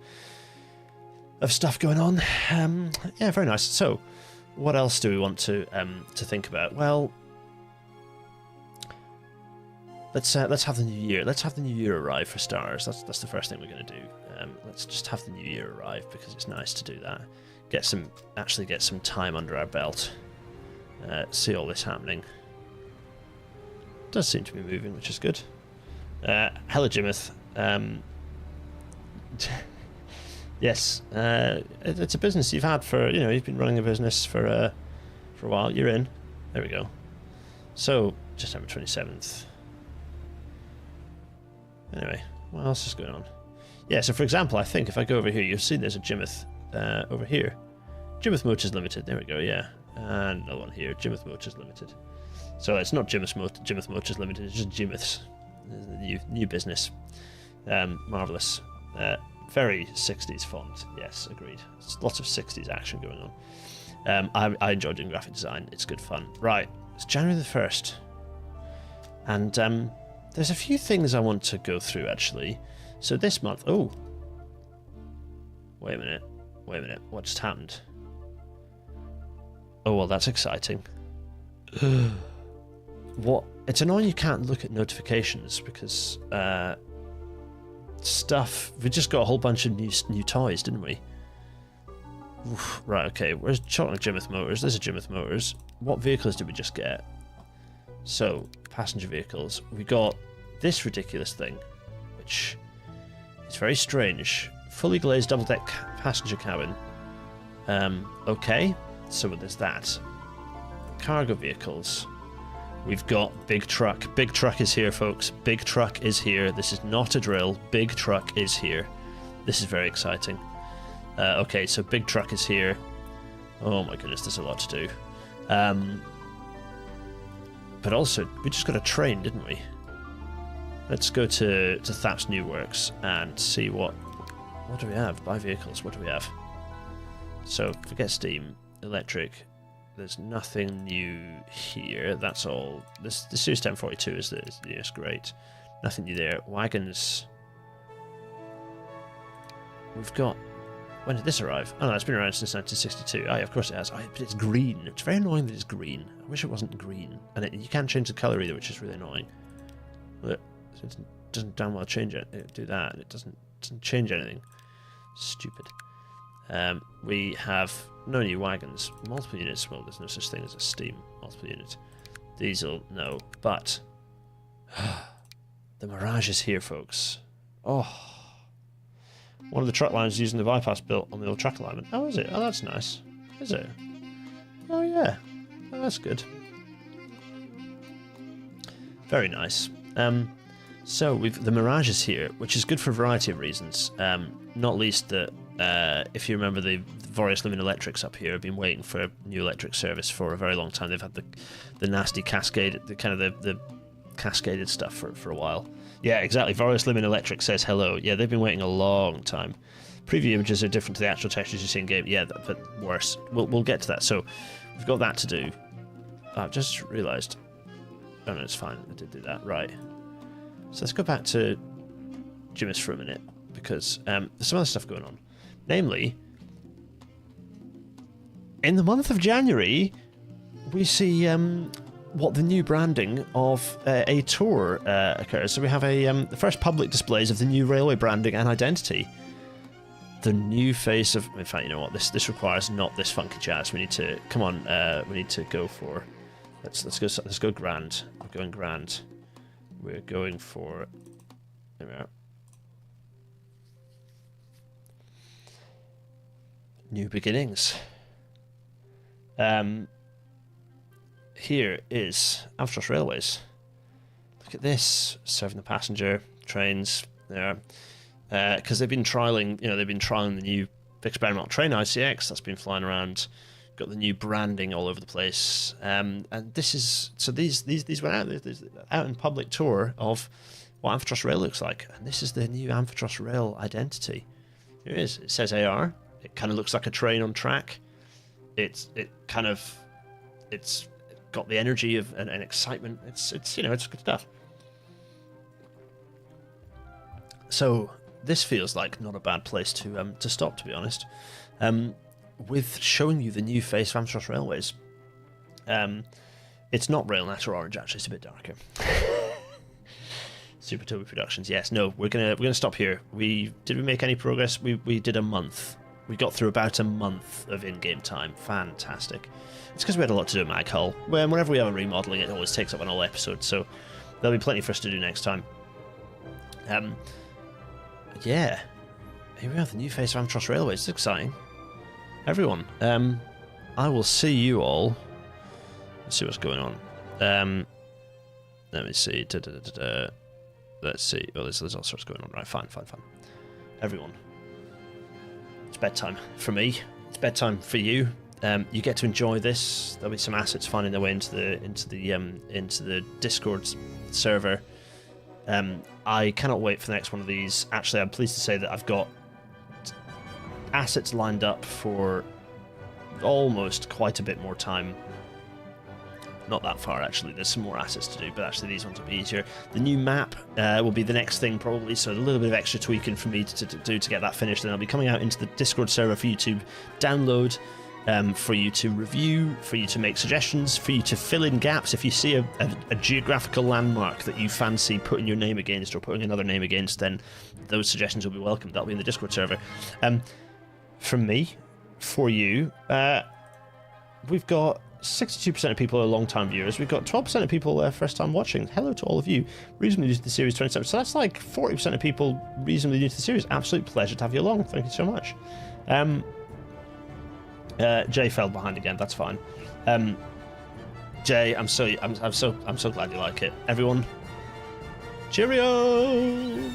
S1: stuff going on. Yeah, very nice. So, what else do we want to think about? Well, let's have the new year. Let's have the new year arrive for starters. That's the first thing we're going to do. Let's just have the new year arrive because it's nice to do that. Get some time under our belt. See all this happening. Does seem to be moving, which is good. Hello, Jimith. Yes, it's a business you've had for, you've been running a business for a while. You're in. There we go. So, December 27th. Anyway, what else is going on? Yeah, so for example, I think if I go over here, you'll see there's a Jimith over here. Jimith Motors Limited. There we go, yeah. And another one here, Jimith Motors Limited. So it's not Jimith Motors Limited, it's just Jimith's. New business. Marvellous. Very 60s font. Yes, agreed. Lots of 60s action going on. I enjoy doing graphic design. It's good fun. Right, it's January the 1st. And there's a few things I want to go through, actually. So this month... Oh! Wait a minute. What just happened? Oh, well, that's exciting. What? It's annoying you can't look at notifications because stuff. We just got a whole bunch of new toys, didn't we? Oof, right. Okay. Where's Chocolate Jimith Motors? There's a Jimith Motors. What vehicles did we just get? So passenger vehicles. We got this ridiculous thing, which is very strange. Fully glazed double-deck passenger cabin. Okay. So there's that. Cargo vehicles. We've got Big Truck. Big Truck is here, folks. Big Truck is here. This is not a drill. Big Truck is here. This is very exciting. Okay, so Big Truck is here. Oh my goodness, there's a lot to do. But also, we just got a train, didn't we? Let's go to Thap's New Works and see what do we have? Buy vehicles. What do we have? So, forget steam. Electric, there's nothing new here. That's all. The Series 1042 is great. Nothing new there. Wagons. We've got. When did this arrive? Oh no, it's been around since 1962. Oh yeah, of course it has. Oh, but it's green. It's very annoying that it's green. I wish it wasn't green. And you can't change the colour either, which is really annoying. Look, it doesn't damn well change it. Do that. It doesn't change anything. Stupid. We have no new wagons. Multiple units. Well, there's no such thing as a steam multiple unit. Diesel, no. But the Mirage is here, folks. Oh, one of the truck lines using the bypass built on the old track alignment. Oh, is it? Oh, that's nice. Is it? Oh, yeah. Oh, that's good. Very nice. So the Mirage is here, which is good for a variety of reasons. Not least that if you remember, the Various Lumen Electrics up here have been waiting for new electric service for a very long time. They've had the nasty cascade, the cascaded stuff for a while. Yeah, exactly. Various Lumen Electric says hello. Yeah, they've been waiting a long time. Preview images are different to the actual textures you see in game. Yeah, but worse. We'll get to that. So we've got that to do. I've just realised. Oh no, it's fine. I did do that. Right. So let's go back to Jimmy's for a minute because there's some other stuff going on. Namely, in the month of January, we see what the new branding of a tour occurs. So we have the first public displays of the new railway branding and identity. The new face of... In fact, you know what? This requires not this funky jazz. We need to... Come on. We need to go for... Let's go grand. We're going grand. We're going for... There we are. New beginnings. Here is Amphitros Railways. Look look at this, serving the passenger trains there, because they've been trialing. They've been trialing the new experimental train ICX that's been flying around. Got the new branding all over the place, and this is so these went out in public tour of what Amphitros Rail looks like, and this is the new Amphitros Rail identity. Here it is. It says AR. It kind of looks like a train on track. It's got the energy of an excitement. It's good stuff. So this feels like not a bad place to stop, to be honest. With showing you the new face of Amphitros Railways. It's not Rail Natural Orange, actually. It's a bit darker. Super Toby Productions. Yes, no, we're gonna stop here. Did we make any progress? We did a month. We got through about a month of in-game time. Fantastic. It's because we had a lot to do at Maghull. Whenever we have a remodeling, it always takes up an whole episode, so there'll be plenty for us to do next time. Yeah. Here we have the new face of Amphitros Railways. It's exciting. Everyone, I will see you all. Let's see what's going on. Let me see. Let's see. Oh, there's all sorts going on. Right, fine. Everyone, it's bedtime for me. It's bedtime for you. You get to enjoy this. There'll be some assets finding their way into the Discord server. I cannot wait for the next one of these. Actually, I'm pleased to say that I've got assets lined up for almost quite a bit more time. Not that far, actually. There's some more assets to do, but actually these ones will be easier. The new map will be the next thing, probably, so a little bit of extra tweaking for me to do to get that finished, and I'll be coming out into the Discord server for you to download, for you to review, for you to make suggestions, for you to fill in gaps. If you see a geographical landmark that you fancy putting your name against or putting another name against, then those suggestions will be welcome. That'll be in the Discord server. From me, for you, we've got 62% of people are long-time viewers. We've got 12% of people first-time watching. Hello to all of you. Reasonably new to the series, 27. So that's like 40% of people reasonably new to the series. Absolute pleasure to have you along. Thank you so much. Jay fell behind again. That's fine. Jay, I'm so glad you like it. Everyone, cheerio.